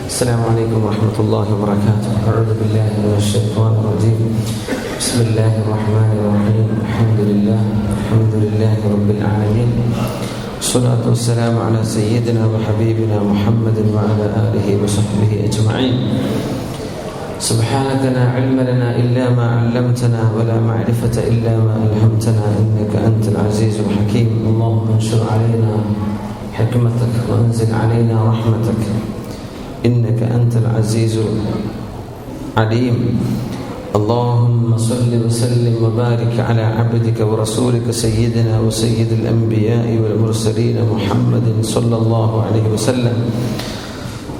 السلام عليكم ورحمة الله وبركاته. أعوذ بالله من الشيطان الرجيم. بسم الله الرحمن الرحيم. الحمد لله رب العالمين. الصلاة والسلام على سيدنا وحبيبنا محمد وعلى آله وصحبه أجمعين. سبحانك لا علم لنا إلا ما علمتنا ولا معرفة إلا ما ألهمتنا إنك أنت العزيز الحكيم. اللهم انشر علينا حكمتك وأنزل علينا رحمتك إنك أنت العزيز العليم. اللهم صل وسلم وبارك على عبدك ورسولك سيدنا وسيد الأنبياء والمرسلين محمد صلى الله عليه وسلم.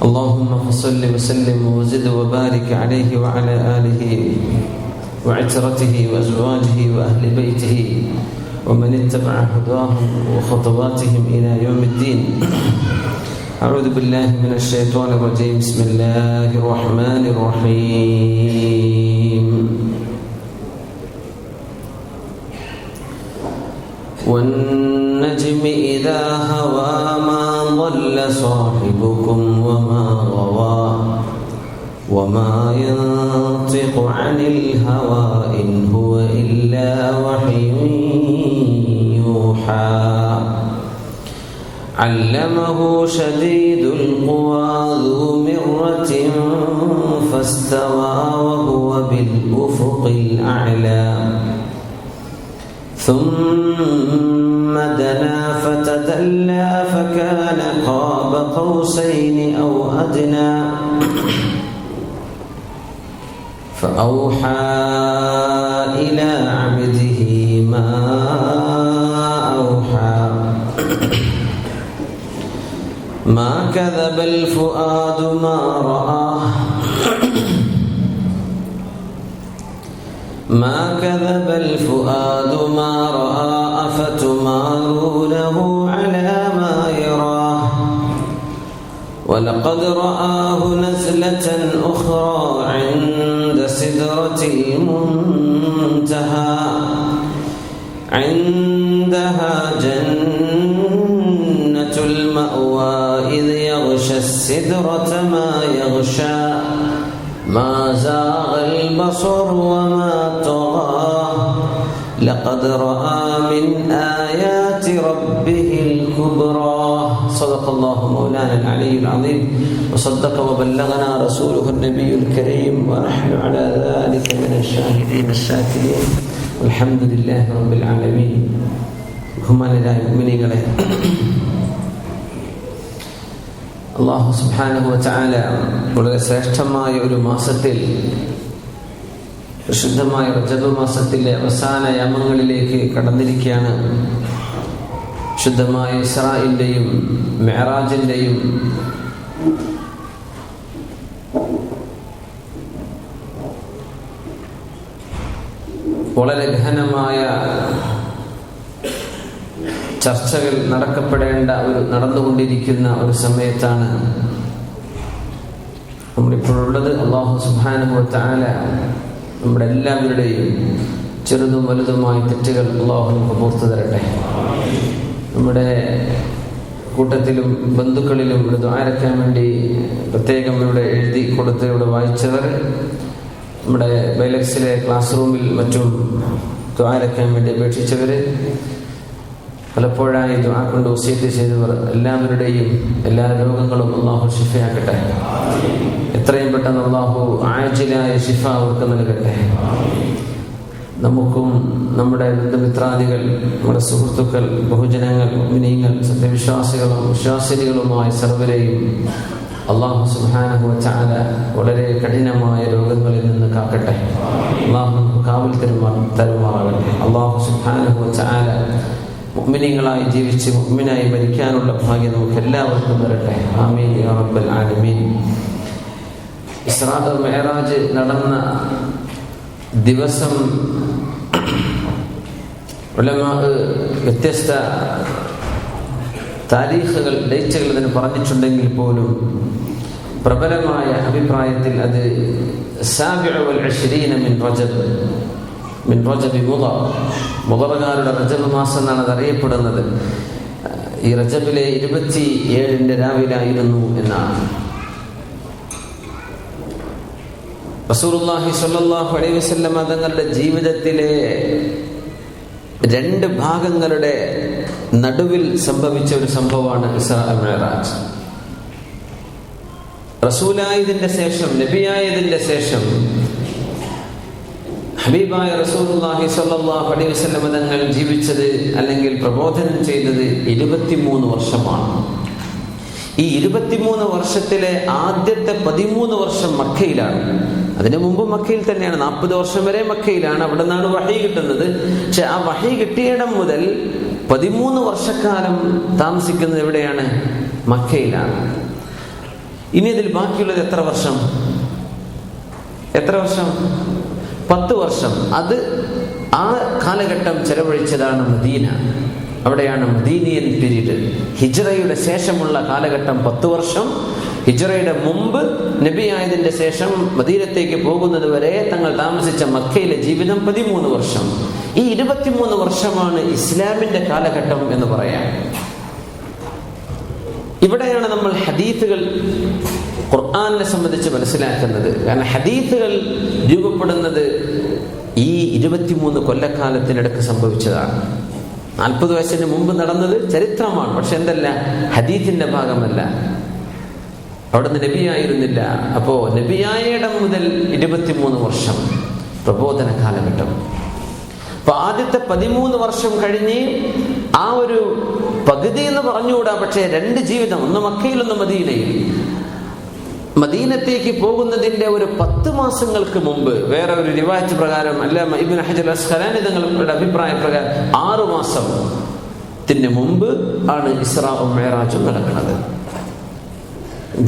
اللهم فصل وسلم وزد وبارك عليه وعلى آله وعترته وأزواجه وأهل بيته ومن اتبع هداهم وخطواتهم إلى يوم الدين. أعوذ بالله من الشيطان الرجيم. بسم الله الرحمن الرحيم. والنجم إذا هوى ما ضل صاحبكم وما غوى وما ينطق عن الهوى إن هو إلا وحي يوحى. علمه شديد القوى ذو مرة فاستوى وهو بالأفق الأعلى. ثم دنا فتدلى فكان قاب قوسين أو أدنى. فأوحى إلى عبده ما أوحى. ما كذب الفؤاد ما رآه ما كذب الفؤاد ما رأى. أفتمارونه على ما يراه. ولقد رآه نزلة أخرى عند سدرة المنتهى. عندها جنة المأوى إذ يغشى السدرة ما يغشى. ما زاغ البصر وما طغى. لقد رأى من آيات ربه الكبرى. صدق الله مولانا العلي العظيم وصدق وبلغنا رسوله النبي الكريم ونحن على ذلك من الشاهدين الشاكرين والحمد لله رب العالمين. ബഹുമാനരായ മുഅ്മിനീങ്ങളെ, അല്ലാഹു സുബ്ഹാനഹു വ തആല വളരെ ശ്രേഷ്ഠമായ ഒരു മാസത്തിൽ, ശുദ്ധമായ റജബ് മാസത്തിലെ അവസാന യാമങ്ങളിലേക്ക് കടന്നിരിക്കുകയാണ്. ശുദ്ധമായ ഇസ്രായിന്റെയും മിഅ്റാജിന്റെയും വളരെ ഗഹനമായ ചർച്ചകൾ നടന്നുകൊണ്ടിരിക്കുന്ന ഒരു സമയത്താണ് നമ്മളിപ്പോഴുള്ളത്. അല്ലാഹു സുബ്ഹാനഹു വ തആല നമ്മുടെ എല്ലാവരുടെയും ചെറുതും വലുതുമായ തെറ്റുകൾ അല്ലാഹു നമുക്ക് പുറത്തു തരട്ടെ. നമ്മുടെ കൂട്ടത്തിലും ബന്ധുക്കളിലും ഇവിടെ ദുആരക്കാൻ വേണ്ടി പ്രത്യേകം ഇവിടെ എഴുതി കൊടുത്ത് ഇവിടെ വായിച്ചവർ, നമ്മുടെ ബൈലക്സിലെ ക്ലാസ് റൂമിൽ മറ്റും ദുആരക്കാൻ വേണ്ടി അപേക്ഷിച്ചവർ, പലപ്പോഴായി ദുആ കൊണ്ട് വസിയത്ത് ചെയ്തവർ, എല്ലാവരുടെയും എല്ലാ രോഗങ്ങളും അല്ലാഹു ശിഫയാക്കട്ടെ. എത്രയും പെട്ടെന്ന് അല്ലാഹു ആജിലായ ശിഫ അവർക്ക് നൽകട്ടെ. നമുക്കും നമ്മുടെ ബന്ധുമിത്രാദികൾ, നമ്മുടെ സുഹൃത്തുക്കൾ, ബഹുജനങ്ങൾ, മുഅ്മിനീങ്ങൾ, സത്യവിശ്വാസികളും വിശ്വാസിനികളുമായ സർവരെയും അല്ലാഹു സുബ്ഹാനഹു വ തആല വളരെ കഠിനമായ രോഗങ്ങളിൽ നിന്ന് കാക്കട്ടെ. അല്ലാഹു നമുക്ക് കാവൽ തരുമാറാകട്ടെ. അല്ലാഹു സുബ്ഹാനഹു വ തആല മുഅ്മിനീങ്ങളായി ജീവിച്ച് മുഅ്മിനായി മരിക്കാനുള്ള ഭാഗ്യം നമുക്ക് എല്ലാവർക്കും തരട്ടെ. ആമീൻ യാ റബ്ബൽ ആലമീൻ. ഇസ്രാ മിഅ്റാജ് നടന്ന ദിവസം ഉലമാ വ്യത്യസ്ത താരീഖുകൾ, ഡേറ്റുകൾ ഇതിന് പറഞ്ഞിട്ടുണ്ടെങ്കിൽ പോലും പ്രബലമായ അഭിപ്രായത്തിൽ അത് 27 മിൻ റജബ് മുദറുകാരുടെ റജബ് മാസം എന്നാണ് അത് അറിയപ്പെടുന്നത്. ഈ റജബിലെ 27 രാവിലായിരുന്നു എന്നാണ്. റസൂലുള്ളാഹി സ്വല്ലല്ലാഹു അലൈഹി വസല്ലം തങ്ങളുടെ ജീവിതത്തിലെ രണ്ട് ഭാഗങ്ങളുടെ നടുവിൽ സംഭവിച്ച ഒരു സംഭവമാണ് ഇസ്രാ മിഅ്റാജ്. റസൂലായതിന്റെ ശേഷം, നബിയായതിന്റെ ശേഷം ഹബീബായ റസൂലുള്ളാഹി സ്വല്ലല്ലാഹു അലൈഹി വസല്ലം തങ്ങൾ ജീവിച്ചത് അല്ലെങ്കിൽ പ്രബോധനം ചെയ്തത് 23 വർഷമാണ്. ഈ 23 വർഷത്തിലെ ആദ്യത്തെ 13 വർഷം മക്കയിലാണ്. അതിനു മുമ്പ് മക്കയിൽ തന്നെയാണ്. 40 വർഷം വരെ മക്കയിലാണ്. അവിടെ നിന്നാണ് വഹി കിട്ടുന്നത്. പക്ഷെ ആ വഹി കിട്ടിയിടം മുതൽ 13 വർഷക്കാലം താമസിക്കുന്നത് എവിടെയാണ്? മക്കയിലാണ്. ഇനി ഇതിൽ ബാക്കിയുള്ളത് എത്ര വർഷം? 10 വർഷം. അത് ആ കാലഘട്ടം ചെലവഴിച്ചതാണ് മദീന. അവിടെയാണ് മദീനിയൻ പീരീഡ്. ഹിജ്റയുടെ ശേഷമുള്ള കാലഘട്ടം 10 വർഷം. ഹിജ്റയുടെ മുമ്പ് നബിയായതിന്റെ ശേഷം മദീനത്തേക്ക് പോകുന്നത് വരെ തങ്ങൾ താമസിച്ച മക്കയിലെ ജീവിതം 13 വർഷം. ഈ 23 വർഷമാണ് ഇസ്ലാമിന്റെ കാലഘട്ടം എന്ന് പറയാം. ഇവിടെയാണ് നമ്മൾ ഹദീസുകൾ ഖുർആനിനെ സംബന്ധിച്ച് മനസ്സിലാക്കുന്നത്. കാരണം ഹദീസുകൾ രൂപപ്പെടുന്നത് ഈ 23 കൊല്ലക്കാലത്തിനിടക്ക് സംഭവിച്ചതാണ്. 40 വയസ്സിന് മുമ്പ് നടന്നത് ചരിത്രമാണ്. പക്ഷെ എന്തല്ല, ഹദീസിന്റെ ഭാഗമല്ല. അവിടുന്ന് നബിയായിരുന്നില്ല. അപ്പോ നബിയായിടം മുതൽ 23 വർഷം പ്രബോധന കാലഘട്ടം. അപ്പൊ ആദ്യത്തെ 13 വർഷം കഴിഞ്ഞ് ആ ഒരു പകുതി എന്ന് പറഞ്ഞുകൂടാ, പക്ഷേ 2 ജീവിതം, ഒന്ന് മക്കയിൽ ഒന്ന് മദീനയിൽ. മദീനത്തേക്ക് പോകുന്നതിന്റെ ഒരു 10 മാസങ്ങൾക്ക് മുമ്പ്, വേറെ ഒരു റിവായത്ത് പ്രകാരം അല്ലാമ ഇബ്നു ഹജർ അസ്ഖലാനി തങ്ങളുടെ അഭിപ്രായ പ്രകാരം 6 മാസത്തിന് മുമ്പ് ആണ് ഇസ്രാഉം മിഅ്റാജും നടക്കുന്നത്.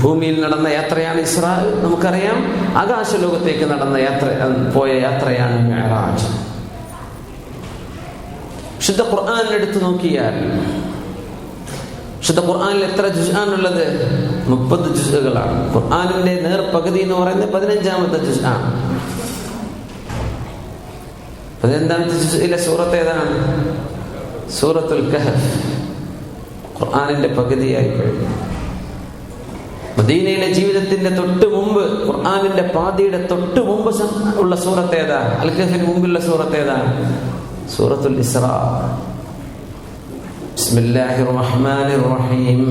ഭൂമിയിൽ നടന്ന യാത്രയാണ് ഇസ്രാ. നമുക്കറിയാം, ആകാശലോകത്തേക്ക് പോയ യാത്രയാണ് മിഅ്റാജ്. ശുദ്ധ ഖുർആൻ എടുത്തു നോക്കിയാൽ ശുദ്ധ ഖുർആനിൽ എത്ര ജുസ്ആണുള്ളത്? 30 ജുസ്കളാണ്. ഖുർആനിന്റെ നേർപകുതി എന്ന് പറയുന്നത് 15ാമത്തെ ജുസ്ആണ്. 15ാമത്തെ ജുസ്ഇലെ സൂറത്ത് ഏതാണ്? സൂറത്തുൽ കഹഫ്. ഖുർആനിന്റെ പകുതിയായി കഴിഞ്ഞു. മദീനയിലെ ജീവിതത്തിന്റെ തൊട്ട് മുമ്പ്, ഖുർആനിന്റെ പാതിയുടെ തൊട്ട് മുമ്പ് ഉള്ള സൂറത്ത് ഏതാ? അൽ കഹഫിന് മുമ്പുള്ള സൂറത്ത് ഏതാ? സൂറത്തുൽ ഇസ്രാ. ബിസ്മില്ലാഹിർ റഹ്മാനിർ റഹീം.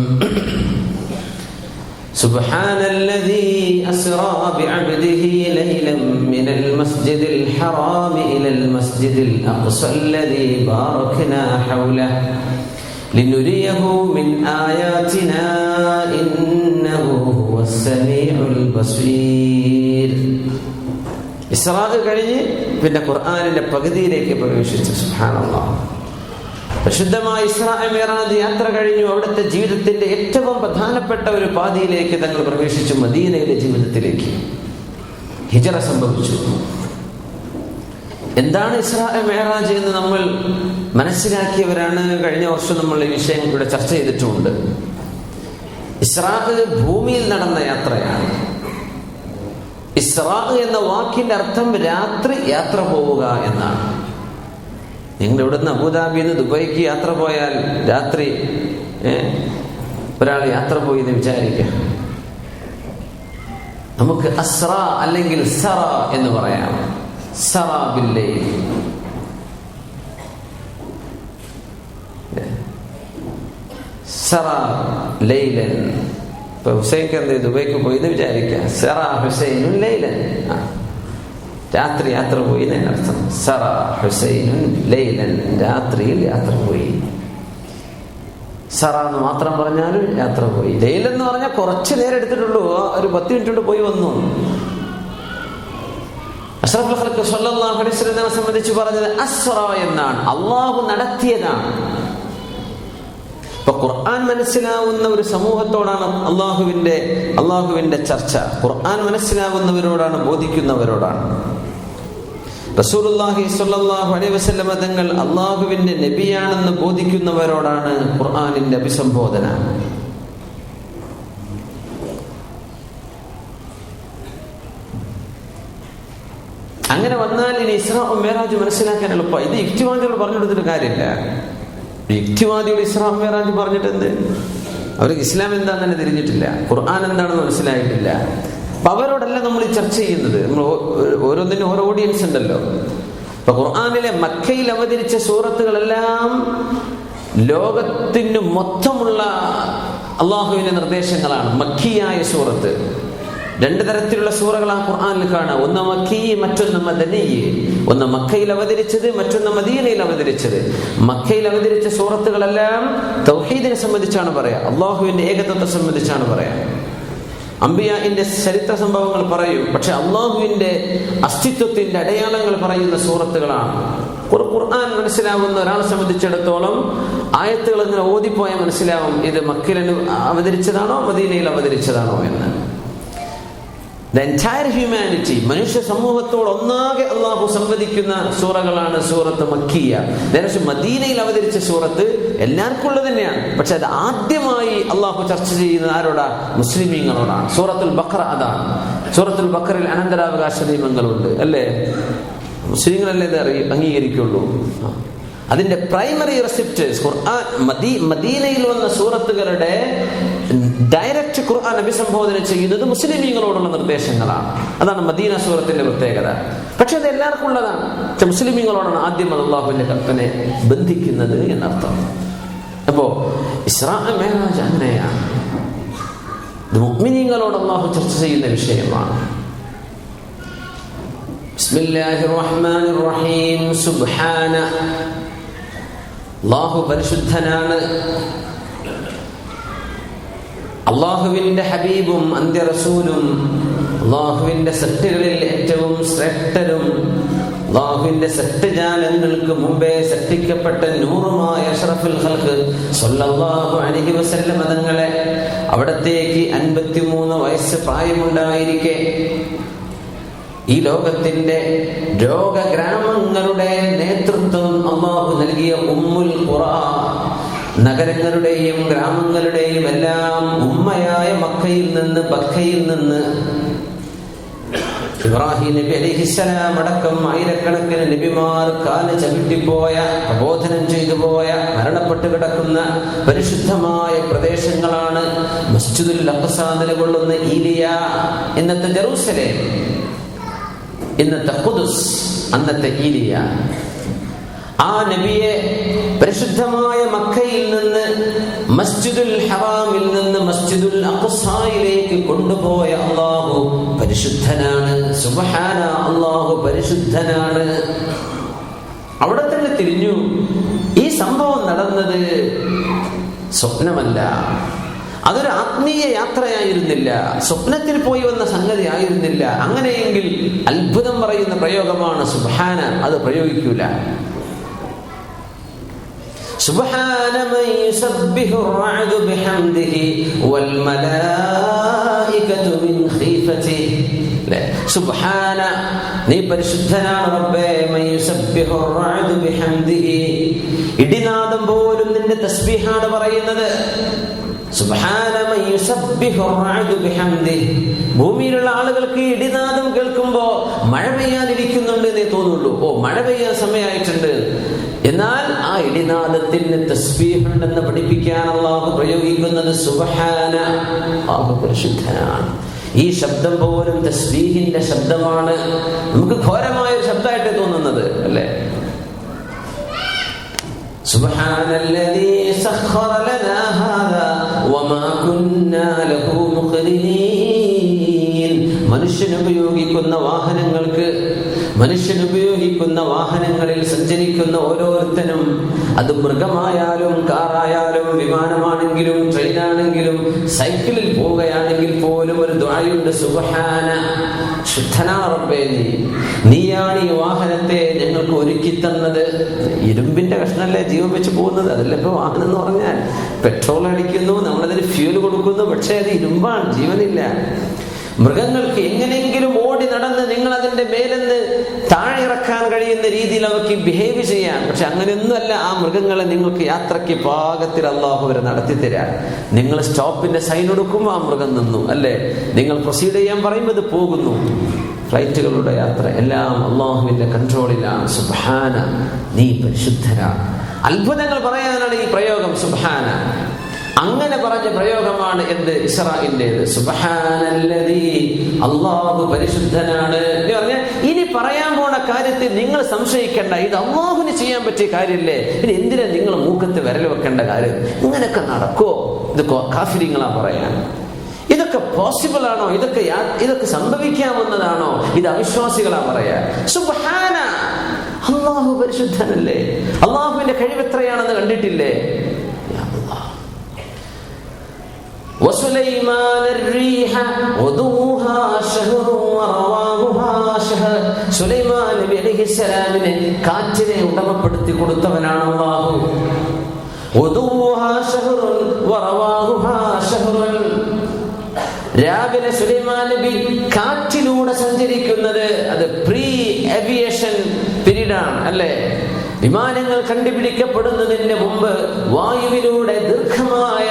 സുബ്ഹാനല്ലദീ അസ്റാ ബിഅബ്ദിഹി ലൈലൻ മിനൽ മസ്ജിദിൽ ഹറാം ഇലൽ മസ്ജിദിൽ അഖ്സല്ലദീ ബാറക്നാ ഹൗലഹു ലിനുരിയഹു മിൻ ആയാതിനാ ഇന്നഹു ഹുവസ് സമീഉൽ ബസീർ. ഇസ്രാ കഴിഞ്ഞ് പിന്നെ ഖുർആനിന്റെ പകുതിയിലേക്ക് പ്രവേശിച്ചു. സുബ്ഹാനല്ലാഹ്. പരിശുദ്ധമായ ഇസ്രാ മിഅ്റാജ് യാത്ര കഴിഞ്ഞു. അവിടുത്തെ ജീവിതത്തിന്റെ ഏറ്റവും പ്രധാനപ്പെട്ട ഒരു പാതിയിലേക്ക് തങ്ങൾ പ്രവേശിച്ചു, മദീനയിലെ ജീവിതത്തിലേക്ക്. ഹിജ്റ സംഭവിച്ചു. എന്താണ് ഇസ്രാ മിഅ്റാജ് എന്ന് നമ്മൾ മനസ്സിലാക്കിയവരാണ്. കഴിഞ്ഞ വർഷം നമ്മൾ ഈ വിഷയം ഇവിടെ ചർച്ച ചെയ്തിട്ടുമുണ്ട്. ഇസ്രാ ഭൂമിയിൽ നടന്ന യാത്രയാണ്. ഇസ്രാ എന്ന വാക്കിന്റെ അർത്ഥം രാത്രി യാത്ര പോവുക എന്നാണ്. നിങ്ങൾ ഇവിടുന്ന് അബുദാബിന്ന് ദുബൈക്ക് യാത്ര പോയാൽ രാത്രി ഒരാൾ യാത്ര പോയി എന്ന് വിചാരിക്കുക. നമുക്ക് അസ്റ അല്ലെങ്കിൽ സറ എന്ന് പറയാം. സറ ബില്ലൈൽ. സറ ലൈലൻ. ഇപ്പൊ ഹുസൈൻക്ക് എന്ത് ദുബൈക്ക് പോയി എന്ന് വിചാരിക്കുക. സറ ഹുസൈനുൻ ലൈലൻ. രാത്രി യാത്ര പോയി എന്നർത്ഥം. സറ ഹുസൈനുൻ ലൈലൻ. രാത്രിയിൽ യാത്ര പോയി. സറ എന്ന് മാത്രം പറഞ്ഞാലും യാത്ര പോയി. ലൈലൻ എന്ന് പറഞ്ഞാൽ കുറച്ചു നേരം എടുത്തിട്ടുള്ളൂ. ഒരു 10 മിനിറ്റ് കൊണ്ട് പോയി വന്നു. അഷ്റഫുൽ ഖൽഖ് സ്വല്ലല്ലാഹു അലൈഹി വസല്ലം സംബന്ധിച്ച് പറഞ്ഞത് അസ്റ എന്നാണ്. അള്ളാഹു നടത്തിയതാണ്. ഇപ്പൊ ഖുർആൻ മനസ്സിലാവുന്ന ഒരു സമൂഹത്തോടാണ് അള്ളാഹുവിന്റെ ചർച്ച. ഖുർആൻ മനസ്സിലാവുന്നവരോടാണ്, ബോധിക്കുന്നവരോടാണ്. റസൂലുള്ളാഹി സ്വല്ലല്ലാഹു അലൈഹി വസല്ലം തങ്ങൾ അള്ളാഹുവിന്റെ നബിയാണെന്ന് ബോധിക്കുന്നവരോടാണ് ഖുർആനിന്റെ അഭിസംബോധന. അങ്ങനെ വന്നാൽ ഇനി ഇസ്രാ മിഅ്റാജ് മനസ്സിലാക്കാൻ എളുപ്പമാണ്. ഇത് യുക്തിവാദികൾ പറഞ്ഞു കൊടുത്തിട്ട് കാര്യമില്ല. യുക്തിവാദികൾ ഇസ്രാ മിഅ്റാജ് പറഞ്ഞിട്ട് എന്ത്? അവർക്ക് ഇസ്ലാം എന്താണെന്ന് തന്നെ തിരിഞ്ഞിട്ടില്ല, ഖുർആൻ എന്താണെന്ന് മനസ്സിലായിട്ടില്ല. അപ്പൊ അവരോടല്ല നമ്മൾ ചർച്ച ചെയ്യുന്നത്. നമ്മൾ ഓരോന്നിനും ഓരോ ഓഡിയൻസ് ഉണ്ടല്ലോ. ഇപ്പൊ ഖുർആനിലെ മക്കയിൽ അവതരിച്ച സൂറത്തുകളെല്ലാം ലോകത്തിന് മൊത്തമുള്ള അള്ളാഹുവിന്റെ നിർദ്ദേശങ്ങളാണ്. മക്കിയായ സൂറത്ത്, 2 തരത്തിലുള്ള സൂറകളാണ് ഖുർആനിൽ കാണുക. ഒന്ന് മക്കി, മറ്റൊന്ന് മദനി. ഒന്ന് മക്കയിൽ അവതരിച്ചത്, മറ്റൊന്ന് മദീനയിൽ അവതരിച്ചത്. മക്കയിൽ അവതരിച്ച സൂറത്തുകളെല്ലാം തൗഹീദിനെ സംബന്ധിച്ചാണ് പറയാ, അള്ളാഹുവിന്റെ ഏകത്വത്തെ സംബന്ധിച്ചാണ് പറയാ. അംബിയാഇന്റെ ചരിത്ര സംഭവങ്ങൾ പറയും, പക്ഷെ അള്ളാഹുവിന്റെ അസ്തിത്വത്തിന്റെ അടയാളങ്ങൾ പറയുന്ന സൂറത്തുകളാണ്. ഖുർആൻ മനസ്സിലാവുന്ന ഒരാളെ സംബന്ധിച്ചിടത്തോളം ആയത്തുകൾ ഇങ്ങനെ ഓതിപ്പോയാൽ മനസ്സിലാവും ഇത് മക്കയിൽ അവതരിച്ചതാണോ മദീനയിൽ അവതരിച്ചതാണോ എന്ന്. The entire humanity, മനുഷ്യ സമൂഹത്തോട് ഒന്നാകെ അള്ളാഹു സംവദിക്കുന്ന സൂറകളാണ് സൂറത്ത് മക്കിയ. നേരെ മദീനയിൽ അവതരിച്ച സൂറത്ത് എല്ലാവർക്കും ഉള്ളത് തന്നെയാണ്, പക്ഷെ അത് ആദ്യമായി അള്ളാഹു ചർച്ച ചെയ്യുന്നത് ആരോടാ? മുസ്ലിമീങ്ങളോടാണ്. സൂറത്തുൽ ബഖറ അതാണ്. സൂറത്തുൽ ബഖറയിൽ അനന്തരാവകാശ നിയമങ്ങളുണ്ട് അല്ലേ? മുസ്ലിങ്ങളല്ലേ ഇത് അംഗീകരിക്കുള്ളൂ. അതിന്റെ പ്രൈമറി റെസിപ്റ്റേഴ്സ് ഖുർആൻ മദീനയിൽ വന്ന സൂറത്തുകളുടെ ഡയറക്റ്റ് ഖുർആൻ അഭിസംബോധന ചെയ്യുന്നത് മുസ്ലിമീങ്ങളോടുള്ള നിർദ്ദേശങ്ങളാണ്. അതാണ് മദീന സൂറത്തിന്റെ പ്രത്യേകത. പക്ഷെ അത് എല്ലാവർക്കും ഉള്ളതാണ്. പക്ഷെ മുസ്ലിമീങ്ങളോടാണ് ആദ്യം അല്ലാഹുവിന്റെ കൽപ്പന ബന്ധിക്കുന്നത് എന്നർത്ഥം. അപ്പോ ഇസ്രാ മിഅ്റാജ് അങ്ങനെയാണ്. ഇത് മുഅ്മിനീങ്ങളോട് അല്ലാഹു ചർച്ച ചെയ്യുന്ന വിഷയമാണ്. ബിസ്മില്ലാഹിർ റഹ്മാനിർ റഹീം. സുബ്ഹാന, അല്ലാഹു പരിശുദ്ധനാണ്. അള്ളാഹുവിന്റെ ഹബീബും അന്ത്യ റസൂലും, അള്ളാഹുവിന്റെ സൃഷ്ടികളിൽ ഏറ്റവും ശ്രേഷ്ഠരും, അള്ളാഹുവിന്റെ സൃഷ്ടിജാലങ്ങൾക്ക് മുമ്പേ സൃഷ്ടിക്കപ്പെട്ട നൂറുമായ അഷ്റഫുൽ ഖൽഖ് സ്വല്ലല്ലാഹു അലൈഹി വസല്ലം തങ്ങളെ അവിടത്തേക്ക് 53 വയസ്സ് പ്രായമുണ്ടായിരിക്കെ ഈ ലോകത്തിന്റെ രോഗഗ്രാമങ്ങളുടെ നേതൃത്വം അള്ളാഹു നൽകിയ ഉമ്മുൽ ഖുറാ, നഗരങ്ങളുടെയും ഗ്രാമങ്ങളുടെയും എല്ലാം ഉമ്മയായ മക്കയിൽ നിന്ന് ബക്കയിൽ നിന്ന് ഇബ്രാഹിം നബി അലൈഹിസ്സലാം അടക്കം ആയിരക്കണക്കിന് നബിമാർ കാല് ചവിട്ടിപ്പോയ, പ്രബോധനം ചെയ്തു പോയ, മരണപ്പെട്ട് കിടക്കുന്ന പരിശുദ്ധമായ പ്രദേശങ്ങളാണ് മസ്ജിദുൽ അഖ്സ നിലകൊള്ളുന്ന ഈലിയ, ഇന്നത്തെ ജെറൂസലേം, ഇന്നത്തെ ഖുദ്സ്, അന്നത്തെ ഈലിയ. ആ നബിയെ പരിശുദ്ധമായ മക്കയിൽ നിന്ന് മസ്ജിദുൽ ഹറാമിൽ നിന്ന് മസ്ജിദുൽ അഖ്സായിലേക്ക് കൊണ്ടുപോയ അല്ലാഹു പരിശുദ്ധനാണ്. സുബ്ഹാന, അല്ലാഹു പരിശുദ്ധനാണ്. അവിടെ തന്നെ തിരിഞ്ഞു. ഈ സംഭവം നടന്നത് സ്വപ്നമല്ല, അതൊരു ആത്മീയ യാത്രയായിരുന്നില്ല, സ്വപ്നത്തിൽ പോയി വന്ന സംഗതി ആയിരുന്നില്ല. അങ്ങനെയെങ്കിൽ അത്ഭുതം പറയുന്ന പ്രയോഗമാണ് സുബ്ഹാന, അത് പ്രയോഗിക്കൂല. സുബ്ഹാന മൻ യുസബ്ബിഹു അർ-റഅദു ബിഹംദിഹി വൽ മലായികതു മിൻ ഖീഫതിഹി. സുബ്ഹാന, നീ പരിശുദ്ധനാണ് റബ്ബേ. മൻ യുസബ്ബിഹു അർ-റഅദു ബിഹംദിഹി, ഇടിനാദം പോലും നിന്റെ തസ്ബീഹാണ് പറയുന്നത്. സുബ്ഹാന മൻ യുസബ്ബിഹു അർ-റഅദു ബിഹംദിഹി. ഭൂമിയിലുള്ള ആളുകൾക്ക് ഇടിനാദം കേൾക്കുമ്പോ മഴ പെയ്യാനിരിക്കുന്നുണ്ട് എന്നേ തോന്നുള്ളൂ. ഓ, മഴ പെയ്യാൻ സമയമായിട്ടുണ്ട്. എന്നാൽ ആ ഇടിനാദത്തിന് തസ്ബീഹ് ഉണ്ടെന്ന് പഠിപ്പിക്കാൻ അല്ലാഹു പ്രയോഗിക്കുന്നത് സുബ്ഹാന, അല്ലാഹു പരിശുദ്ധനാണ്. ഈ ശബ്ദം പോലും തസ്ബീഹിന്റെ ശബ്ദമാണ്. നമുക്ക് ഘോരമായ ഒരു ശബ്ദമായിട്ട് തോന്നുന്നത് അല്ലേ? സുബ്ഹാനല്ലദീ സഖറ ലനാ ഹാദാ വമാ കുന്നാ ലഹു മുഖ്രിനീൻ. മനുഷ്യനുപയോഗിക്കുന്ന വാഹനങ്ങളിൽ സഞ്ചരിക്കുന്ന ഓരോരുത്തരും, അത് മൃഗമായാലും കാറായാലും വിമാനമാണെങ്കിലും ട്രെയിനാണെങ്കിലും സൈക്കിളിൽ പോവുകയാണെങ്കിൽ പോലും ഒരു ദുആയുണ്ട്, സുബ്ഹാന, ശുദ്ധനാ റബ്ബേ, നീയാണ് ഈ വാഹനത്തെ ഞങ്ങൾക്ക് ഒരുക്കി തന്നത്. ഇരുമ്പിന്റെ കഷ്ണല്ലേ ജീവൻ വെച്ച് പോകുന്നത്, അതല്ല ഇപ്പൊ വാഹനം എന്ന് പറഞ്ഞാൽ. പെട്രോൾ അടിക്കുന്നു, നമ്മളതിന് ഫ്യൂൽ കൊടുക്കുന്നു, പക്ഷെ അത് ഇരുമ്പാണ്, ജീവനില്ല. മൃഗങ്ങൾക്ക് എങ്ങനെയെങ്കിലും ഓടി നടന്ന് നിങ്ങൾ അതിന്റെ മേലെന്ന് താഴെ ഇറക്കാൻ കഴിയുന്ന രീതിയിൽ അവർക്ക് ബിഹേവ് ചെയ്യാൻ. പക്ഷെ അങ്ങനെയൊന്നുമല്ല. ആ മൃഗങ്ങളെ നിങ്ങൾക്ക് യാത്രയ്ക്ക് പാകത്തിൽ അല്ലാഹു വരെ നടത്തി തരാൻ. നിങ്ങൾ സ്റ്റോപ്പിന്റെ സൈൻ കൊടുക്കുമ്പോൾ ആ മൃഗം നിന്നു അല്ലേ? നിങ്ങൾ പ്രൊസീഡ് ചെയ്യാൻ പറയുമ്പോൾ അത് പോകുന്നു. ഫ്ലൈറ്റുകളുടെ യാത്ര എല്ലാം അല്ലാഹുവിന്റെ കൺട്രോളിലാണ്. സുബ്ഹാന, നീ പരിശുദ്ധനാണ്. അത്ഭുതങ്ങൾ പറയാനാണ് ഈ പ്രയോഗം സുബ്ഹാന. അങ്ങനെ പറഞ്ഞ പ്രയോഗമാണ് എന്ത്? ഇസ്രാഇന്റേത്. സുബ്ഹാനല്ലദീ അള്ളാഹു പരിശുദ്ധനാണ് എന്ന് പറഞ്ഞാൽ ഇനി പറയാൻ പോണ കാര്യത്തിൽ നിങ്ങൾ സംശയിക്കേണ്ട, ഇത് അള്ളാഹുവിന് ചെയ്യാൻ പറ്റിയ കാര്യമില്ലേ, പിന്നെ എന്തിനാ നിങ്ങൾ മൂക്കത്ത് വിരൽ വെക്കേണ്ട കാര്യം? ഇങ്ങനെയൊക്കെ നടക്കോ? ഇത് കാഫിരിങ്ങളാ പറയാൻ. ഇതൊക്കെ പോസിബിൾ ആണോ? ഇതൊക്കെ സംഭവിക്കാവുന്നതാണോ? ഇത് അവിശ്വാസികളാ പറയാ. സുബ്ഹാന, അള്ളാഹു പരിശുദ്ധനല്ലേ? അള്ളാഹുവിന്റെ കഴിവ് എത്രയാണെന്ന് കണ്ടിട്ടില്ലേ? സുലൈമാൻ നബി അലൈഹിസ്സലാമിനെ കാറ്റിനെ ഉടമപ്പെടുത്തി കൊടുത്തവനാണ് അല്ലാഹു. രാവിലെ സുലൈമാൻ നബി കാറ്റിലൂടെ സഞ്ചരിക്കുന്നത് അത് പ്രീ ഏവിയേഷൻ പീരീഡാണ് അല്ലേ? വിമാനങ്ങൾ കണ്ടുപിടിക്കപ്പെടുന്നതിന് മുമ്പ് വായുവിലൂടെ ദീർഘമായ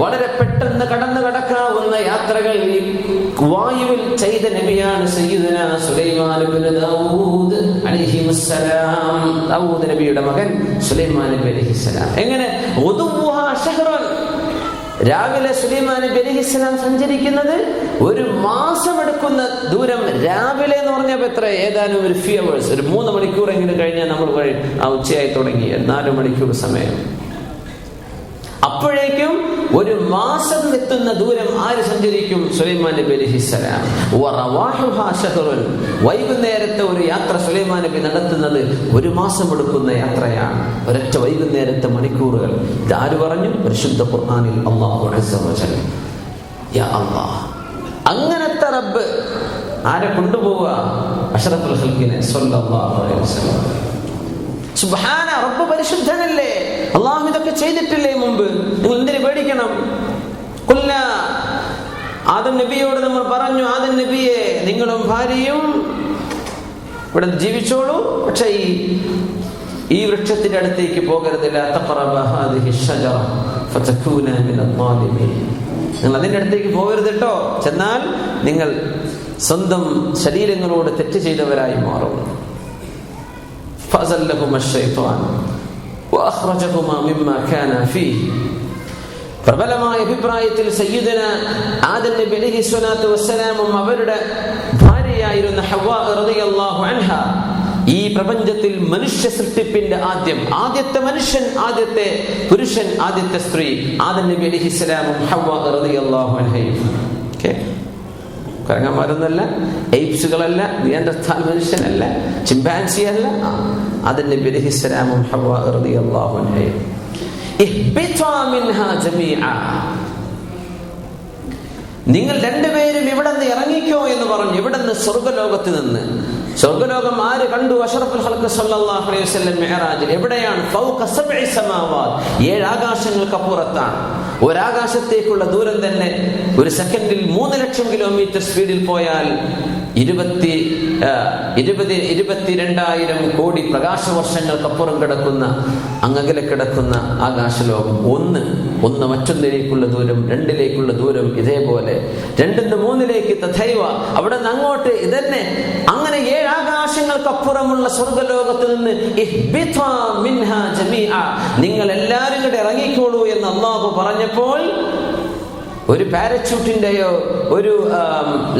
വളരെ പെട്ടെന്ന് കടക്കാവുന്ന യാത്രകൾ വായുവിൽ ചെയ്ത നബിയാണ് സയ്യിദുനാ സുലൈമാൻ ഇബ്നു ദാവൂദ് അലൈഹിസ്സലാം. ദാവൂദ് നബിയുടെ മകൻ സുലൈമാൻ നബി അലൈഹിസ്സലാം. എങ്ങനെ? രാവിലെ സുലൈമാൻ നബി അലൈഹിസ്സലാം സഞ്ചരിക്കുന്നത് 1 മാസം എടുക്കുന്ന ദൂരം. രാവിലെ എന്ന് പറഞ്ഞാൽ എത്ര? ഏതാനും ഒരു ഫ്യൂ അവേഴ്സ്, ഒരു 3 മണിക്കൂർ എങ്കിലും കഴിഞ്ഞാൽ നമ്മൾ ഉച്ചയായി തുടങ്ങി 4 മണിക്കൂർ സമയം. അപ്പോഴേക്കും 1 മാസം എത്തുന്ന ദൂരം ആര് സഞ്ചരിക്കും? സുലൈമാൻ നബി അലൈഹിസ്സലാം. വൈകുന്നേരത്തെ ഒരു യാത്ര സുലൈമാൻ നബി നടത്തുന്നത് 1 മാസം എടുക്കുന്ന യാത്രയാണ്. ഒരൊറ്റ വൈകുന്നേരത്തെ മണിക്കൂറുകൾ. ഇതാര് പറഞ്ഞു? പരിശുദ്ധ ഖുർആനിൽ അല്ലാഹു അസ്സ വജൽ. യാ അല്ലാഹ്, അങ്ങനത്തെ റബ്ബ് ആരെ കൊണ്ടുപോവുക? അഷ്റഫുൽ ഖൽഖിനെ സ്വല്ലല്ലാഹു അലൈഹി വസല്ലം. സുബ്ഹാന, റബ്ബ് പരിശുദ്ധനല്ലേ? അല്ലാഹു ഇതൊക്കെ ചെയ്തിട്ടില്ലേ മുമ്പ്? നിങ്ങൾ എന്തിനു പേടിക്കണം? ആദം നബിയോട് നമ്മൾ പറഞ്ഞു, ആദം നബിയെ നിങ്ങളും ഭാര്യയും ഇവിടെ ജീവിച്ചോളൂ, പക്ഷേ ഈ വൃക്ഷത്തിന്റെ അടുത്തേക്ക് പോകരുത്. ലാ തഖറബ ഹാദിഹി ഷജറ ഫതകൂന മിനൽ ളാലിമീൻ. നിങ്ങൾ അതിന്റെ അടുത്തേക്ക് പോകരുത് കേട്ടോ. ചെന്നാൽ നിങ്ങൾ സ്വന്തം ശരീരങ്ങളോട് തെറ്റ് ചെയ്തവരായി മാറും. فأزلهما الشيطان وأخرجهما مما كان فيه. പ്രബലമായ അഭിപ്രായത്തിൽ സയ്യിദന ആദം നബി അലൈഹി സ്വലാത്തു വസ്സലാമും അവരുടെ ഭാര്യയായിരുന്ന ഹവ്വ റളിയല്ലാഹു അൻഹ ഈ പ്രപഞ്ചത്തിൽ മനുഷ്യ സൃഷ്ടിപ്പിന്റെ ആദ്യത്തെ മനുഷ്യൻ, ആദ്യത്തെ പുരുഷൻ, ആദ്യത്തെ സ്ത്രീ ആദം നബി അലൈഹി സ്വലാമും ഹവ്വ റളിയല്ലാഹു അൻഹയും. കരങ്ങന്മാരൊന്നല്ല, എയ്പ്സുകളല്ല, നിയന്ത്രസ്ഥാൻ മനുഷ്യനല്ല, ചിമ്പാൻസി അല്ല, ആദം നബി അലൈഹിസ്സലാമും ഹവ്വ റളിയല്ലാഹു അൻഹയും. ഇഹ്ബിതാ മിൻഹാ ജമീഅ, നിങ്ങൾ രണ്ടുപേരും ഇവിടെ നിന്ന് ഇറങ്ങിക്കോ എന്ന് പറഞ്ഞു. ഇവിടെ നിന്ന് സ്വർഗ്ഗലോകത്ത് നിന്ന്. സ്വർഗ്ഗലോകം ആര് കണ്ടു? അഷ്റഫുൽ ഖൽഖ് സല്ലല്ലാഹു അലൈഹി വസല്ലം മിഅ്റാജിൽ. എവിടെയാണ്? ഫൗക സബ്ഇ സമാവാത്, 7 ആകാശങ്ങൾക്ക് അപ്പുറത്താണ്. ഒരാകാശത്തേക്കുള്ള ദൂരം തന്നെ ഒരു സെക്കൻഡിൽ 3 ലക്ഷം കിലോമീറ്റർ സ്പീഡിൽ പോയാൽ 22,000 കോടി പ്രകാശവർഷങ്ങൾക്കപ്പുറം കിടക്കുന്ന, അങ്ങകലെ കിടക്കുന്ന ആകാശലോകം. ഒന്ന് മറ്റൊന്നിലേക്കുള്ള ദൂരം, 2ലേക്കുള്ള ദൂരം ഇതേപോലെ, 2 3ലേക്ക് തഥൈവ, അവിടെ നിന്ന് അങ്ങോട്ട് ഇതന്നെ. അങ്ങനെ 7 ആകാശങ്ങൾക്കപ്പുറമുള്ള സ്വർഗ്ഗലോകത്ത് നിന്ന് ഇഹ്ബിതാ മിൻഹാ ജമീഅ, നിങ്ങൾ എല്ലാവരും കൂടെ ഇറങ്ങിക്കോളൂ എന്ന് അല്ലാഹു പറഞ്ഞപ്പോൾ ഒരു പാരച്യൂട്ടിന്റെയോ ഒരു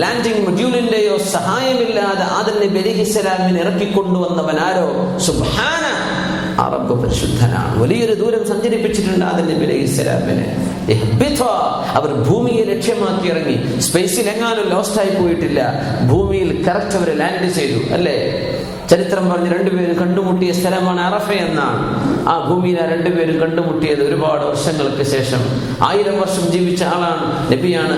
ലാൻഡിംഗ് മൊഡ്യൂളിന്റെയോ സഹായമില്ലാതെ ആദം നബി അലൈഹിസ്സലാമിനെ ഇറക്കിക്കൊണ്ടുവന്നവനാരോ? സുബ്ഹാന, ആ റബ്ബ് പരിശുദ്ധനാണ്. വലിയൊരു ദൂരം സഞ്ചരിപ്പിച്ചിട്ടുണ്ട് ആദം നബി അലൈഹിസ്സലാമിനെ. അവർ ഭൂമിയെ ലക്ഷ്യമാക്കി ഇറങ്ങി. സ്പേസിൽ എങ്ങാനും ലോസ്റ്റായി പോയിട്ടില്ല, ഭൂമിയിൽ കറക്റ്റ് അവർ ലാൻഡ് ചെയ്തു അല്ലേ? ചരിത്രം പറഞ്ഞ് 2 പേരും കണ്ടുമുട്ടിയ സ്ഥലമാണ് അറഫ എന്നാണ്. ആ ഭൂമിയിൽ 2 പേരും കണ്ടുമുട്ടിയത് ഒരുപാട് വർഷങ്ങൾക്ക് ശേഷം. 1000 വർഷം ജീവിച്ച ആളാണ്, നബിയാണ്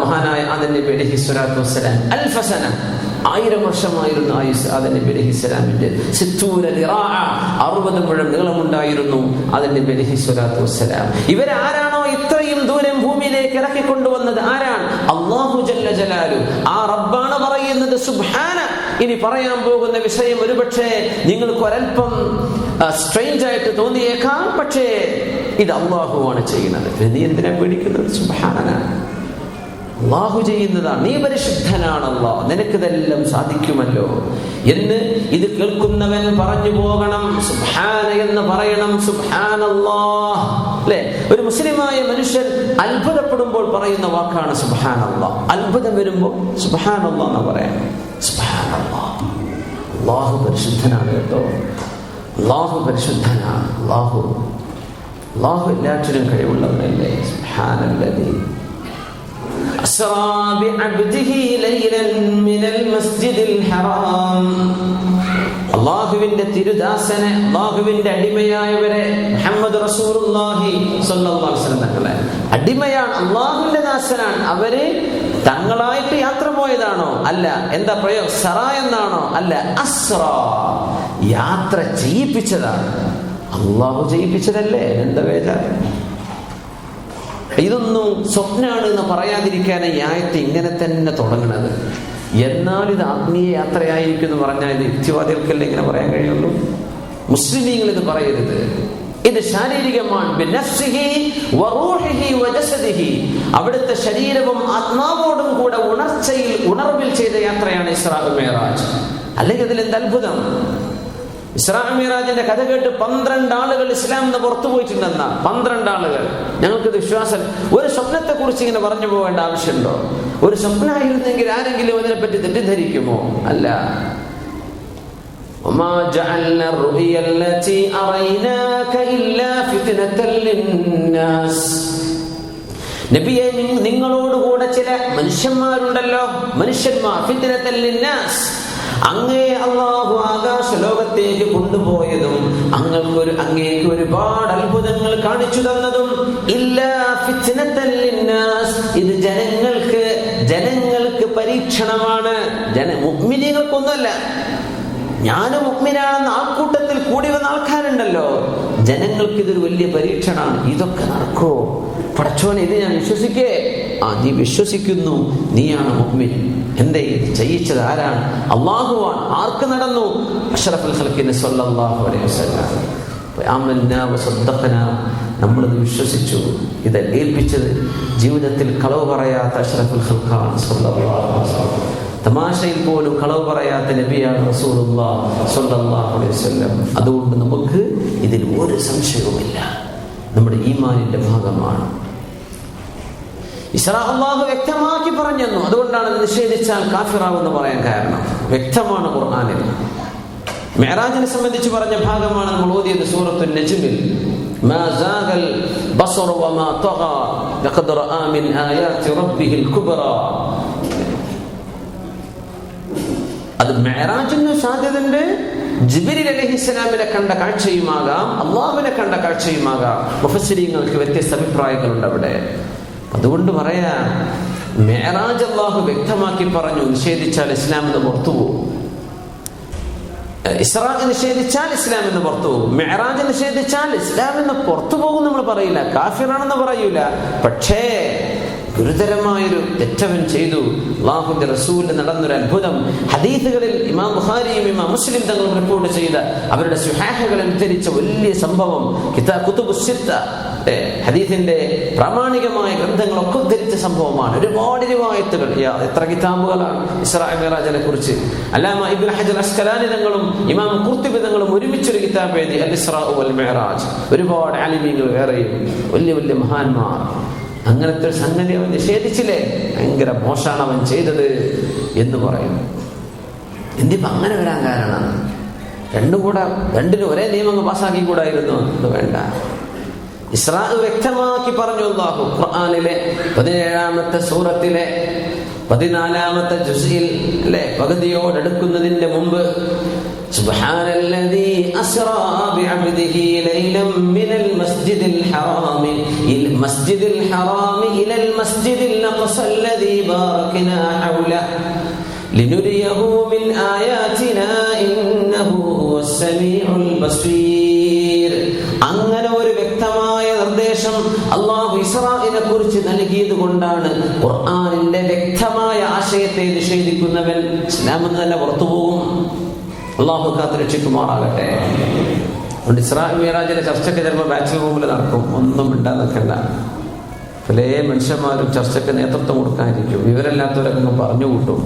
മഹാനായ ആദം നബി അലൈഹി സ്വലാത്തു വസ്സലാം. അൽഫസന, 1000 വർഷമായിരുന്നു ആയുസ് ആദം നബി അലൈഹി സ്വലാമിന്റെ. 60 മുഴം നീളമുണ്ടായിരുന്നു ആദം നബി അലൈഹി സ്വലാത്തു വസ്സലാം. ഇവരാരാണോ ഇത്രയും ദൂരം ഭൂമിയിലേക്ക് ഇറക്കിക്കൊണ്ടുവന്നത്? ആരാണ്? അല്ലാഹു ജല്ല ജലാലു. ആ റബ്ബാണ് പറയുന്നത് സുബ്ഹാന. ഇനി പറയാൻ പോകുന്ന വിഷയം ഒരുപക്ഷെ നിങ്ങൾക്ക് ഒരൽപ്പം സ്ട്രേഞ്ച് ആയിട്ട് തോന്നിയേക്കാം, പക്ഷേ ഇത് അല്ലാഹുവാണ് ചെയ്യുന്നത്. നീ എന്തിനാ പേടിക്കുന്നത്? സുബ്ഹാന. അള്ളാഹു ചെയ്യുന്നതാണ്. നീ പരിശുദ്ധനാണല്ലോ, നിനക്കിതെല്ലാം സാധിക്കുമല്ലോ എന്ന് ഇത് കേൾക്കുന്നവൻ പറഞ്ഞു പോകണം. സുബ്ഹാന എന്ന് പറയണം. സുബ്ഹാനല്ലാഹ് അല്ലേ? ഒരു മുസ്ലിമായ മനുഷ്യൻ അത്ഭുതപ്പെടുമ്പോൾ പറയുന്ന വാക്കാണ് സുബ്ഹാനല്ലാഹ്. അത്ഭുതം വരുമ്പോൾ സുബ്ഹാനല്ലാഹ് എന്ന് പറയണം. സുബ്ഹാനല്ലാഹ്, അള്ളാഹു പരിശുദ്ധനാണ് കേട്ടോ. അള്ളാഹു പരിശുദ്ധനാണ്. അള്ളാഹു എല്ലാറ്റിനും കഴിവുള്ളവനല്ലേ. സുബ്ഹാനല്ലദീ അസ്റാ ബിഅബ്ദിഹി ലൈലൻ മിനൽ മസ്ജിദിൽ ഹറാം. അള്ളാഹുവിന്റെ തിരുദാസനെ, അള്ളാഹുവിന്റെ അടിമയായവരെ, മുഹമ്മദ് റസൂലുള്ളാഹി സ്വല്ലല്ലാഹു അലൈഹി വസല്ലം തങ്ങളെ അടിമയാണ്, അള്ളാഹുവിന്റെ ദാസനാണ്. അവര് തങ്ങളായിട്ട് യാത്ര പോയതാണോ? അല്ല. എന്താ പ്രയോഗം? സറ എന്നാണോ? അല്ല. അസ്റാ, യാത്ര ചെയ്യിപ്പിച്ചതാണ്. അള്ളാഹു ചെയ്യിപ്പിച്ചതല്ലേ, എന്താ വേദന? ഇതൊന്നും സ്വപ്നാണ് എന്ന് പറയാതിരിക്കാൻ ഈ ആയത്ത് ഇങ്ങനെ തന്നെ തുടങ്ങുന്നത്. എന്നാൽ ഇത് ആത്മീയ യാത്രയായിരിക്കും എന്ന് പറഞ്ഞാൽ ഇത് യുക്തിവാദികൾക്കല്ലേ ഇങ്ങനെ പറയാൻ കഴിയുള്ളൂ. മുസ്ലിമീങ്ങൾ ഇത് പറയരുത്. ഇത് ശാരീരികമാണ്. അവിടുത്തെ ശരീരവും ആത്മാവോടും കൂടെ ഉണർവിൽ ചെയ്ത യാത്രയാണ് ഇസ്രാ മിഅ്റാജ്. അല്ലെങ്കിൽ അതിൽ എന്ത് അത്ഭുതം? ഇസ്രാ മിഅ്റാജിന്റെ കഥ കേട്ട് 12 ആളുകൾ ഇസ്ലാം നിന്ന് പുറത്തു പോയിട്ടുണ്ടെന്നാ. 12 ആളുകൾ. ഞങ്ങൾക്കിത് വിശ്വാസം. ഒരു സ്വപ്നത്തെ കുറിച്ച് ഇങ്ങനെ പറഞ്ഞു പോകേണ്ട ആവശ്യമുണ്ടോ? ഒരു സ്വപ്നമായിരുന്നെങ്കിൽ ആരെങ്കിലും അതിനെപ്പറ്റി തെറ്റിദ്ധരിക്കുമോ? അല്ല. وما جعلنا الرؤيا التي أريناك إلا فتنة للناس. നബിയെ, നിങ്ങളോടുകൂടെ ചില മനുഷ്യന്മാരുണ്ടല്ലോ, മനുഷ്യന്മാർ, ഫിത്നത്തൽ ലിന്നാസ്, അങ്ങേ അല്ലാഹു ആകാശ ലോകത്തേക്ക് കൊണ്ടുപോയതും അങ്ങേക്ക് ഒരുപാട് അത്ഭുതങ്ങൾ കാണിച്ചു തന്നതും ഇല്ലാ ഫിത്നത്തൽ ലിന്നാസ്, ഇത് ജനങ്ങൾക്ക് പരീക്ഷണമാണ്. മുഅ്മിനീങ്ങൾക്കൊന്നുമല്ല. ഞാനും മുഅ്മിനാണെന്ന് ആൾക്കൂട്ടത്തിൽ കൂടി വന്ന ആൾക്കാരുണ്ടല്ലോ, ജനങ്ങൾക്ക് ഇതൊരു വലിയ പരീക്ഷണമാണ്. ഇതൊക്കെ നടക്കോ പടച്ചോനെ? ഇത് ഞാൻ വിശ്വസിക്കേ? നീ വിശ്വസിക്കുന്നു, നീയാണ് മുഅ്മിൻ. എന്തേ ഇത് ചെയ്യിച്ചത്? ആരാണ്? അല്ലാഹുവാണ്. ആർക്ക് നടന്നു? അഷ്റഫുൽ ഖൽഖിന് സ്വല്ലല്ലാഹു അലൈഹി വസല്ലം. ആമന്നാ വസദ്ദഖനാ, നമ്മളിത് വിശ്വസിച്ചു. ഇത് ഏൽപ്പിച്ചത് ജീവിതത്തിൽ കളവ് പറയാത്ത അഷ്റഫുൽ ഖൽഖാണ് സ്വല്ലല്ലാഹു അലൈഹി വസല്ലം. തമാശയിൽ പോലും കളവ് പറയാത്ത നബിയാണ് റസൂലുള്ളാഹി സ്വല്ലല്ലാഹു അലൈഹി വസല്ലം. അതുകൊണ്ട് നമുക്ക് ഇതിൽ ഒരു സംശയവുമില്ല, നമ്മുടെ ഈമാനിന്റെ ഭാഗമാണ്. ഇസ്രാ അല്ലാഹു വ്യക്തമാക്കി പറഞ്ഞു. അതുകൊണ്ടാണ് നിഷേധിച്ചാൽ കാഫിറാവെന്ന് പറയാൻ കാരണം. വ്യക്തമാണ് ഖുർആനിൽ. മിഅ്റാജിനെ സംബന്ധിച്ച് പറഞ്ഞ ഭാഗമാണ് നമ്മൾ ഓതിയത് സൂറത്തുൻ നജ്മിൽ. മാ സാഗൽ ബസറ വമാ തഗാ ലഖദ് റആ മിൻ ആയാതി റബ്ബിഹിൽ കുബ്റാ. അത് മിഅ്റാജിന് സാധ്യതയുണ്ട്. ജിബ്രീൽ അലൈഹിസ്സലാമിനെ കണ്ട കാഴ്ചയുമാകാം, അള്ളാഹുവിനെ കണ്ട കാഴ്ചയുമാകാം. മുഫസ്സിരീങ്ങൾക്ക് വ്യത്യസ്ത അഭിപ്രായങ്ങളുണ്ട് അവിടെ. അതുകൊണ്ട് പറയാ, മിഅ്റാജ് അല്ലാഹു വ്യക്തമാക്കി പറഞ്ഞു. നിഷേധിച്ചാൽ ഇസ്ലാം എന്ന് പുറത്തു പോകും. ഇസ്രാ നിഷേധിച്ചാൽ ഇസ്ലാം എന്ന് പുറത്തു പോകും. മിഅ്റാജ് നിഷേധിച്ചാൽ ഇസ്ലാം എന്ന് പുറത്തു പോകും നമ്മൾ പറയില്ല, കാഫിറാണെന്ന് പറയൂല. പക്ഷേ ഗുരുതരമായൊരു തെറ്റവൻ ചെയ്തു. അല്ലാഹുവിന്റെ റസൂലിന് നടന്നൊരു അത്ഭുതം ഹദീസുകളിൽ ഇമാം ബുഖാരിയും ഇമാം മുസ്ലിം തങ്ങളും റിപ്പോർട്ട് ചെയ്ത അവരുടെ സ്വഹീഹുകളിൽ ഉദ്ധരിച്ച വലിയ സംഭവം, കുതുബുസ് സിത്ത, ഹദീസിന്റെ പ്രാമാണികമായ ഗ്രന്ഥങ്ങളൊക്കെ ഉദ്ധരിച്ച സംഭവമാണ്. ഒരുപാട് റിവായത്തുകൾ, എത്ര കിതാബുകളാണ് ഇസ്രാ മിഅ്റാജിനെ കുറിച്ച്. അല്ലാമ ഇബ്നു ഹജർ അസ്കലാനി തങ്ങളും ഇമാം ഖുർത്തുബി തങ്ങളും ഒരുമിച്ചൊരു കിതാബ് എഴുതി, അൽ ഇസ്രാ വൽ മിഅ്റാജ്. ഒരുപാട് ആലിമീങ്ങൾ, വേറെയും വലിയ വലിയ മഹാന്മാർ. അങ്ങനത്തെ ഒരു സംഗതി അവൻ നിഷേധിച്ചില്ലേ, ഭയങ്കര മോശമാണ് അവൻ ചെയ്തത് എന്ന് പറയുന്നു. എന്തിപ്പോ അങ്ങനെ വരാൻ കാരണം? രണ്ടിനും ഒരേ നിയമങ്ങൾ പാസ്സാക്കി കൂടായിരുന്നു? വേണ്ട. ഇസ്രാ വ്യക്തമാക്കി പറഞ്ഞു അല്ലാഹു ഖുർആനിലെ 17ാമത്തെ സൂറത്തിലെ 14ാമത്തെ ജുസിൽ അല്ലേ, പകുതിയോടടുക്കുന്നതിന്റെ മുമ്പ്, സുബ്ഹാനല്ലദീ അസ്റാ ബിഅബ്ദിഹി ലൈലൻ മിനൽ മസ്ജിദിൽ ഹറാമി ഇലൽ മസ്ജിദിൽ അഖ്സല്ലദീ ബാറക്നാ ഹൗലഹു ലിനുരിയഹു മിൻ ആയാതിനാ ഇന്നഹു ഹുവസ് സമീഉൽ ബസീർ. അങ്ങനെ ഒരു വ്യക്തമായ നിർദ്ദേശം അല്ലാഹു ഇസ്രാഇനെ കുറിച്ച് നൽകിയത് കൊണ്ടാണ് ഖുർആനിന്റെ വ്യക്തമായ ആശയത്തെ നിഷേധിക്കുന്നവൻ ഇസ്ലാമിൽ നിന്ന് തന്നെ പുറത്തു പോകും. അല്ലാഹു കാത്ത് രക്ഷിക്കുമാറാകട്ടെ. അതുകൊണ്ട് ഇസ്രാ മിഅ്റാജിന്റെ ചർച്ചയ്ക്ക് ചിലപ്പോൾ ബാച്ചിലർ റൂമിൽ നടക്കും. ഒന്നും മിണ്ടാതെ നിൽക്കണ്ട. പല മനുഷ്യന്മാരും ചർച്ചയ്ക്ക് നേതൃത്വം കൊടുക്കാനിരിക്കും. വിവരമില്ലാത്തവരൊക്കെ പറഞ്ഞു കൂട്ടും.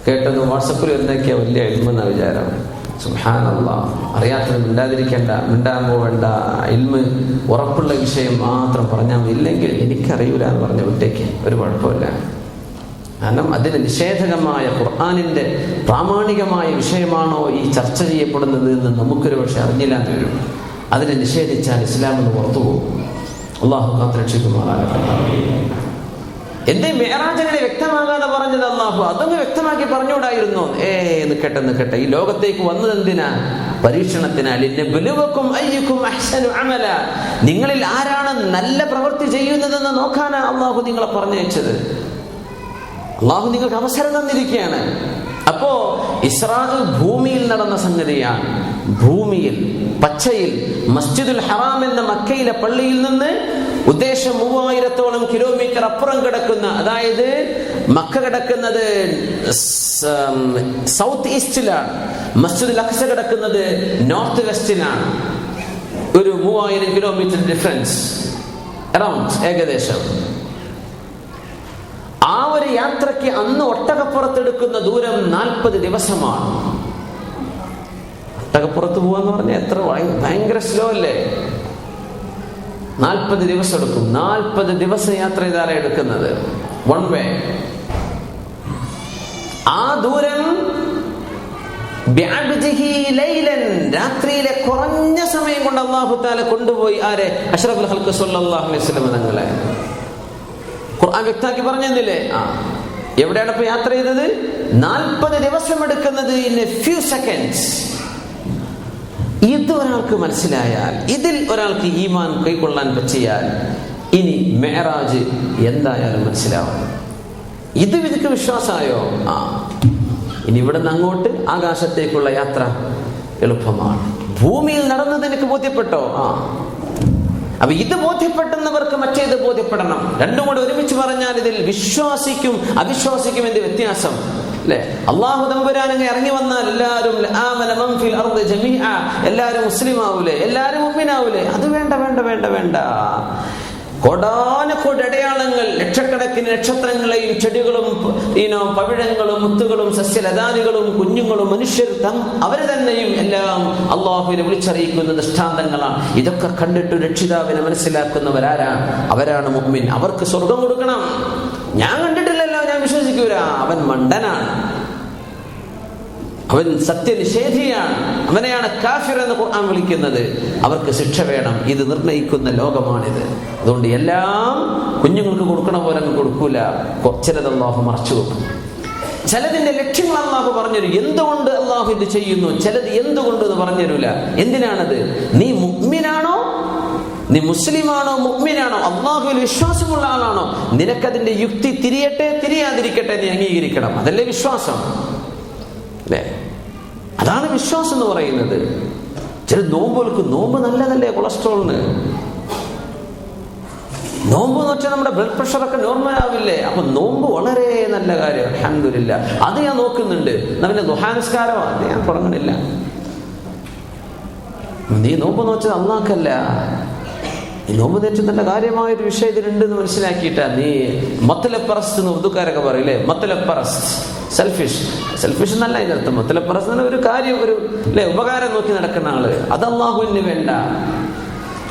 കേട്ടത് വാട്സപ്പിൽ വരുന്നതൊക്കെയാണ് വലിയ ഇൽമെന്ന വിചാരം. സുബ്ഹാനല്ലാഹ്. അറിയാത്തത് മിണ്ടാൻ പോവേണ്ട. ഇൽമ് ഉറപ്പുള്ള വിഷയം മാത്രം പറഞ്ഞാൽ മതി. ഇല്ലെങ്കിൽ എനിക്കറിയൂല എന്ന് പറഞ്ഞ വിട്ടേക്ക്, ഒരു കുഴപ്പമില്ല. കാരണം അതിന് നിഷേധകമായ ഖുർആനിന്റെ പ്രാമാണികമായ വിഷയമാണോ ഈ ചർച്ച ചെയ്യപ്പെടുന്നത് എന്ന് നമുക്കൊരു പക്ഷെ അറിഞ്ഞില്ലാന്ന് വരും. അതിനെ നിഷേധിച്ചാൽ ഇസ്ലാം എന്ന് പുറത്തു പോകും. അള്ളാഹു കാത്തുരക്ഷിക്കുമാറാകട്ടെ. എന്റെ മിഅ്റാജിനെ വ്യക്തമാകാതെ പറഞ്ഞത് അള്ളാഹു അതൊന്ന് വ്യക്തമാക്കി പറഞ്ഞുകൂടായിരുന്നു? നിക്കട്ടെ, ഈ ലോകത്തേക്ക് വന്നത് എന്തിനാ? പരീക്ഷണത്തിനാൽ. ലിനബ്ലുവക്കും അയ്യുക്കും അഹ്സനു അമല, നിങ്ങളിൽ ആരാണ് നല്ല പ്രവൃത്തി ചെയ്യുന്നതെന്ന് നോക്കാനാണ് അള്ളാഹു നിങ്ങളെ പറഞ്ഞയച്ചത്. അള്ളാഹു നിങ്ങൾക്ക് അവസരം തന്നിരിക്കുകയാണ്. അപ്പോ ഇസ്രാ ഭൂമിയിൽ നടന്ന സംഗതിയാണ്. ഭൂമിയിൽ പച്ചയിൽ മസ്ജിദുൽ ഹറാം എന്ന മക്കയിലെ പള്ളിയിൽ നിന്ന് ഉദ്ദേശം 3000-ഓളം കിലോമീറ്റർ അപ്പുറം കിടക്കുന്ന, അതായത് മക്ക കിടക്കുന്നത് സൗത്ത് ഈസ്റ്റിലാണ്, മസ്ജിദുൽ അഖ്സ കിടക്കുന്നത് നോർത്ത് വെസ്റ്റിലാണ്. ഒരു 3000 കിലോമീറ്റർ ഡിഫറൻസ് അറൗണ്ട് ഏകദേശം. ആ ഒരു യാത്രയ്ക്ക് അന്ന് ഒട്ടകപ്പുറത്തെടുക്കുന്ന ദൂരം 40 ദിവസമാണ്. ഒട്ടകപ്പുറത്ത് പോവാന്ന് പറഞ്ഞാൽ എത്ര ഭയങ്കര സ്ലോ അല്ലേ? 40 ദിവസം എടുക്കും. 40 ദിവസം യാത്ര ചെയ്താലേ എടുക്കുന്നത്, വൺ വേ. ആ ദൂരം രാത്രിയിലെ കുറഞ്ഞ സമയം കൊണ്ട് അല്ലാഹു തആല കൊണ്ടുപോയി ആരെ? അഷ്റഫുൽ ഖൽഖ് സ്വല്ലല്ലാഹു അലൈഹി വസല്ലം തങ്ങളെ. ഖുർആൻ വ്യക്തമാക്കി പറഞ്ഞില്ലേ? എവിടെയാണ് ഇപ്പൊ യാത്ര ചെയ്തത്? 40 ദിവസം എടുക്കുന്നത് ഇൻ എ ഫ്യൂ സെക്കൻഡ്സ്. ഇത് ഒരാൾക്ക് മനസ്സിലായാൽ, ഇതിൽ ഒരാൾക്ക് ഈമാൻ കൈക്കൊള്ളാൻ പറ്റിയാൽ, ഇനി മിഅ്റാജ് എന്തായാലും മനസ്സിലാവും. ഇതിക്ക് വിശ്വാസമായോ? ഇനി ഇവിടെ നിന്ന് അങ്ങോട്ട് ആകാശത്തേക്കുള്ള യാത്ര എളുപ്പമാണ്. ഭൂമിയിൽ നടന്നത് എനിക്ക് ബോധ്യപ്പെട്ടോ? അപ്പൊ ഇത് ബോധ്യപ്പെട്ടവർക്ക് മറ്റേത് ബോധ്യപ്പെടണം. രണ്ടും കൂടെ ഒരുമിച്ച് പറഞ്ഞാൽ ഇതിൽ വിശ്വാസിക്കും അവിശ്വാസിക്കും എന്ത് വ്യത്യാസം അല്ലെ? അള്ളാഹു തമ്പുരാനങ്ങ് ഇറങ്ങി വന്നാൽ എല്ലാവരും എല്ലാവരും മുസ്ലിം ആവൂലേ? എല്ലാവരും മുഅ്മിനാവൂലേ? അത് വേണ്ട. കോടാനക്കോടി അടയാളങ്ങൾ, ലക്ഷക്കണക്കിന് നക്ഷത്രങ്ങളെയും ചെടികളും പവിഴങ്ങളും മുത്തുകളും സസ്യലതാദികളും കുഞ്ഞുങ്ങളും മനുഷ്യർ അവര് തന്നെയും എല്ലാം അള്ളാഹുവിനെ വിളിച്ചറിയിക്കുന്ന ദൃഷ്ടാന്തങ്ങളാണ്. ഇതൊക്കെ കണ്ടിട്ട് രക്ഷിതാവിനെ മനസ്സിലാക്കുന്നവരാരാണ്? അവരാണ് മുഅ്മിൻ. അവർക്ക് സ്വർഗം കൊടുക്കണം. ഞാൻ കണ്ടിട്ടില്ലല്ലോ, ഞാൻ വിശ്വസിക്കൂല, അവൻ മണ്ടനാണ്, അവൻ സത്യനിഷേധിയാണ്, അവനെയാണ് കാഫിർ എന്ന് ഖുർആൻ വിളിക്കുന്നത്. അവർക്ക് ശിക്ഷ വേണം. ഇത് നിർണയിക്കുന്ന ലോകമാണിത്. അതുകൊണ്ട് എല്ലാം കുഞ്ഞുങ്ങൾക്ക് കൊടുക്കണ പോലെ അങ്ങ് കൊടുക്കൂല. ചിലത് അല്ലാഹു മറച്ചു വെക്കും. ചിലതിന്റെ ലക്ഷ്യങ്ങൾ അല്ലാഹു പറഞ്ഞുതരും. എന്തുകൊണ്ട് അല്ലാഹു ഇത് ചെയ്യുന്നു, ചിലത് എന്തുകൊണ്ട് എന്ന് പറഞ്ഞുതരൂല. എന്തിനാണത്? നീ മുഅ്മിനാണോ, നീ മുസ്ലിമാണോ, മുഅ്മിനാണോ, അല്ലാഹുവിൽ വിശ്വാസമുള്ള ആളാണോ? നിനക്കതിന്റെ യുക്തി തിരിയട്ടെ തിരിയാതിരിക്കട്ടെ, നീ അംഗീകരിക്കണം. അതല്ലേ വിശ്വാസം അല്ലേ? അതാണ് വിശ്വാസം എന്ന് പറയുന്നത്. ചില നോമ്പുകൾക്ക് നോമ്പ് നല്ലതല്ലേ കൊളസ്ട്രോളിന്? നോമ്പ് എന്ന് വെച്ചാൽ നമ്മുടെ ബ്ലഡ് പ്രഷറൊക്കെ നോർമൽ ആവില്ലേ? അപ്പൊ നോമ്പ് വളരെ നല്ല കാര്യം. അൽഹംദുലില്ലാഹ്. അത് ഞാൻ നോക്കുന്നുണ്ട്. നമ്മുടെ ദുഹാനസ്കാരം അത് ഞാൻ തുടങ്ങണില്ല. നീ നോമ്പ് നോച്ചത് അള്ളാഹ്ക്കല്ല. ഈ നോമ്പ് നേരിട്ട് നല്ല കാര്യമായൊരു വിഷയം ഇതിലുണ്ടെന്ന് മനസ്സിലാക്കിയിട്ടാ നീ മത്ലബ് എന്ന് ഉറുദുക്കാരൊക്കെ പറയില്ലേ? മത്ലബ് സെൽഫിഷ് എന്നല്ല ഇതിനർത്ഥം. മത്ലബ് ഒരു കാര്യം, ഒരു ഉപകാരം നോക്കി നടക്കുന്ന ആള്. അത് അല്ലാഹുവിന് വേണ്ട.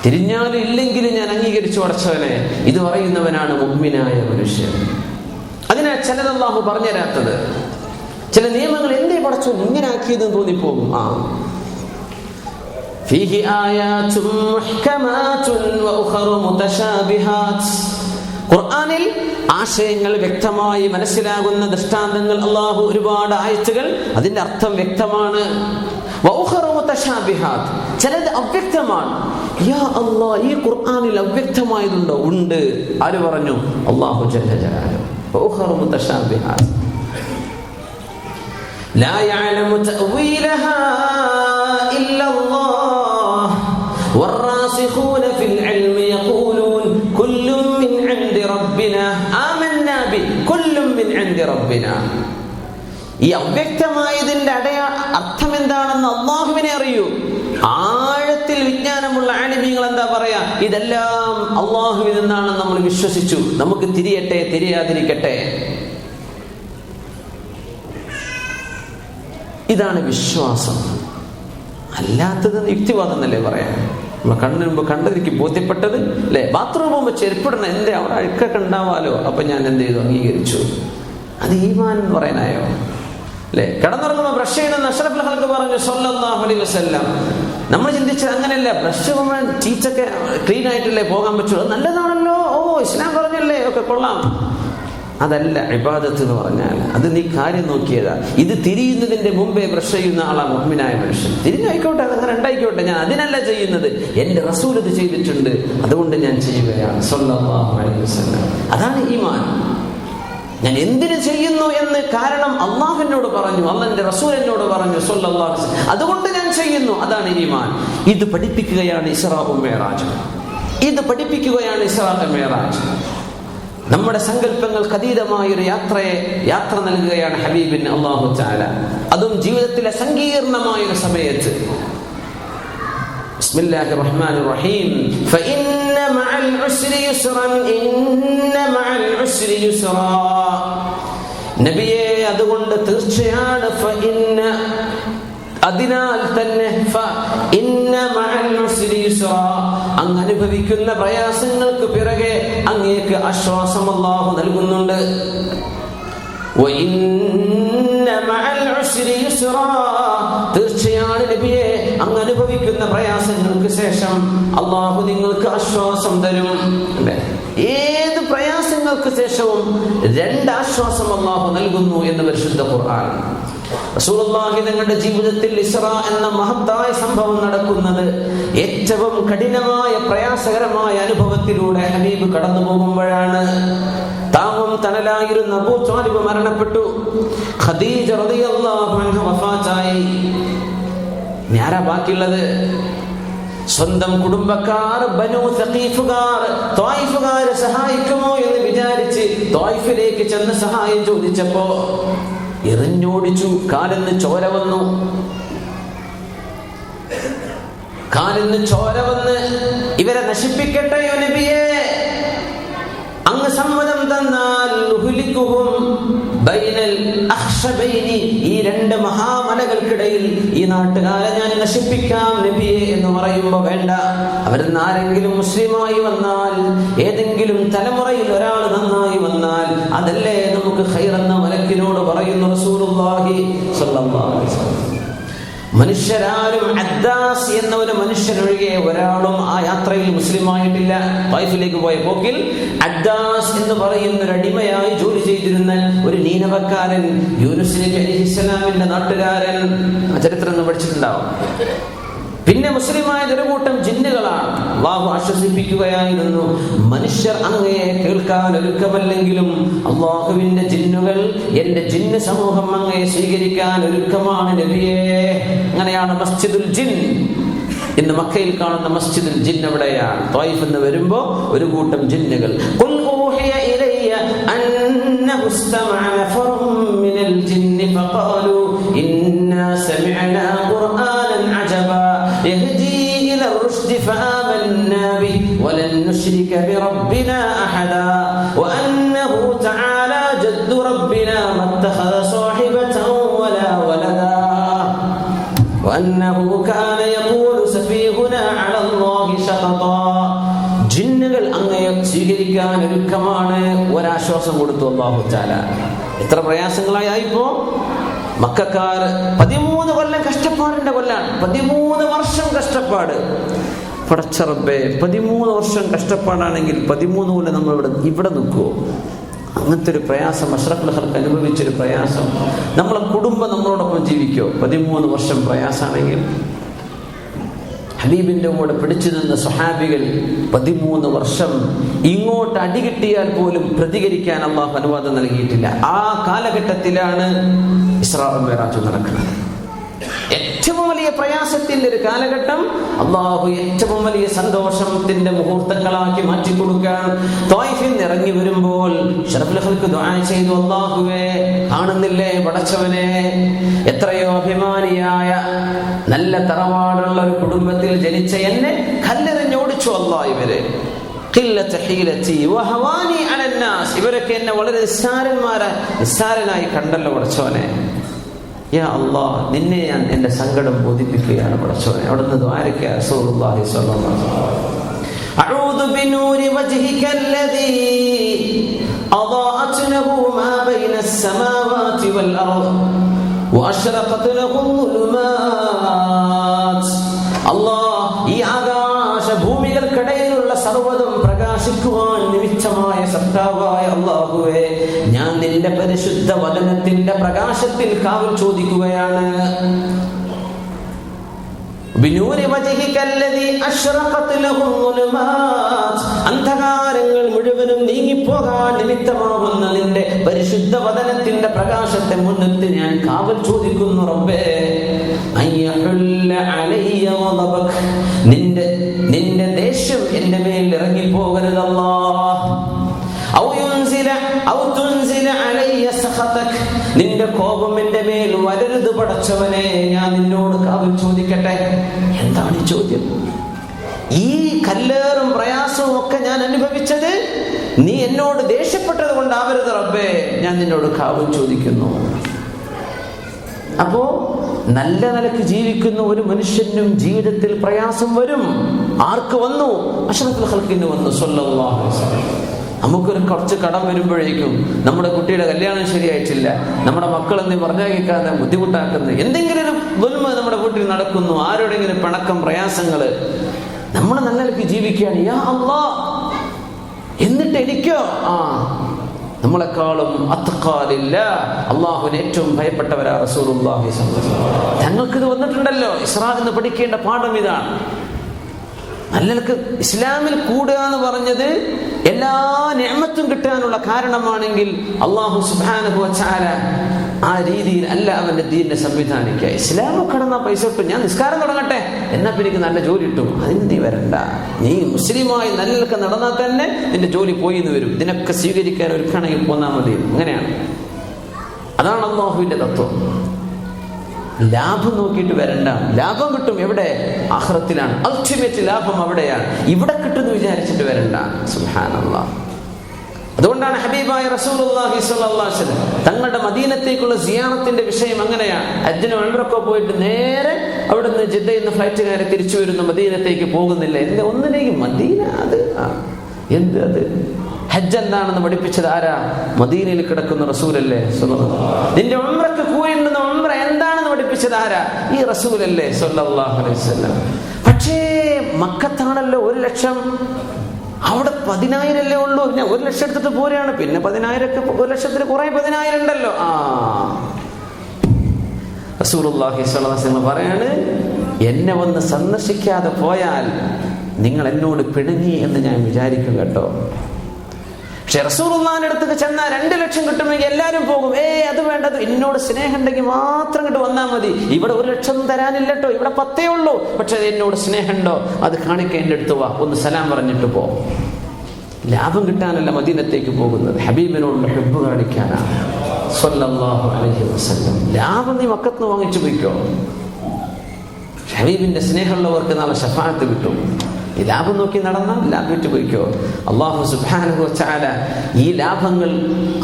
തിരിഞ്ഞാലും ഇല്ലെങ്കിലും ഞാൻ അംഗീകരിച്ചു അടച്ചവനെ, ഇത് പറയുന്നവനാണ് മുഅ്മിനായ മനുഷ്യൻ. അതിനാൽ ചിലത് അല്ലാഹു പറഞ്ഞു തരാത്തത്, ചില നിയമങ്ങൾ എന്തേ പടച്ചോ ഇങ്ങനെ ആക്കിയതെന്ന് തോന്നിപ്പോകും. ഫീഹി ആയാതും മുഹ്കമാതുൻ വഉഖറു മുതശാബിഹാത്. ഖുർആനിൽ ആശയങ്ങൾ വ്യക്തമായി മനസ്സിലാകുന്ന ദൃഷ്ടാന്തങ്ങൾ, അല്ലാഹു ഒരുപാട് ആയത്തുകൾ അതിന്റെ അർത്ഥം വ്യക്തമാണ്. വഉഖറു മുതശാബിഹാത്, ചിലത് അവ്യക്തമാണ്. യാ അല്ലാഹ്, ഈ ഖുർആനിൽ അവ്യക്തമായതുണ്ടോ? ഉണ്ട്. ആര് പറഞ്ഞു? അല്ലാഹു ജല്ല ജലാലുഹു. വഉഖറു മുതശാബിഹാത് ലാ യഅലമു തഅവീലഹാ ഇല്ലല്ലാഹ് വറാസിഖൂന ഫിൽ ഇൽമി യഖൂലൂൻ കുല്ലും മിൻ ഇൻദി റബ്ബിനാ ആമന്നാ ബി കുല്ലും മിൻ ഇൻദി റബ്ബിനാ. ഈ അവ്യക്തമായതിന്റെ അർത്ഥം എന്താണെന്ന് അല്ലാഹുവിനെ അറിയൂ. ആഴത്തിൽ വിജ്ഞാനമുള്ള ആലിമീങ്ങൾ എന്താ പറയാ? ഇതെല്ലാം അള്ളാഹുവിൽ നിന്നാണ് നമ്മൾ വിശ്വസിച്ചു, നമുക്ക് തിരിയട്ടെ തിരിയാതിരിക്കട്ടെ. ഇതാണ് വിശ്വാസം. അല്ലാത്തത് യുക്തിവാദം എന്നല്ലേ പറയാം. നമ്മൾ കണ്ണിന് മുമ്പ് കണ്ടതിക്ക് ബോധ്യപ്പെട്ടത് അല്ലെ? ബാത്റൂം പോകുമ്പോൾ ചെരുപ്പിടണം, എന്തേ അവിടെ അഴുക്കൊക്കെ ഉണ്ടാവാലോ, അപ്പൊ ഞാൻ എന്ത് ചെയ്തു? അംഗീകരിച്ചു. അത് ഈമാൻ എന്ന് പറയാനായോ? അല്ലെ? കിടന്നുറങ്ങുമ്പോൾ ബ്രഷ് ചെയ്യണമെന്ന് അഷ്റഫുൽ ഖൽഖ് പറഞ്ഞു സ്വല്ലല്ലാഹു അലൈഹി വസല്ലം. നമ്മൾ ചിന്തിച്ചത് അങ്ങനെയല്ല. ബ്രഷ് ചെയ്യുമ്പോൾ ടീച്ചൊക്കെ ക്ലീൻ ആയിട്ടല്ലേ പോകാൻ പറ്റുള്ളൂ, നല്ലതാണല്ലോ, ഓ ഇസ്ലാം പറഞ്ഞല്ലേ, ഒക്കെ കൊള്ളാം. അതല്ല ഇബാദത്ത് എന്ന് പറഞ്ഞാൽ. അത് നീ കാര്യം നോക്കിയതാ. ഇത് തിരിയുന്നതിന്റെ മുമ്പേ ബ്രഷ് ചെയ്യുന്ന ആളാ മുഅ്മിനായ മനുഷ്യൻ. തിരിഞ്ഞായിക്കോട്ടെ, അതങ്ങനെ ഉണ്ടായിക്കോട്ടെ, ഞാൻ അതിനല്ല ചെയ്യുന്നത്, എന്റെ റസൂൽ ഇത് ചെയ്തിട്ടുണ്ട്, അതുകൊണ്ട് ഞാൻ ചെയ്യുകയാണ് സ്വല്ലല്ലാഹു അലൈഹി വസല്ലം. അതാണ് ഈമാൻ. ഞാൻ എന്തിനു ചെയ്യുന്നു എന്ന് കാരണം അള്ളാഹു എന്നോട് പറഞ്ഞു, അള്ളാഹുവിന്റെ റസൂൽ എന്നോട് പറഞ്ഞു സ്വല്ലല്ലാഹു അലൈഹി വസല്ലം, അതുകൊണ്ട് ഞാൻ ചെയ്യുന്നു. അതാണ് ഈമാൻ. ഇത് പഠിപ്പിക്കുകയാണ് ഇസ്റാഉം മിഅ്റാജും. ഇത് പഠിപ്പിക്കുകയാണ് ഇസ്റാഉം മിഅ്റാജ്. നമ്മുടെ സങ്കല്പങ്ങൾക്ക് അതീതമായൊരു യാത്ര നൽകുകയാണ് ഹബീബിന് അല്ലാഹു തആല. അതും ജീവിതത്തിലെ സങ്കീർണമായൊരു സമയത്ത്. ബിസ്മില്ലാഹിർ റഹ്മാനിർ റഹീം. ഫഇന്ന മഅൽ ഉസ്രി യുസ്റൻ ഇന്ന മഅൽ ഉസ്രി യുസ്റാ. നബിയേ, അതുകൊണ്ട് തീർച്ചയാണ് ഫഇന്ന, അതിനാൽ തന്നെ ഫഇന്ന മഅൽ ഉസ്രി യുസ്റാ, അങ്ങ് അനുഭവിക്കുന്ന പ്രയാസങ്ങൾക്ക് പിറകെ അങ്ങേക്ക് ആശ്വാസം അല്ലാഹു നൽകുന്നുണ്ട്. വഇന്ന മഅൽ ഉസ്രി യുസ്റാ, തീർച്ചയാണ് നബിയെ, അങ്ങ് അനുഭവിക്കുന്ന പ്രയാസങ്ങൾക്ക് ശേഷം അല്ലാഹു നിങ്ങൾക്ക് ആശ്വാസം തരും. ഏത് പ്രയാസങ്ങൾക്ക് ശേഷവും രണ്ടാശ്വാസം അല്ലാഹു നൽകുന്നു എന്ന് പരിശുദ്ധ ഖുർആൻ. റസൂലുള്ളാഹി തങ്ങളുടെ ജീവിതത്തിൽ ഇസ്റാ എന്ന മഹത്തായ സംഭവം നടക്കുന്നത് ഏറ്റവും കഠിനമായ പ്രയാസകരമായ അനുഭവത്തിലൂടെ ഹബീബ് കടന്നു പോകുമ്പോഴാണ്. താങ്ങും തണലായിരുന്ന അബൂ ത്വാലിബ് മരണപ്പെട്ടു. ഖദീജ റളിയല്ലാഹു അൻഹ വഫാത്തായി. ആരാ ബാക്കിയുള്ളത്? സ്വന്തം കുടുംബക്കാർ ബനൂ സഖീഫുകാർ, ത്വായിഫുകാരെ സഹായിക്കുമോ എന്ന് വിചാരിച്ച് ത്വായിഫിലേക്ക് ചെന്ന് സഹായം ചോദിച്ചപ്പോ എറിഞ്ഞോടിച്ചു. കാലിന്ന് ചോര വന്നു. കാലിന്ന് ചോര വന്ന് ഇവരെ നശിപ്പിക്കട്ടെയോ നബിയേ, അങ്ങ് സമ്മതം തന്നാൽ ബൈനൽ അഖ്ശബൈനി, ഈ രണ്ട് മഹാമലകൾക്കിടയിൽ ഈ നാട്ടുകാരെ ഞാൻ നശിപ്പിക്കാം നബിയെ എന്ന് പറയുമ്പോ വേണ്ട, അവരിന്ന് ആരെങ്കിലും മുസ്ലിമായി വന്നാൽ, ഏതെങ്കിലും തലമുറയിൽ ഒരാൾ നന്നായി വന്നാൽ അതല്ലേ നമുക്ക് ഖൈറെന്ന മലക്കിനോട് പറയുന്നു റസൂലുള്ളാഹി സ്വല്ലല്ലാഹു അലൈഹി വസല്ലം. മനുഷ്യരാരും അദ്ദാസ് എന്ന ഒരു മനുഷ്യനൊഴികെ ഒരാളും ആ യാത്രയിൽ മുസ്ലിമായിട്ടില്ല. തൈഫിലേക്ക് പോയ പോക്കിൽ അദ്ദാസ് എന്ന് പറയുന്ന ഒരു അടിമയായി ജോലി ചെയ്തിരുന്ന ഒരു നീനവക്കാരൻ, യൂനുസ് നബി അലൈഹിസ്സലാമിന്റെ നാട്ടുകാരൻ, ചരിത്രം ഒന്ന് പഠിച്ചിട്ടുണ്ടാവും. പിന്നെ മുസ്ലിമായ ഒരു കൂട്ടം ജിന്നുകളാണ്. അല്ലാഹു ആശ്വസിപ്പിക്കുകയായിരുന്നു, മനുഷ്യർ അങ്ങയെ കേൾക്കാൻ ഒരുക്കമല്ലെങ്കിലും അല്ലാഹുവിന്റെ ജിന്നുകൾ, എന്റെ ജിന്ന് സമൂഹം അങ്ങയെ സ്വീകരിക്കാൻ ഒരുക്കമാണ് നബിയേ. അങ്ങനെയാണ് മസ്ജിദുൽ ജിൻ, ഇന്ന് മക്കയിൽ കാണുന്ന മസ്ജിദുൽ ജിൻ എവിടെയാണ്? ത്വായിഫ് എന്ന് വരുമ്പോ ഒരു കൂട്ടം ജിന്നുകൾ. ഖുൽ ഊഹിയ ഇലയ്യ അന്നഹു ഇസ്തമഅ നഫറും മിനൽ ജിന്നി ഫഖാലു ഇന്നാ സമിഅനാ ഖുർആനൻ അജബാ യഹ്ദീ ഇലാ الرشد فآمنا به ولن نشرك بربنا أحدا وأنه تعالى جد ربنا ما اتخذ صاحبة ولا ولدا وأنه كان يقول سفيهنا على الله شططا. ജിന്നുകൾ അങ്ങയെ സ്വീകരിക്കാൻ ഒരുക്കമാണ്. ഒരാശ്വാസം കൊടുത്തു അല്ലാഹു തആല. എത്ര പ്രയാസങ്ങളായിപ്പോ മക്കക്കാർ 13 കൊല്ലം കഷ്ടപ്പാടിന്റെ കൊല്ലാണ്. 13 വർഷം കഷ്ടപ്പാട്. പടച്ച റബ്ബേ, 13 വർഷം കഷ്ടപ്പാടാണെങ്കിൽ 13 കൊല്ലം നമ്മൾ ഇവിടെ നിൽക്കുവോ? അങ്ങനത്തെ ഒരു പ്രയാസം അഷ്റഫുൽ ഖൽഖ് അനുഭവിച്ചൊരു പ്രയാസം നമ്മളെ കുടുംബം നമ്മളോടൊപ്പം ജീവിക്കോ? 13 വർഷം പ്രയാസമാണെങ്കിൽ ഹബീബിന്റെ കൂടെ പിടിച്ചു നിന്ന സ്വഹാബികൾ 13 വർഷം ഇങ്ങോട്ട് അടികിട്ടിയാൽ പോലും പ്രതികരിക്കാൻ അല്ലാഹു അനുവാദം നൽകിയിട്ടില്ല. ആ കാലഘട്ടത്തിലാണ് ഇസ്റാ മിഅ്റാജ് നടക്കുന്നത്. ഏറ്റവും വലിയ പ്രയാസത്തിന്റെ ഒരു കാലഘട്ടം അല്ലാഹു ഏറ്റവും വലിയ സന്തോഷത്തിന്റെ മുഹൂർത്തങ്ങളാക്കി മാറ്റിക്കൊടുക്കാൻ ത്വായിഫിൽ നിന്ന് ഇറങ്ങി വരുമ്പോൾ അഷ്റഫുൽ ഖൽഖ് ദുആ ചെയ്തു, അല്ലാഹുവേ, കാണുന്നില്ലേ പടച്ചവനെ, എത്രയോ അഭിമാനിയായ നല്ല തറവാടുള്ള ഒരു കുടുംബത്തിൽ ജനിച്ച എന്നെ കല്ലെറിഞ്ഞോടിച്ചു അല്ലാഹ് ഇവര്. ഇവരൊക്കെ എന്നെ വളരെ നിസ്സാരനായി കണ്ടല്ലോ പടച്ചോനെ. യാ അല്ലാഹ്, നിന്നെ ഞാൻ എന്റെ സങ്കടം ബോധിപ്പിക്കുകയാണ് പടച്ചോനെ. അവിടുന്ന് ദുആരക്കാ റസൂലുള്ളാഹി സ്വല്ലല്ലാഹു അലൈഹി വസല്ലം. അഊദു ബിനൂരി വജ്ഹികല്ലദീ അദാഅത് ലഹു മാ ബൈനസ് സമാവാതി വൽ അർദ് വഅശ്റഖത് ലഹു ളുലുമാത്. അല്ലാഹ്, ഈ ആകാശ ഭൂമികൾക്കിടയിലുള്ള സർവ്വതും പ്രകാശിക്കുവാൻ നിമിത്തമായ സത്താവായ അല്ലാഹുവേ, ഞാൻ നിന്റെ പരിശുദ്ധ വചനത്തിന്റെ പ്രകാശത്തിൽ കാവൽ ചോദിക്കുകയാണ്. അന്ധകാരങ്ങൾ മുഴുവനും നീങ്ങിപ്പോകാൻ നിമിത്തമാകുന്ന നിന്റെ പരിശുദ്ധ വചനത്തിന്റെ പ്രകാശത്തെ മുൻനിർത്തി ഞാൻ കാവൽ ചോദിക്കുന്നു റബ്ബേ. നിന്റെ ദേഷ്യം എന്റെ മേൽ ഇറങ്ങിപ്പോകരുത് അല്ലാഹ്. നിന്റെ കോപം എന്റെ മേൽ വരരുത് പടച്ചവനെ. ഞാൻ നിന്നോട് കാവൽ ചോദിക്കട്ടെ. എന്താണ് ഈ ചോദ്യം? ഈ കല്ലേറും പ്രയാസവും ഒക്കെ ഞാൻ അനുഭവിച്ചത് നീ എന്നോട് ദേഷ്യപ്പെട്ടത് കൊണ്ടാവരുത് റബ്ബേ. ഞാൻ നിന്നോട് കാവൽ ചോദിക്കുന്നു. അപ്പോ നല്ല നിലക്ക് ജീവിക്കുന്ന ഒരു മനുഷ്യനും ജീവിതത്തിൽ പ്രയാസം വരും. ആർക്ക് വന്നു? അഷ്റഫുൽ ഖൽഖിന് വന്നു സ്വല്ലല്ലാഹു അലൈഹി വസല്ലം. നമുക്കൊരു കുറച്ച് കടം വരുമ്പോഴേക്കും നമ്മുടെ കുട്ടിയുടെ കല്യാണം ശരിയായിട്ടില്ല, നമ്മുടെ മക്കളെന്ന് പറഞ്ഞാൽ കേൾക്കാതെ ബുദ്ധിമുട്ടാക്കുന്നു, എന്തെങ്കിലും ഒരു ദുൽമ നമ്മുടെ വീട്ടിൽ നടക്കുന്നു, ആരോടെങ്കിലും പിണക്കം, പ്രയാസങ്ങള്, നമ്മൾ നല്ല നിലക്ക് ജീവിക്കുകയാണ്. യാ അല്ലാഹ്, എന്നിട്ട് എനിക്കോ നമ്മളെക്കാളും അല്ലാഹുവിനെ ഏറ്റവും ഭയപ്പെട്ടവരാ റസൂലുള്ളാഹി സ്വല്ലല്ലാഹു അലൈഹി വസല്ലം. തങ്ങൾക്കിത് വന്നിട്ടുണ്ടല്ലോ. ഇസ്രാ എന്ന് പഠിക്കേണ്ട പാഠം ഇതാണ്. നല്ലക്ക് ഇസ്ലാമിൽ കൂടുക എന്ന് പറഞ്ഞത് എല്ലാ നിഅമത്തും കിട്ടാനുള്ള കാരണമാണെങ്കിൽ അല്ലാഹു സുബ്ഹാനഹു വ തആല ആ രീതിയിൽ അല്ല അവന്റെ ദീനിനെ സംവിധാനിക്കുക. ഇസ്ലാം കടന്ന പൈസ കിട്ടും, ഞാൻ നിസ്കാരം തുടങ്ങട്ടെ, എന്നാ പിന്നെ എനിക്ക് നല്ല ജോലി കിട്ടും, അതിന് നീ വരണ്ട. നീ മുസ്ലിമായി നല്ലൊക്കെ നടന്നാൽ തന്നെ നിന്റെ ജോലി പോയി എന്ന് വരും. ഇതിനൊക്കെ സ്വീകരിക്കാൻ ഒരുക്കണമെങ്കിൽ പോന്നാൽ മതി. അങ്ങനെയാണ്. അതാണ് അല്ലാഹുവിന്റെ തത്വം. ലാഭം നോക്കിയിട്ട് വരണ്ട. ലാഭം കിട്ടും എവിടെ? ആഖിറത്തിലാണ്. അൾട്ടിമേറ്റ് ലാഭം അവിടെയാണ്. ഇവിടെ കിട്ടുമെന്ന് വിചാരിച്ചിട്ട് വരണ്ട. സുബ്ഹാനല്ലാഹ്. അതുകൊണ്ടാണ് ഹബീബായ റസൂലുള്ളാഹി സ്വല്ലല്ലാഹു അലൈഹി വസല്ലം തങ്ങളുടെ മദീനത്തേക്കുള്ള സിയാറത്തിന്റെ വിഷയം അങ്ങനെയാണ്. ഹജ്ജിന് ഉംറയ്ക്ക് പോയിട്ട് നേരെ അവിടുന്ന് ജിദ്ദയിൽ നിന്ന് ഫ്ലൈറ്റ് കയറി തിരിച്ചു വരുന്നു, മദീനത്തേക്ക് പോകുന്നില്ല. എന്താ ഒന്നിലേക്ക് മദീന? അത് എന്ത് അത്? ഹജ്ജ് എന്താണെന്ന് പഠിപ്പിച്ചത് ആരാ? മദീനയിൽ കിടക്കുന്ന റസൂലല്ലേ സ്വല്ലല്ലാഹു അലൈഹി വസല്ലം. നിന്റെ ഉംറയ്ക്ക് കൂടിയുണ്ടെന്ന് ഉംറ എന്താണെന്ന് പഠിപ്പിച്ചത് ആരാ? ഈ റസൂലല്ലേ സ്വല്ലല്ലാഹു അലൈഹി വസല്ലം. പക്ഷേ മക്കത്താണല്ലോ 1,00,000, അവിടെ 10,000 ഉള്ളൂ. പിന്നെ 1,00,000 എടുത്തിട്ട് പോരെയാണ്. പിന്നെ 10,000 1,00,000 കുറെ 10,000 ഉണ്ടല്ലോ. റസൂലുള്ളാഹി സ്വല്ലല്ലാഹു അലൈഹി വസല്ലം പറയാണ്, എന്നെ വന്ന് സന്ദർശിക്കാതെ പോയാൽ നിങ്ങൾ എന്നോട് പിണങ്ങി എന്ന് ഞാൻ വിചാരിക്കും കേട്ടോ. പക്ഷെ റസൂലുള്ളാഹിന്റെ അടുത്തേക്ക് ചെന്നാൽ 2,00,000 കിട്ടുമെങ്കിൽ എല്ലാവരും പോകും. അത് വേണ്ടത്, എന്നോട് സ്നേഹം ഉണ്ടെങ്കിൽ മാത്രം ഇങ്ങോട്ട് വന്നാൽ മതി. ഇവിടെ 1,00,000 തരാനില്ല കേട്ടോ, ഇവിടെ 10 ഉള്ളൂ. പക്ഷെ എന്നോട് സ്നേഹമുണ്ടോ അത് കാണിക്കാൻ എൻ്റെ അടുത്ത് വാ, ഒന്ന് സലാം പറഞ്ഞിട്ട് പോ. ലാഭം കിട്ടാനല്ല മദീനത്തേക്ക് പോകുന്നത്, ഹബീബിനോടുള്ള ഹുബ്ബ് കാണിക്കാനാണ് സ്വല്ലല്ലാഹു അലൈഹി വസല്ലം. ലാഭം നീ മക്കത്ത് വാങ്ങിച്ചു പോയിക്കോ. ഹബീബിന്റെ സ്നേഹമുള്ളവർക്ക് നാളെ ശഫാഅത്ത് കിട്ടും. ഈ ലാഭം നോക്കി നടന്നാൽ ലാഭം വിറ്റ് പോയിക്കോ. അല്ലാഹു സുബ്ഹാനഹു വ തആല ഈ ലാഭങ്ങൾ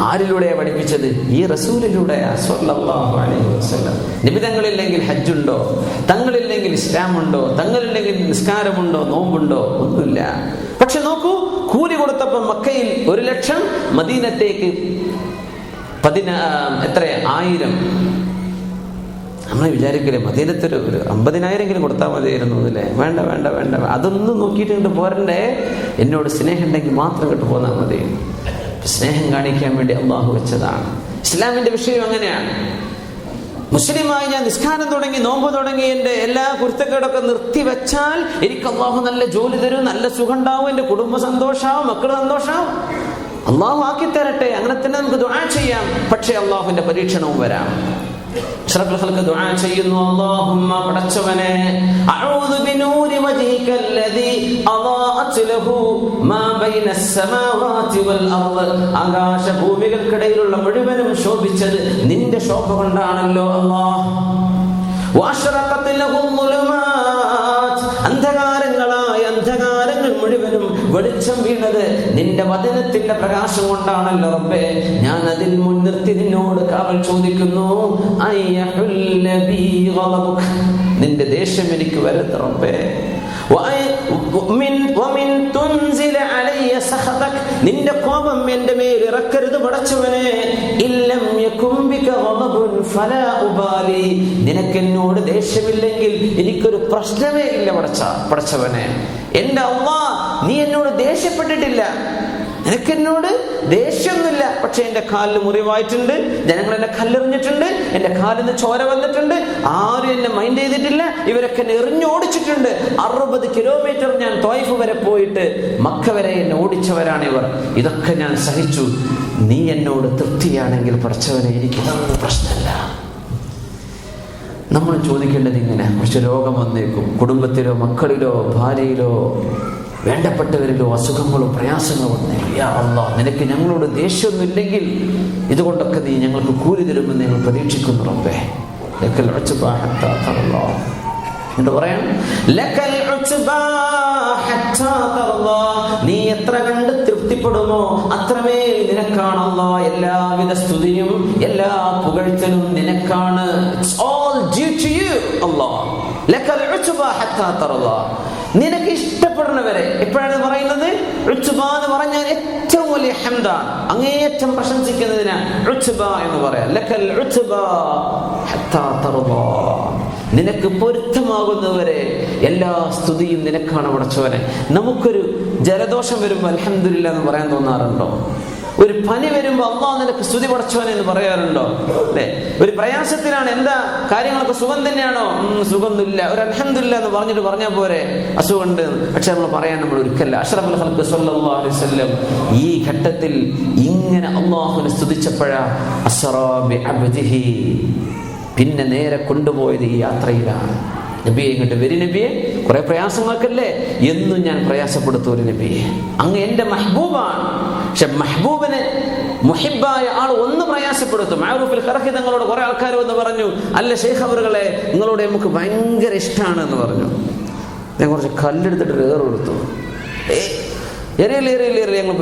ആരിലൂടെയാണ് പഠിപ്പിച്ചത്? ഈ റസൂലിലൂടെയാ സ്വല്ലല്ലാഹു അലൈഹി വസല്ലം. നിബിതങ്ങളില്ലെങ്കിൽ ഹജ്ജുണ്ടോ? തങ്ങളില്ലെങ്കിൽ ഇസ്ലാമുണ്ടോ? തങ്ങളില്ലെങ്കിൽ നിസ്കാരമുണ്ടോ? നോമ്പുണ്ടോ? ഒന്നുമില്ല. പക്ഷെ നോക്കൂ, കൂലി കൊടുത്തപ്പോൾ മക്കയിൽ 1,00,000, മദീനത്തേക്ക് 1000. നമ്മൾ വിചാരിക്കില്ലേ മദീനത്തൊരു 50,000 കൊടുത്താൽ മതിയായിരുന്നു അല്ലേ? വേണ്ട വേണ്ട വേണ്ട, അതൊന്നും നോക്കിയിട്ട് ഇങ്ങോട്ട് പോരണ്ടേ. എന്നോട് സ്നേഹം ഉണ്ടെങ്കിൽ മാത്രം ഇങ്ങോട്ട് പോന്നാൽ മതി. സ്നേഹം കാണിക്കാൻ വേണ്ടി അള്ളാഹു വെച്ചതാണ്. ഇസ്ലാമിന്റെ വിഷയം അങ്ങനെയാണ്. മുസ്ലിമായി ഞാൻ നിസ്കാരം തുടങ്ങി, നോമ്പ് തുടങ്ങി, എൻ്റെ എല്ലാ കുരുത്തക്കേടൊക്കെ നിർത്തിവെച്ചാൽ എനിക്ക് അള്ളാഹു നല്ല ജോലി തരും, നല്ല സുഖം ഉണ്ടാവും, എൻ്റെ കുടുംബ സന്തോഷാവും, മക്കൾ സന്തോഷാവും. അള്ളാഹു ആക്കി തരട്ടെ. അങ്ങനെ തന്നെ നമുക്ക് ദുആ ചെയ്യാം. പക്ഷേ അള്ളാഹുവിന്റെ പരീക്ഷണവും വരാം. ദുആ ചെയ്യുന്നു, അല്ലാഹുമ്മ പടച്ചവനെ, അഊദു ബിനൂരി വജ്ഹികല്ലദീ അദാഅത് ലഹു മാ ബൈനസ് സമാവാതി വൽ അർദ്. ആകാശ ഭൂമികൾക്കിടയിലുള്ള മുഴുവനും ശോഭിച്ചത് നിന്റെ ശോഭ കൊണ്ടാണല്ലോ അല്ലാഹ്. അന്ധകാരങ്ങളായ അന്ധകാരങ്ങൾ മുഴുവനും വെളിച്ചം വീണത് നിന്റെ വചനത്തിന്റെ പ്രകാശം കൊണ്ടാണല്ലോ റബ്ബേ. ഞാൻ അതിൽ മുൻനിർത്തി നിന്നോട് കാവൽ ചോദിക്കുന്നു. നിന്റെ ദേഷ്യം എനിക്ക് വരുന്ന റബ്ബേ. നിന്റെ കോപം എന്റെ മേൽ ഇറക്കരുത് പടച്ചവനെ. നിനക്കെന്നോട് ദേഷ്യമില്ലെങ്കിൽ എനിക്കൊരു പ്രശ്നമേ ഇല്ല പടച്ചവനെ. എന്റെ അല്ലാഹ്, നീ എന്നോട് ദേഷ്യപ്പെട്ടിട്ടില്ല, നിനക്കെന്നോട് ദേഷ്യമൊന്നുമില്ല. പക്ഷെ എന്റെ കാലിൽ മുറിവായിട്ടുണ്ട്, ജനങ്ങൾ എന്നെ കല്ലെറിഞ്ഞിട്ടുണ്ട്, എന്റെ കാലിൽ നിന്ന് ചോര വന്നിട്ടുണ്ട്, ആരും എന്നെ മൈൻഡ് ചെയ്തിട്ടില്ല, ഇവരൊക്കെ എന്നെ എറിഞ്ഞോടിച്ചിട്ടുണ്ട്. 60 കിലോമീറ്റർ ഞാൻ ത്വായിഫ് വരെ പോയിട്ട് മക്ക വരെ എന്നെ ഓടിച്ചവരാണ് ഇവർ. ഇതൊക്കെ ഞാൻ സഹിച്ചു. നീ എന്നോട് തൃപ്തിയാണെങ്കിൽ പടച്ചവനെ എനിക്കിതൊന്നും പ്രശ്നമല്ല. നമ്മൾ ചോദിക്കേണ്ടത് ഇങ്ങനെ, പക്ഷെ രോഗം വന്നേക്കും, കുടുംബത്തിലോ മക്കളിലോ ഭാര്യയിലോ വേണ്ടപ്പെട്ടവരിലോ അസുഖങ്ങളോ പ്രയാസങ്ങളോ വന്നേ. യാ അല്ലാഹ്, നിനക്ക് ഞങ്ങളോട് ദേഷ്യമൊന്നുമില്ലെങ്കിൽ ഇതുകൊണ്ടൊക്കെ നീ ഞങ്ങൾക്ക് കൂലി തരുമെന്ന് ഞങ്ങൾ പ്രതീക്ഷിക്കുന്നു റബ്ബേ. ലക്കൽ ഉത്ബാ ഹത്താ തർളാ എന്ന് പറയാം. ലക്കൽ ഉത്ബാ ഹത്താ തർളാ, നീ എത്ര കണ്ട് തൃപ്തിപ്പെടുമോ അത്രമേൽ നിനക്കാണ് അല്ലാഹ്. എല്ലാവിധ സ്തുതിയും എല്ലാ പുകഴ്ത്തലും നിനക്കാണ്. It's all due to you അല്ലാഹ്. ലക്കൽ ഉത്ബാ ഹത്താ തർളാ, നിനക്ക് ഇഷ്ടപ്പെടുന്നവരെ. എപ്പോഴാണ് പറയുന്നത്? ഉത്ബാ എന്ന് പറഞ്ഞാൽ ഏറ്റവും വലിയ ഹംദാണ്, അങ്ങേയറ്റം പ്രശംസിക്കുന്നതിനാണ് ഉത്ബാ എന്ന് പറയാം. ലക്കൽ ഉത്ബാ ഹത്താ തർളാ, നിനക്ക് പൊരുത്തമാകുന്നവരെ എല്ലാ സ്തുതിയും നിനക്കാണ് പടച്ചവനെ. നമുക്കൊരു ജലദോഷം വരുമ്പോൾ അൽഹംദുലില്ലാ എന്ന് പറയാൻ തോന്നാറുണ്ടോ? ഒരു പനി വരുമ്പോ അല്ലാഹ് നിനക്ക് സ്തുതി പടച്ചവനെ എന്ന് പറയാറുണ്ടോ? അല്ലെ? ഒരു പ്രയാസത്തിലാണ്, എന്താ കാര്യങ്ങളൊക്കെ സുഖം തന്നെയാണോ? സുഖമൊന്നുമില്ല, ഒരു അൽഹംദുലില്ലാ എന്ന് പറഞ്ഞാൽ പോരെ അസുഖമുണ്ട്. പക്ഷെ നമ്മൾ പറയാൻ നമ്മൾ ഒരിക്കലല്ല. അഷ്റഫുൽ ഖൽഖ് സ്വല്ലല്ലാഹു അലൈഹി വസല്ലം ഈ ഘട്ടത്തിൽ ഇങ്ങനെ അല്ലാഹുവിനെ സ്തുതിച്ചപ്പോഴാ അസ്റാ ബി അബ്ദിഹി, പിന്നെ നേരെ കൊണ്ടുപോയത് ഈ യാത്രയിലാണ്. നബിയെ ഇങ്ങോട്ട് വരി നബിയെ, കുറെ പ്രയാസങ്ങൾക്കല്ലേ എന്നും ഞാൻ പ്രയാസപ്പെടുത്തൂര് നബിയെ, അങ്ങ് എന്റെ മെഹബൂബാണ്. പക്ഷെ മെഹബൂബിന് മുഹിബായ ആൾ ഒന്ന് പ്രയാസപ്പെടുത്തും. മഅറൂഫുൽ ഖറഖി തങ്ങളോട് കുറെ ആൾക്കാർ വന്ന് പറഞ്ഞു, അല്ല ശൈഖ് അവറുകളെ, നിങ്ങളോട് നമുക്ക് ഭയങ്കര ഇഷ്ടമാണ് എന്ന് പറഞ്ഞു. ഞാൻ കുറച്ച് കല്ലെടുത്തിട്ട് ഏറ് കൊടുത്തു. ഏറിയേറി ഞങ്ങൾ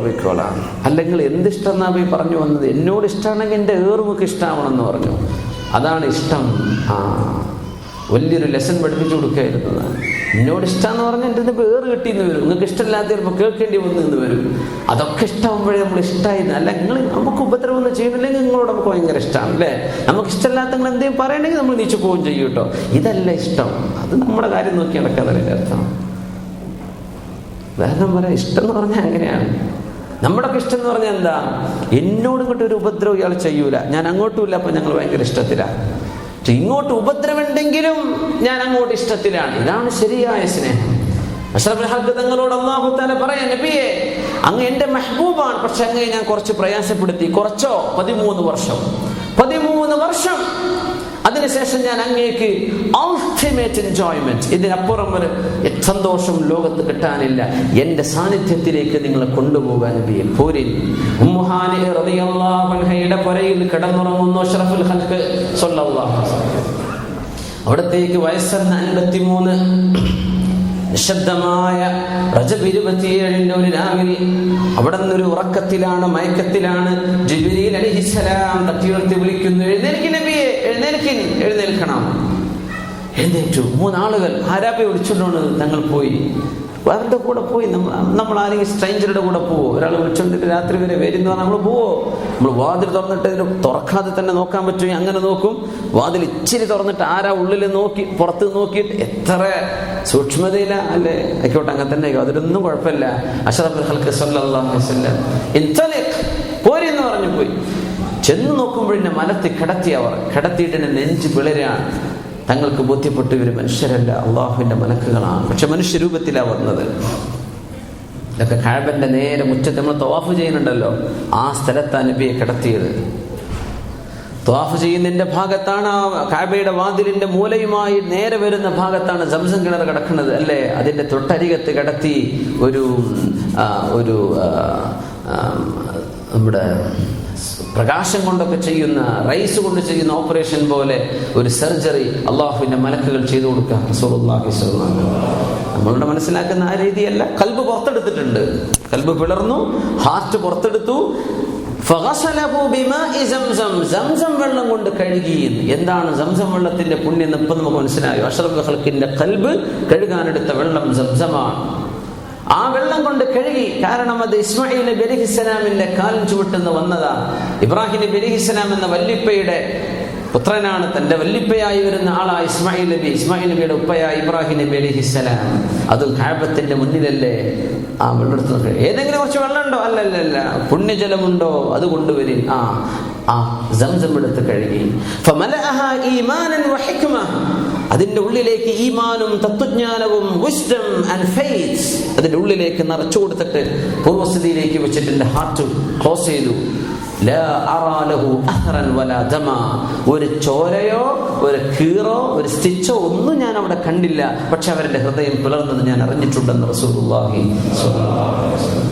പോയിക്കോളാം. അല്ലെങ്കിൽ എന്തിഷ്ടം എന്നാ പോയി പറഞ്ഞു വന്നത്? എന്നോട് ഇഷ്ടമാണെങ്കിൽ എൻ്റെ ഏറുമുക്ക് ഇഷ്ടമാവണമെന്ന് പറഞ്ഞു. അതാണ് ഇഷ്ടം. വലിയൊരു ലെസൺ പഠിപ്പിച്ചു കൊടുക്കുകയായിരുന്നതാണ്. എന്നോട് ഇഷ്ടമെന്ന് പറഞ്ഞാൽ എൻ്റെ ഏറ് കിട്ടിയെന്ന് വരും, നിങ്ങൾക്ക് ഇഷ്ടമില്ലാത്ത ചിലപ്പോൾ കേൾക്കേണ്ടി വന്നു വരും. അതൊക്കെ ഇഷ്ടമാകുമ്പോഴേ നമ്മൾ ഇഷ്ടമായിരുന്നു. അല്ല, നിങ്ങൾ നമുക്ക് ഉപദ്രവമൊന്നും ചെയ്യുന്നില്ലെങ്കിൽ നിങ്ങളോട് നമുക്ക് ഭയങ്കര ഇഷ്ടമാണ് അല്ലേ. നമുക്ക് ഇഷ്ടമില്ലാത്ത നിങ്ങൾ എന്തെങ്കിലും പറയണമെങ്കിൽ നമ്മൾ നീച്ചു പോവുകയും ചെയ്യും കേട്ടോ. ഇതല്ല ഇഷ്ടം, അത് നമ്മുടെ കാര്യം നോക്കി നടക്കാതല്ലേ അർത്ഥം. വേറെ പറയാം, ഇഷ്ടം എന്ന് പറഞ്ഞാൽ അങ്ങനെയാണ്. നമ്മുടെയൊക്കെ ഇഷ്ടം എന്ന് പറഞ്ഞാൽ എന്താ? എന്നോട് ഇങ്ങോട്ട് ഒരു ഉപദ്രവം ഇയാൾ ചെയ്യൂല, ഞാൻ അങ്ങോട്ടും ഇല്ല, അപ്പൊ ഞങ്ങൾ ഭയങ്കര ഇഷ്ടത്തിലാണ്. ഇങ്ങോട്ട് ഉപദ്രവമുണ്ടെങ്കിലും ഞാൻ അങ്ങോട്ട് ഇഷ്ടത്തിലാണ്. ഇതാണ് ശരിയായ സ്നേഹം. അഷ്റഫുൽ ഖൽഖ് തങ്ങളോട് അല്ലാഹു തആല പറയാൻ, നബിയെ അങ്ങ് എന്റെ മെഹബൂബാണ്, പക്ഷെ അങ്ങേ ഞാൻ കുറച്ച് പ്രയാസപ്പെടുത്തി. കുറച്ചോ? 13 വർഷം. അതിനുശേഷം ഞാൻ അങ്ങേക്ക് അൾട്ടിമേറ്റ് എൻജോയ്മെന്റ്, ഇതിനപ്പുറം ഒരു സന്തോഷം ലോകത്ത് കിട്ടാനില്ല. എന്റെ സാന്നിധ്യത്തിലേക്ക് നിങ്ങളെ കൊണ്ടുപോകാൻ നബിയെ പോരിൻ. ഉമ്മു ഹാനി റളിയല്ലാഹു അൻഹയുടെ പുരയിൽ കിടന്നുറങ്ങുന്നു അഷ്റഫുൽ ഖൽഖ് സ്വല്ലല്ലാഹു അലൈഹി വസല്ലം. അവിടത്തേക്ക് വയസ്സെന്ന 53. നിശബ്ദമായ റജബ് 27 ഒരു രാവിൽ അവിടെ നിന്നൊരു ഉറക്കത്തിലാണ്, മയക്കത്തിലാണ്. ജിബ്രീൽ അലൈഹിസ്സലാം തട്ടിയുയർത്തി വിളിക്കുന്നു, എഴുന്നേൽക്ക് നബിയെ, എഴുന്നേൽക്കണം. എഴുന്നേറ്റു. 3 ആളുകൾ ആരാപ്പെ വിളിച്ചുകൊണ്ടാണ് തങ്ങൾ പോയി. അവരുടെ കൂടെ പോയി. നമ്മൾ ആരെങ്കിലും സ്ട്രേഞ്ചറുടെ കൂടെ പോവോ? ഒരാൾ വിളിച്ചോണ്ടിട്ട് രാത്രി വരെ വരുന്ന നമ്മൾ പോവോ? നമ്മൾ വാതിൽ തുറന്നിട്ട് തുറക്കാതെ തന്നെ നോക്കാൻ പറ്റുമെങ്കിൽ അങ്ങനെ നോക്കും. വാതിൽ ഇച്ചിരി തുറന്നിട്ട് ആരാ ഉള്ളിൽ നോക്കി പുറത്ത് നോക്കിയിട്ട് എത്ര സൂക്ഷ്മതയില അല്ലേ. ആയിക്കോട്ടെ, അങ്ങനെ തന്നെ അതിലൊന്നും കുഴപ്പമില്ല. അഷ്റഫുൽ ഖൽഖ് സ്വല്ലല്ലാഹു അലൈഹി വസല്ലം പോരി എന്ന് പറഞ്ഞു പോയി. ചെന്ന് നോക്കുമ്പോഴെന്നെ മലത്തി കിടത്തിയിട്ട് എന്നെ നെഞ്ച് പിളരാണ്. തങ്ങൾക്ക് ബോധ്യപ്പെട്ടു ഇവർ മനുഷ്യരല്ല, അള്ളാഹുവിന്റെ മലക്കുകളാണ്. പക്ഷെ മനുഷ്യരൂപത്തിലാണ് വന്നത്. ഇതൊക്കെ കഅബന്റെ നേരെ മുറ്റത്ത് നമ്മൾ തവാഫ് ചെയ്യുന്നുണ്ടല്ലോ, ആ സ്ഥലത്താണ് നബിയെ കിടത്തിയത്. തവാഫ് ചെയ്യുന്നതിന്റെ ഭാഗത്താണ്, കഅബയുടെ വാതിലിന്റെ മൂലയുമായി നേരെ വരുന്ന ഭാഗത്താണ് സംസം കിണർ കിടക്കുന്നത് അല്ലേ. അതിന്റെ തൊട്ടരികത്ത് കിടത്തി ഒരു നമ്മുടെ പ്രകാശം കൊണ്ടൊക്കെ ചെയ്യുന്ന, റൈസ് കൊണ്ട് ചെയ്യുന്ന ഓപ്പറേഷൻ പോലെ ഒരു സർജറി അള്ളാഹുവിന്റെ മലക്കുകൾ ചെയ്തു കൊടുക്കുക. റസൂലുള്ളാഹി സ്വല്ലല്ലാഹു അലൈഹി വസല്ലം നമ്മളുടെ മനസ്സിലാക്കുന്ന ആ രീതിയല്ല. കൽബ് പുറത്തെടുത്തിട്ടുണ്ട്, കൽബ് പിളർന്നു, ഹാർട്ട് പുറത്തെടുത്തു. സംസം വെള്ളം കൊണ്ട് കഴുകി. എന്താണ് സംസം വെള്ളത്തിന്റെ പുണ്യം എന്ന് ഇപ്പം നമുക്ക് മനസ്സിലായോ? അഷ്റഫുൽ ഖൽഖിന്റെ കൽബ് കഴുകാനെടുത്ത വെള്ളം സംസമാണ്. ആ വെള്ളം കൊണ്ട് കഴുകി. കാരണം അത് ഇസ്മായിൽ നബി അലൈഹിസ്സലാമിന്റെ കാലിൻ ചുവട്ടെന്ന് വന്നതാ. ഇബ്രാഹിം നബി അലൈഹിസ്സലാം എന്ന വല്ലിപ്പയുടെ പുത്രനാണ്. തന്റെ വല്ലിപ്പയായി വരുന്ന ആളാ ഇസ്മായിൽ നബി. ഇസ്മായിൽ നബിയുടെ ഉപ്പയായ ഇബ്രാഹിം നബി അലൈഹിസ്സലാം. അതും കഅബത്തിന്റെ മുന്നിലല്ലേ ആ വെള്ളമെടുത്ത്. ഏതെങ്കിലും കുറച്ച് വെള്ളം ഉണ്ടോ? അല്ലല്ല, പുണ്യജലമുണ്ടോ? അത് കൊണ്ടുവരും. ആ സംസം എടുത്ത് കഴുകി. ഫമലഅഹാ ഈമാനൻ വഹിക്മ. അതിന്റെ ഉള്ളിലേക്ക് ഈമാനും തത്വജ്ഞാനവും വിസ്ഡം ആൻഡ് ഫെയ്ത്ത് അതിന്റെ ഉള്ളിലേക്ക് നിറച്ചു കൊടുത്തിട്ട് പൂർവസ്ഥിതിയിലേക്ക് വെച്ചിട്ട് ഹാർട്ട് ക്ലോസ് ചെയ്തു. ലാ അറാ ലഹു അഹ്റൻ വലാ ദമ. ഒരു ചോരയോ ഒരു കീറോ ഒരു സ്റ്റിച്ചോ ഒന്നും ഞാൻ അവിടെ കണ്ടില്ല. പക്ഷെ അവരുടെ ഹൃദയം പിളർന്നത് ഞാൻ അറിഞ്ഞിട്ടുണ്ടെന്ന് റസൂലുള്ളാഹി സ്വല്ലല്ലാഹു അലൈഹി വസല്ലം.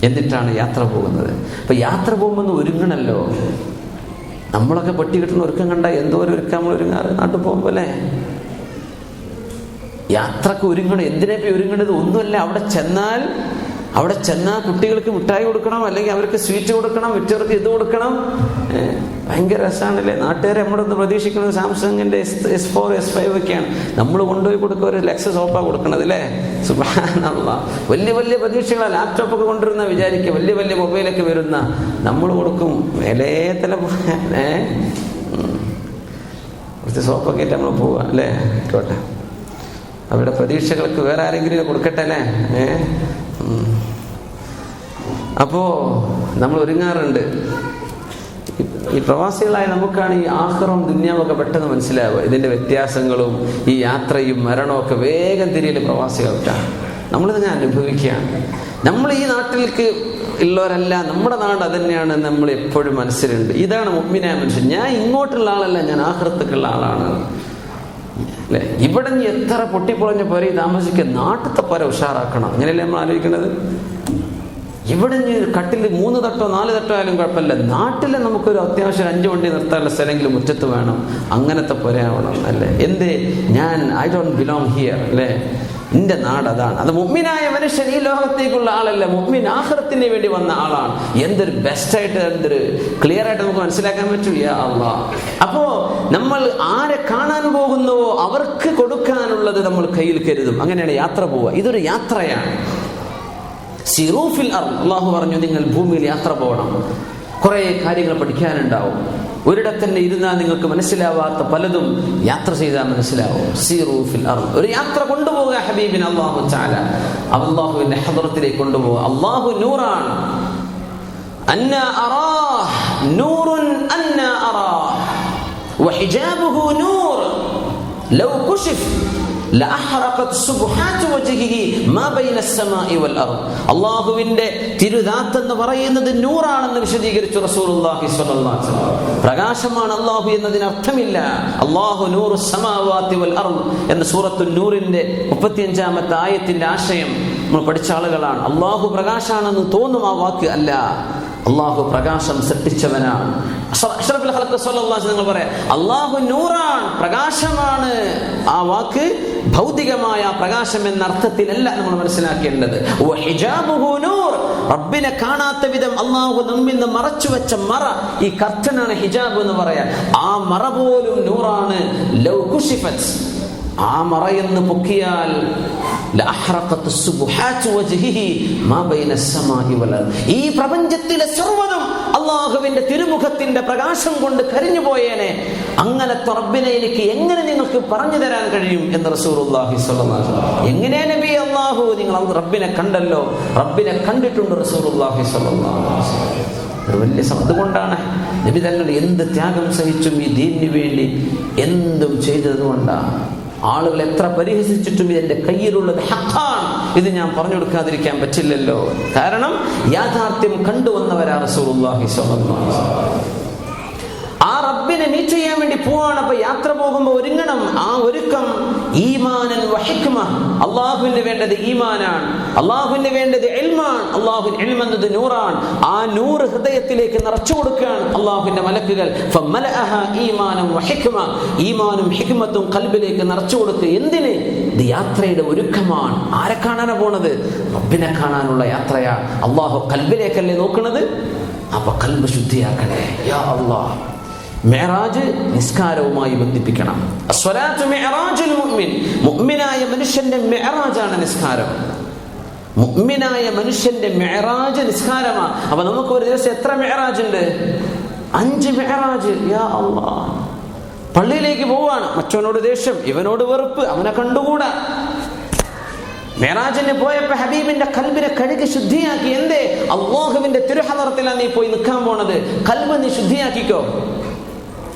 എന്നിട്ടാണ് യാത്ര പോകുന്നത്. അപ്പൊ യാത്ര പോകുമ്പോൾ ഒരുങ്ങണല്ലോ. നമ്മളൊക്കെ പെട്ടി കിട്ടുന്ന ഒരുക്കം കണ്ട എന്തോരം ഒരുക്കം നമ്മൾ ഒരുങ്ങാറ് നാട്ടിൽ പോകുമ്പോൾ അല്ലേ? യാത്രക്ക് ഒരുങ്ങണം. എന്തിനാ ഒരുങ്ങണത്? ഒന്നുമല്ല. അവിടെ ചെന്നാൽ കുട്ടികൾക്ക് മിഠായി കൊടുക്കണം, അല്ലെങ്കിൽ അവർക്ക് സ്വീറ്റ് കൊടുക്കണം, മറ്റവർക്ക് ഇത് കൊടുക്കണം. ഭയങ്കര രസമാണല്ലേ? നാട്ടുകാരെ നമ്മളൊന്ന് പ്രതീക്ഷിക്കുന്നത് സാംസങ്ങിന്റെ S4 S5 ഒക്കെയാണ്. നമ്മൾ കൊണ്ടുപോയി കൊടുക്കുക ഒരു ലക്സ് സോപ്പാ കൊടുക്കണത് അല്ലേ? സുബ്ഹാനല്ലാഹ്. വലിയ വലിയ പ്രതീക്ഷകളാണ്. ലാപ്ടോപ്പൊക്കെ കൊണ്ടുവരുന്ന വിചാരിക്കുക, വലിയ വലിയ മൊബൈലൊക്കെ വരുന്ന നമ്മൾ കൊടുക്കും. വിലയത്തില കുറച്ച് സോപ്പൊക്കെ ആയിട്ട് നമ്മൾ പോവുക അല്ലേ? ആയിക്കോട്ടെ, അവരുടെ പ്രതീക്ഷകൾക്ക് വേറെ ആരെങ്കിലും കൊടുക്കട്ടെ അല്ലേ? അപ്പോ നമ്മൾ ഒരുങ്ങാറുണ്ട്. ഈ പ്രവാസികളായ നമുക്കാണ് ഈ ആഖിറവും ദുനിയാവൊക്കെ പെട്ടെന്ന് മനസ്സിലാവുക. ഇതിന്റെ വ്യത്യാസങ്ങളും ഈ യാത്രയും മരണവും ഒക്കെ വേഗം തിരിയല് പ്രവാസികൾക്കാണ്. നമ്മളിതിനെ അനുഭവിക്കുകയാണ്. നമ്മൾ ഈ നാട്ടിലേക്ക് ഉള്ളവരല്ല, നമ്മുടെ നാട് അതന്നെയാണ് നമ്മൾ എപ്പോഴും മനസ്സിലുണ്ട്. ഇതാണ് മുഅ്മിനായ മനുഷ്യൻ. ഞാൻ ഇങ്ങോട്ടുള്ള ആളല്ല, ഞാൻ ആഖിറത്തേക്കുള്ള ആളാണ് അല്ലെ? ഇവിടെ നീ എത്ര പൊട്ടിപ്പൊളഞ്ഞ പോരെ താമസിക്കുക, നാട്ടിലത്തെ പോരെ ഉഷാറാക്കണം. അങ്ങനെയല്ലേ നമ്മൾ ആലോചിക്കുന്നത്? ഇവിടെ കട്ടിൽ 3 തട്ടോ 4 തട്ടോ ആയാലും കുഴപ്പമില്ല. നാട്ടിലെ നമുക്കൊരു അത്യാവശ്യം 5 വണ്ടി നിർത്താനുള്ള സ്ഥലമെങ്കിലും മുറ്റത്ത് വേണം. അങ്ങനത്തെ പോരാവണം അല്ലേ? എന്തേ? ഐ ഡോണ്ട് ബിലോങ് ഹിയർ അല്ലേ? എന്റെ നാട് അതാണ്. അത് മുഅ്മിനായ മനുഷ്യൻ ഈ ലോകത്തേക്കുള്ള ആളല്ല, മുഅ്മിൻ ആഖിറത്തിന് വേണ്ടി വന്ന ആളാണ്. എന്തൊരു ബെസ്റ്റായിട്ട്, എന്തൊരു ക്ലിയർ ആയിട്ട് നമുക്ക് മനസ്സിലാക്കാൻ പറ്റൂ. യാ അല്ലാഹ്. അപ്പോ നമ്മൾ ആരെ കാണാൻ പോകുന്നുവോ അവർക്ക് കൊടുക്കാനുള്ളത് നമ്മൾ കയ്യിൽ കരുതും. അങ്ങനെയാണ് യാത്ര പോവുക. ഇതൊരു യാത്രയാണ്. സിറൂഫിൽ അർദ്. അല്ലാഹു പറഞ്ഞു, നിങ്ങൾ ഭൂമിയിൽ യാത്ര പോകണം. കുറെ കാര്യങ്ങൾ പഠിക്കാനുണ്ടാവും. ഒരിടത്ത് തന്നെ ഇരുന്നാൽ നിങ്ങൾക്ക് മനസ്സിലാവാത്ത പലതും യാത്ര ചെയ്താൽ മനസ്സിലാവും. സിറൂഫിൽ അർദ്. ഒരു യാത്ര കൊണ്ടുപോകുക ഹബീബിന് അല്ലാഹു തആല അല്ലാഹുവിന്റെ ഹദ്റത്തിലേക്ക് കൊണ്ടുപോകുക. അല്ലാഹു നൂറാണ്. അന്നാ അറാഹ് നൂറുൻ അന്നാ അറാഹ് വഹിജാബുഹു നൂർ ലൗ കുശിഫ് ലഅഹറഖത് സുബ്ഹാതു വജ്ഹിഹി മാ ബൈന അസ്സമാഇ വൽ അർദ്. അല്ലാഹുവിന്റെ തിരുദാത്ത് എന്ന് പറയുന്നത് നൂറാണെന്ന് വിശദീകരിച്ചു റസൂലുള്ളാഹി സ്വല്ലല്ലാഹു അലൈഹി വസല്ലം. പ്രകാശമാണ് അല്ലാഹു എന്നതിന് അർത്ഥമില്ല. അല്ലാഹു നൂറുസ് സമാവാതി വൽ അർദ് എന്ന സൂറത്തുൻ നൂറിന്റെ 35-ാമത്തെ ആയത്തിന്റെ ആശയം നമ്മൾ പഠിച്ച ആളുകളാണ്. അല്ലാഹു പ്രകാശാണെന്ന് തോന്നും ആ വാക്ക് അല്ല. അല്ലാഹു പ്രകാശം സൃഷ്ടിച്ചവനാണ്. അഷ്റഫുൽ ഖൽഖ് സ്വല്ലല്ലാഹു അലൈഹി വസല്ലം പറയാ, അല്ലാഹു നൂറാണ്, പ്രകാശമാണ്. ആ വാക്ക് ഭൗതികമായ പ്രകാശം എന്ന അർത്ഥത്തിലല്ല നമ്മൾ മനസ്സിലാക്കേണ്ടത്. വഹിജാബുഹു നൂർ. റബ്ബിനെ കാണാത്ത വിധം അല്ലാഹു നമ്മിൽ നിന്ന് മറച്ചു വെച്ച മറ, ഈ കർട്ടനാണ് ഹിജാബ് എന്ന് പറയാൻ. ആ മറ പോലും നൂറാണ്. ലൗ കുശിഫത്. ആ മറയെന്ന് പൊക്കിയാൽ ഈ പ്രപഞ്ചത്തിലെ സർവ്വതും അല്ലാഹുവിന്റെ തിരുമുഖത്തിന്റെ പ്രകാശം കൊണ്ട് കരിഞ്ഞു പോയേനെ. അങ്ങനത്തെ റബ്ബിനെ എനിക്ക് എങ്ങനെ നിങ്ങൾക്ക് പറഞ്ഞു തരാൻ കഴിയും എന്ന് റസൂലുള്ളാഹി സ്വല്ലല്ലാഹു അലൈഹി വസല്ലം. എങ്ങനെ നബി? അല്ലാഹു നിങ്ങൾ റബ്ബിനെ കണ്ടല്ലോ. റബ്ബിനെ കണ്ടിട്ടുണ്ട് റസൂലുള്ളാഹി സ്വല്ലല്ലാഹു അലൈഹി വസല്ലം. വലിയ അതുകൊണ്ടാണ് നബി തങ്ങൾ എന്ത് ത്യാഗം സഹിച്ചും ഈ ദീനിന് വേണ്ടി എന്തും ചെയ്തതുകൊണ്ടാണ്. ആളുകൾ എത്ര പരിഹസിച്ചിട്ടും ഇതെന്റെ കയ്യിലുള്ളത് ഹഖാണ്, ഇത് ഞാൻ പറഞ്ഞു കൊടുക്കാതിരിക്കാൻ പറ്റില്ലല്ലോ. കാരണം യാഥാർത്ഥ്യം കണ്ടുവന്നവരാ റസൂലുള്ളാഹി സ്വല്ലല്ലാഹു അലൈഹി വസല്ലം. ആ റബ്ബിനെ മീറ്റ് ചെയ്യാൻ വേണ്ടി പോവാണ്. അപ്പൊ യാത്ര പോകുമ്പോൾ ഒരുങ്ങണം. ആ ഒരുക്കം ഈമാനൻ വഹിക്മ. അല്ലാഹുവിന് വേണ്ടത് ഈമാനാണ്, അല്ലാഹുവിന് വേണ്ടത് ഇൽമാണ്. അല്ലാഹുവിൻ ഇൽം എന്നത് നൂറാണ്. ആ നൂറ് ഹൃദയത്തിലേക്ക് നിറച്ചു കൊടുക്കുകയാണ് അല്ലാഹുവിന്റെ മലക്കുകൾ. ഫമലഅഹ ഈമാനൻ വഹിക്മ. ഈമാനും ഹിക്മത്തും ഖൽബിലേക്ക് നിറച്ചു കൊടുക്കുക. എന്തിന്? ഇത് യാത്രയുടെ ഒരുക്കമാണ്. ആരെ കാണാനാ പോണത്? റബ്ബിനെ കാണാനുള്ള യാത്രയാ. അല്ലാഹു ഖൽബിലേക്കല്ലേ നോക്കുന്നത്? അപ്പൊ ഖൽബ് ശുദ്ധിയാക്കണേ യാ അല്ലാഹ്. മിഅ്റാജ് നിസ്കാരവുമായി ബന്ധിപ്പിക്കണം. അസ്സലാത്തു മിഅ്റാജുൽ മുഅ്മിൻ. മുഅ്മിനായ മനുഷ്യന്റെ മിഅ്റാജാണ് നിസ്കാരം. മുഅ്മിനായ മനുഷ്യന്റെ മിഅ്റാജ് നിസ്കാരമാണ്. അപ്പൊ നമുക്ക് ഒരു ദിവസം എത്ര മിഅ്റാജ് ഉണ്ട്? 5 മിഅ്റാജ്. യാ അല്ലാഹ്. പള്ളിയിലേക്ക് പോവാണ്, മറ്റവനോട് ദേഷ്യം, ഇവനോട് വെറുപ്പ്, അവനെ കണ്ടുകൂടാ. മിഅ്റാജിന് പോയപ്പോ ഹബീബിന്റെ ഖൽബിനെ കഴുകി ശുദ്ധിയാക്കി. എന്തേ? അല്ലാഹുവിന്റെ തിരുഹദറത്തിലാണ് നീ പോയി നിൽക്കാൻ പോണത്. ഖൽബ് നീ ശുദ്ധിയാക്കിക്കോ.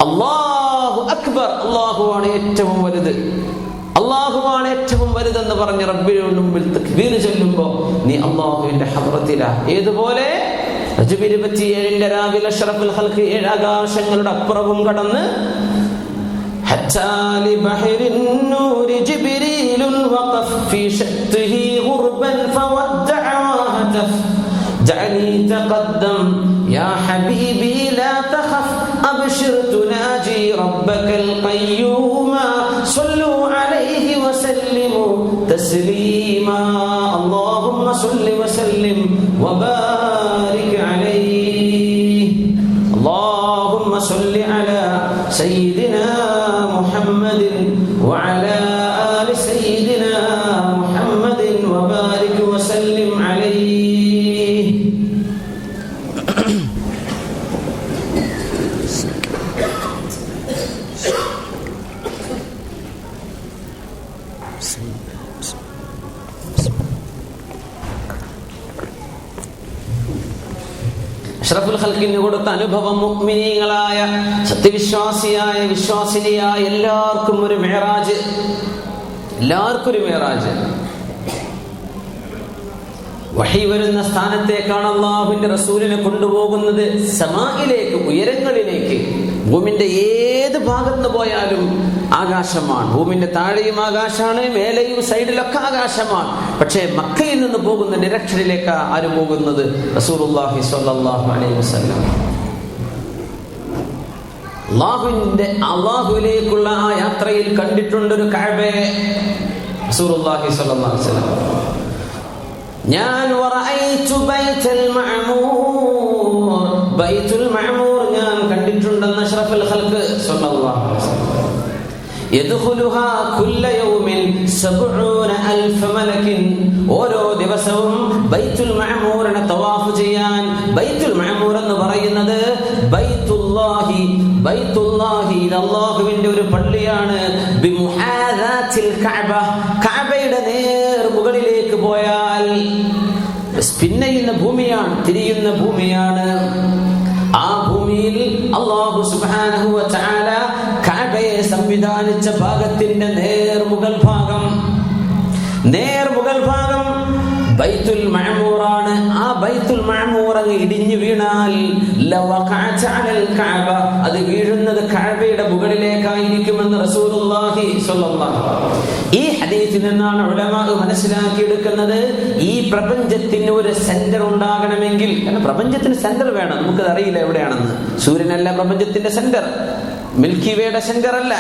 അല്ലാഹു അക്ബർ. അല്ലാഹുവാണ് ഏറ്റവും വലുത്, അല്ലാഹുവാണ് ഏറ്റവും വലുതെന്ന് പറഞ്ഞ് റബ്ബിന്റെ മുമ്പിൽ തക്ബീർ ചൊല്ലുമ്പോ നീ അല്ലാഹുവിന്റെ ഹദറത്തിലാ. ഏതുപോലെ റജബ് 27 രാവിലെ അഷ്റഫുൽ ഖൽഖ് 7 ആകാശങ്ങളുടെ അപ്പുറവും കടന്ന് حتى لبحر النور جبريل وقف في شطه غربا فودع وهتف دعني تقدم يا حبيبي لا تخف أبشر تناجي ربك القيوم صلوا عليه وسلموا تسليما اللهم صل وسلم وبارك عليه اللهم صل على سيدنا محمد وعلى آل سيدنا محمد وبارك وسلم عليه. അഷ്റഫുൽ ഖൽഖിന് കൊടുത്ത അനുഭവം മുഅ്മിനീങ്ങളായ സത്യവിശ്വാസിയായ വിശ്വാസിനിയായ എല്ലാവർക്കും ഒരു മിഅ്റാജ്. എല്ലാവർക്കും ഒരു മിഅ്റാജ്. വഹി വരുന്ന സ്ഥാനത്തേക്കാണ് അല്ലാഹുവിന്റെ റസൂലിനെ കൊണ്ടുപോകുന്നത്. സമാഇലേക്ക്, ഉയരങ്ങളിലേക്ക്. ഭൂമിന്റെ ഏത് ഭാഗത്ത് പോയാലും ആകാശമാണ്. ഭൂമിന്റെ താഴെയും ആകാശമാണ്, മേലെയും സൈഡിലൊക്കെ ആകാശമാണ്. പക്ഷേ മക്കയിൽ നിന്ന് പോകുന്ന ഡയറക്ഷനിലേക്ക് ആര് പോകുന്നത്? റസൂലുള്ളാഹി സ്വല്ലല്ലാഹു അലൈഹി വസല്ലം. അല്ലാഹുവിലേക്കുള്ള ആ യാത്രയിൽ കണ്ടിട്ടുണ്ടൊരു കഅബയെ റസൂലുള്ളാഹി സ്വല്ലല്ലാഹു അലൈഹി വസല്ലം. ഞാൻ വറഅയ്തു ബൈത്തുൽ മഅമൂർ, ബൈത്തുൽ മഅമൂർ ഞാൻ കണ്ടിട്ടുണ്ടെന്ന് അഷ്റഫുൽ ഖൽഖ് സ്വല്ലല്ലാഹു അലൈഹി വസല്ലം. യദ്ഖുലുഹാ കുല്ല യൗമിൻ 70000 മലക്കിൻ. ഓരോ ദിവസവും ബൈത്തുൽ മഅമൂറിനെ തവാഫ് ചെയ്യാൻ. ബൈത്തുൽ മഅമൂർ എന്ന് പറയുന്നത് ബൈത്തുല്ലാഹി, ബൈത്തുല്ലാഹി അല്ലാഹുവിന്റെ ഒരു പള്ളിയാണ്. ബിമുഹാദാത്തിൽ കഅബ, കഅബയുടെ നേർ മുകളിലേക്ക് പോയാൽ പിന്നെയുന്ന ഭൂമിയാണ്, തിരിയുന്ന ഭൂമിയാണ്. ആ ഭൂമിയിൽ അല്ലാഹു സുബ്ഹാനഹു വ തആല കഅബയെ സംവിധാനിച്ച ഭാഗത്തിന്റെ നേർമുകൾ ഭാഗം ബൈത്തുൽ മഅമൂറാണ്. ആ ബൈത്തുൽ മഅമൂർ ഇടിഞ്ഞു വീണാൽ ലവഖഅത അലൽ കഅബ, അത് വീഴുന്നത് കഅബയുടെ മുകളിലേക്കായിരിക്കുമെന്ന് റസൂലുള്ളാഹി സ്വല്ലല്ലാഹു അലൈഹി വസല്ലം. ഈ ഹദീസിൽ നിന്നാണ് ഉലമാ മനസ്സിലാക്കിയെടുക്കുന്നത്, ഈ പ്രപഞ്ചത്തിന് ഒരു സെന്റർ ഉണ്ടാകണമെങ്കിൽ, കാരണം പ്രപഞ്ചത്തിന് സെന്റർ വേണം. നമുക്കത് അറിയില്ല എവിടെയാണെന്ന്. സൂര്യനല്ല പ്രപഞ്ചത്തിന്റെ സെന്റർ, മിൽക്കി വേയുടെ സെന്റർ അല്ല.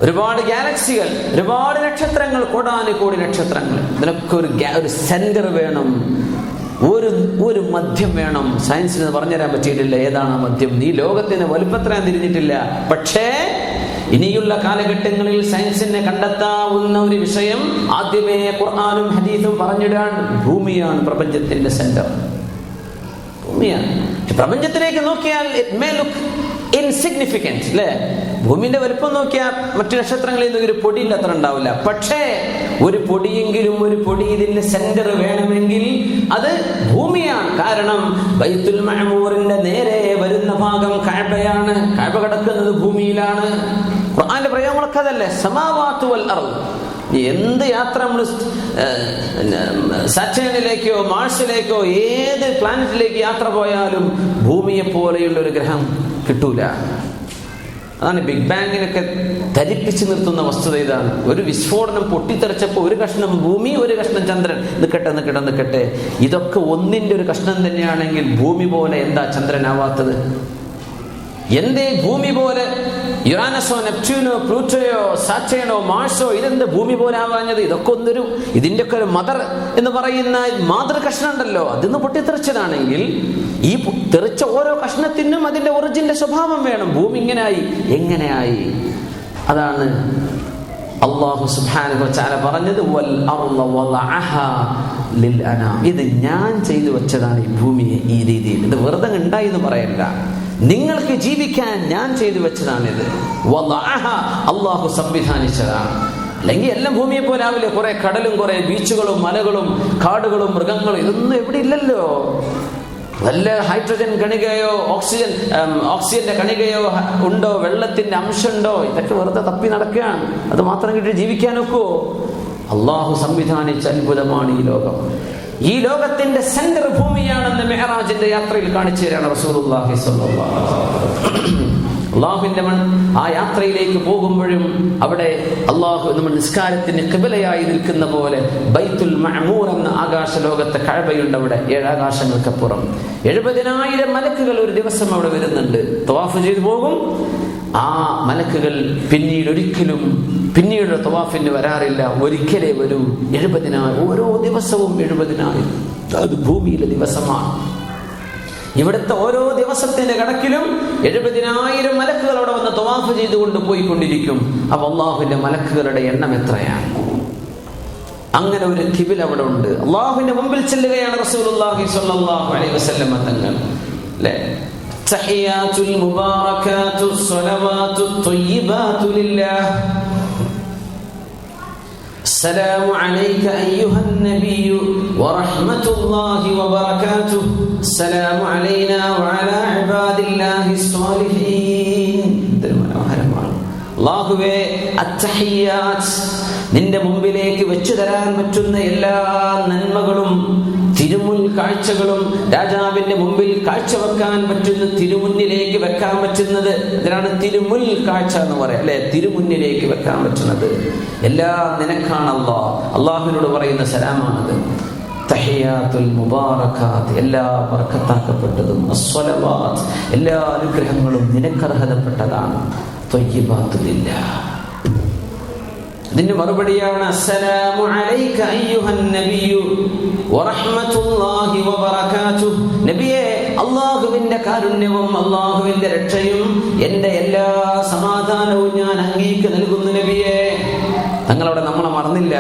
ഒരുപാട് ഗാലക്സികൾ, ഒരുപാട് നക്ഷത്രങ്ങൾ, കോടാനുകോടി നക്ഷത്രങ്ങൾ. ഇതിനൊക്കെ ഒരു സെന്റർ വേണം, ഒരു മധ്യം വേണം. സയൻസിന് പറഞ്ഞുതരാൻ പറ്റിയിട്ടില്ല ഏതാണ് ആ മധ്യം. ഈ ലോകത്തിന് വലുപ്പത്രയാൻ തിരിഞ്ഞിട്ടില്ല. പക്ഷേ ഇനിയുള്ള കാലഘട്ടങ്ങളിൽ സയൻസിനെ കണ്ടെത്താവുന്ന ഒരു വിഷയം ആദ്യമേ ഖുർആനും ഹദീസും പറഞ്ഞിടാൻ ഭൂമിയാണ് പ്രപഞ്ചത്തിന്റെ സെന്റർ. ഭൂമിയാണ്. പ്രപഞ്ചത്തിലേക്ക് നോക്കിയാൽ ഇറ്റ് മേ ലുക്ക് ഇൻസിഗ്നിഫിക്കന്റ് അല്ലേ? ഭൂമിന്റെ വലുപ്പം നോക്കിയാൽ മറ്റു നക്ഷത്രങ്ങളിൽ നിന്ന് ഒരു പൊടിയിൽ അത്ര ഉണ്ടാവില്ല. പക്ഷേ ഒരു പൊടിയെങ്കിലും, ഒരു പൊടി ഇതിന്റെ സെന്റർ വേണമെങ്കിൽ അത് ഭൂമിയാണ്. കാരണം ബൈത്തുൽ മഅമൂറിന്റെ നേരെ വരുന്ന ഭാഗം കഅബയാണ്. കഅബ കിടക്കുന്നത് ഭൂമിയിലാണ്. ഖുർആന്റെ പ്രയോഗങ്ങളൊക്കെ അതല്ലേ, സമാവാതു വൽ അർദ്. എന്ത് യാത്ര നമ്മൾ സാറ്റേണിലേക്കോ മാർസിലേക്കോ ഏത് പ്ലാനറ്റിലേക്ക് യാത്ര പോയാലും ഭൂമിയെ പോലെയുള്ള ഒരു ഗ്രഹം കിട്ടൂല. അതാണ് ബിഗ് ബാങ്ങിനൊക്കെ ധരിപ്പിച്ചു നിർത്തുന്ന വസ്തുത. ഇതാണ്, ഒരു വിസ്ഫോടനം പൊട്ടിത്തെറിച്ചപ്പോൾ ഒരു കഷ്ണം ഭൂമി, ഒരു കഷ്ണം ചന്ദ്രൻ. നിൽക്കട്ടെ, ഇതൊക്കെ ഒന്നിന്റെ ഒരു കഷ്ണം തന്നെയാണെങ്കിൽ ഭൂമി പോലെ എന്താ ചന്ദ്രനാവാത്തത്? എന്തേ ഭൂമി പോലെ യുറാനസോ നെപ്റ്റ്യൂനോ പ്ലൂട്ടോയോ സാറ്റേണോ മാർസോ ഇതെന്ത് ഭൂമി പോലെ ആവാഞ്ഞത്? ഇതൊക്കെ ഇതിന്റെയൊക്കെ ഒരു മദർ എന്ന് പറയുന്ന മാതൃ കഷ്ണം ഉണ്ടല്ലോ, അതിന്ന് പൊട്ടിത്തെറിച്ചതാണെങ്കിൽ ഈ തെറിച്ച ഓരോ കഷ്ണത്തിനും അതിന്റെ ഒറിജിന്റെ സ്വഭാവം വേണം. ഭൂമി എങ്ങനെയായി? അതാണ് അല്ലാഹു സുബ്ഹാനഹു വ തആല പറഞ്ഞത്, വൽ അർള വളഅഹാ ലിൽ അനാം. ഇത് ഞാൻ ചെയ്തു വെച്ചതാണ് ഈ ഭൂമിയെ ഈ രീതിയിൽ. ഇത് വെറുതെ ഉണ്ടായി എന്ന് പറയല്ല, നിങ്ങൾക്ക് ജീവിക്കാൻ ഞാൻ ചെയ്തു വെച്ചതാണിത്. വളഅഹാ, അല്ലാഹു സംവിധാനിച്ചതാണ്. അല്ലെങ്കിൽ എല്ലാം ഭൂമിയെ പോലെ ആവില്ലേ? കുറെ കടലും, കുറെ ബീച്ചുകളും, മലകളും, കാടുകളും, മൃഗങ്ങളും, ഇതൊന്നും എവിടെ ഇല്ലല്ലോ. വല്ല ഹൈഡ്രജൻ കണികയോ ഓക്സിജന്റെ കണികയോ ഉണ്ടോ? വെള്ളത്തിന്റെ അംശമുണ്ടോ? ഇതൊക്കെ വെറുതെ തപ്പി നടക്കുകയാണ്. അത് മാത്രം കിട്ടി ജീവിക്കാൻ ഒക്കുവോ? അള്ളാഹു സംവിധാനിച്ച അത്ഭുതമാണ് ഈ ലോകം. ഈ ലോകത്തിന്റെ സെന്റർ ഭൂമിയാണെന്ന് മെഹറാജിന്റെ യാത്രയിൽ കാണിച്ചു തരാണ് റസൂലുള്ളാഹി സ്വല്ലല്ലാഹു അലൈഹി വസല്ലം. അള്ളാഹുവിന്റെ ആ യാത്രയിലേക്ക് പോകുമ്പോഴും അവിടെ അള്ളാഹു നമ്മൾ നിസ്കാരത്തിന് ഖിബലയായി നിൽക്കുന്ന പോലെ ബൈത്തുൽ മഅമൂർ എന്ന ആകാശ ലോകത്തെ കഅബയുണ്ട്. അവിടെ 7 ആകാശങ്ങൾക്കപ്പുറം 70,000 മലക്കുകൾ ഒരു ദിവസം അവിടെ വരുന്നുണ്ട്, തവാഫ് ചെയ്തു പോകും. ആ മലക്കുകൾ പിന്നീട് തവാഫിന് വരാറില്ല, ഒരിക്കലേ വരൂ. 70,000 ഓരോ ദിവസവും 70,000. അത് ഭൂമിയിലെ ദിവസമാണ്. ഇവിടുത്തെ ഓരോ ദിവസത്തിന്റെ കണക്കിലും 70,000 മലക്കുകൾ അവിടെ വന്ന് തവാഫ് ചെയ്തുകൊണ്ട് പോയിക്കൊണ്ടിരിക്കും. അപ്പൊ അള്ളാഹുവിന്റെ മലക്കുകളുടെ എണ്ണം എത്രയാണ്? അങ്ങനെ ഒരു ഖിബില അവിടെ ഉണ്ട്. അള്ളാഹുവിന്റെ മുമ്പിൽ ചെല്ലുകയാണ് റസൂലുള്ളാഹി സ്വല്ലല്ലാഹു അലൈഹി വസല്ലം തങ്ങൾ. അല്ലേ? തഹിയാത്തുൽ മുബാറകാത്തുസ് സ്വലവാത്തുത് ത്വയ്യിബാതു ലില്ലാഹ്. السلام عليك أيها النبي ورحمة الله وبركاته. السلام علينا وعلى عباد الله الصالحين. അല്ലാഹുവേ, അത്തഹിയാത്ത്, നിന്റെ മുമ്പിലേക്ക് വെച്ചു തരാൻ പറ്റുന്ന എല്ലാ നന്മകളും തിരുമുൽ കാഴ്ചകളും രാജാവിന്റെ മുമ്പിൽ കാഴ്ചവെക്കാൻ പറ്റുന്ന, തിരുമുന്നിലേക്ക് വെക്കാൻ പറ്റുന്നത്, ഇതിനാണ് തിരുമുൽ കാഴ്ച എന്ന് പറയാം, അല്ലെ? തിരുമുന്നിലേക്ക് വെക്കാൻ പറ്റുന്നത് എല്ലാം നിനക്കാണ് അള്ളാഹുവിനോട് പറയുന്ന സലാമാണത്. തഹിയാത്തുൽ മുബാറകാത്ത്, എല്ലാ ബർക്കത്താക്കപ്പെട്ടതും, അസ്സലവാത്ത്, എല്ലാ അനുഗ്രഹങ്ങളും നിനക്കർഹതപ്പെട്ടതാണ്. ത്വയ്യിബാതു ലില്ലാഹ്, ഇതിന്റെ മറുപടിയാണ് അസ്സലാമു അലൈക അയ്യുഹൻ നബിയു വറഹ്മത്തുള്ളാഹി വബറകാതുഹു. നബിയേ, അല്ലാഹുവിന്റെ കാരുണ്യവും അല്ലാഹുവിന്റെ രക്ഷയും എന്റെ എല്ലാ സമാധാനവും ഞാൻ അങ്ങേക്ക് നൽകുന്നു നബിയേ. തങ്ങളവിടെ നമ്മളെ മറന്നില്ല.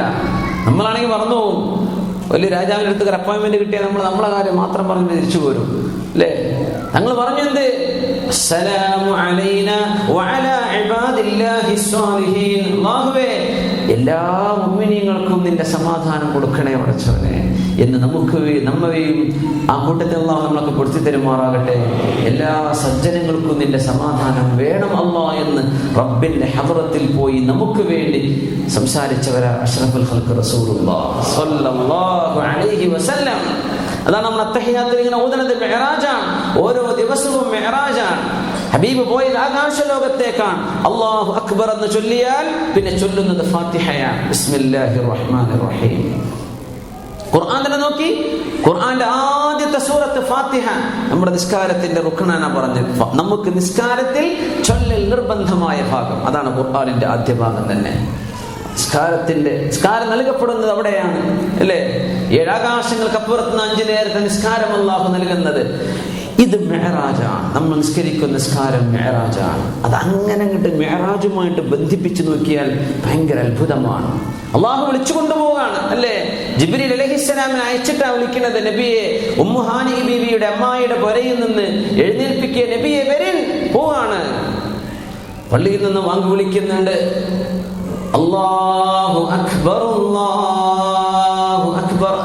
നമ്മളാണെങ്കിൽ മറന്നു പോകും. വലിയ രാജാവിന്റെ അടുത്ത് ഒരു അപ്പോയിന്റ്മെന്റ് കിട്ടിയാൽ നമ്മളെ കാര്യം മാത്രം പറഞ്ഞ് തിരിച്ചു പോരും, അല്ലേ? തങ്ങൾ പറഞ്ഞെന്ത്? അസ്സലാമു അലൈനാ വഅലാ ഇബാദില്ലാഹിസ് സ്വാലിഹീൻ. അല്ലാഹുവേ, എല്ലാ മുഅ്മിനീങ്ങൾക്കും നിന്റെ സമാധാനം കൊടുക്കണേ പടച്ചവനെ എന്ന് നമ്മെയും ആ കൂട്ടത്തിൽ അല്ലാഹു നമ്മളൊക്കെ പൊടുത്തി തരുമാറാകട്ടെ. എല്ലാ സജ്ജനങ്ങൾക്കും നിന്റെ സമാധാനം വേണം അല്ലാഹ് എന്ന് റബ്ബിന്റെ ഹദ്റത്തിൽ പോയി നമുക്ക് വേണ്ടി സംസാരിച്ചവരാ അഷ്റഫുൽ ഖൽഖ് റസൂലുള്ളാഹി സ്വല്ലല്ലാഹു അലൈഹി വസല്ലം. അതാണ് നമ്മൾ അത്തഹിയാത്തിൽ ഇങ്ങനെ ഓതുന്നത്. മിഅ്റാജാണ്, ഓരോ ദിവസവും മിഅ്റാജാണ്. ഹബീബ് പോയത് ആകാശ ലോകത്തേക്കാണ്. അല്ലാഹു അക്ബർ എന്ന് ചൊല്ലിയാൽ പിന്നെ ചൊല്ലുന്നത് ഫാത്തിഹയാണ്. ബിസ്മില്ലാഹിർ റഹ്മാനിർ റഹീം. ഖുർആൻ തന്നെ നോക്കി, ഖുർആന്റെ ആദ്യത്തെ സൂറത്ത് ഫാത്തിഹ നമ്മുടെ നിസ്കാരത്തിന്റെ റുക്നാണ് പറഞ്ഞത്. നമുക്ക് നിസ്കാരത്തിൽ ചൊല്ലൽ നിർബന്ധമായ ഭാഗം അതാണ് ഖുർആനിന്റെ ആദ്യ ഭാഗം തന്നെ. നിസ്കാരം നൽകപ്പെടുന്നത് അവിടെയാണ്, അല്ലേ? 7 ആകാശങ്ങൾക്കപ്പുറത്ത് 5 നേരത്തെ നിസ്കാരം അല്ലാഹു നൽകുന്നത്. ഇത് മിഅ്റാജാണ്. നമ്മൾ നിസ്കരിക്കുന്ന നിസ്കാരം മിഅ്റാജാണ്. അത് അങ്ങനെ മിഅ്റാജുമായിട്ട് ബന്ധിപ്പിച്ചു നോക്കിയാൽ ഭയങ്കര അത്ഭുതമാണ്. അല്ലാഹു വിളിച്ചു കൊണ്ടുപോവാണ്, അല്ലേ? ജിബ്രീൽ അലൈഹിസ്സലാമിനെ അയച്ചിട്ടാ വിളിക്കുന്നത്. നബിയെ, ഉമ്മു ഹാനി ബീവിയുടെ അമ്മായിയുടെ പുരയിൽ നിന്ന് എഴുന്നേൽപ്പിക്കുക, നബിയെ വരിൻ, പോവാണ്. പള്ളിയിൽ നിന്ന് വാങ്ങി വിളിക്കുന്നുണ്ട്. അല്ലാഹു അക്ബർ, അല്ലാഹു അക്ബർ.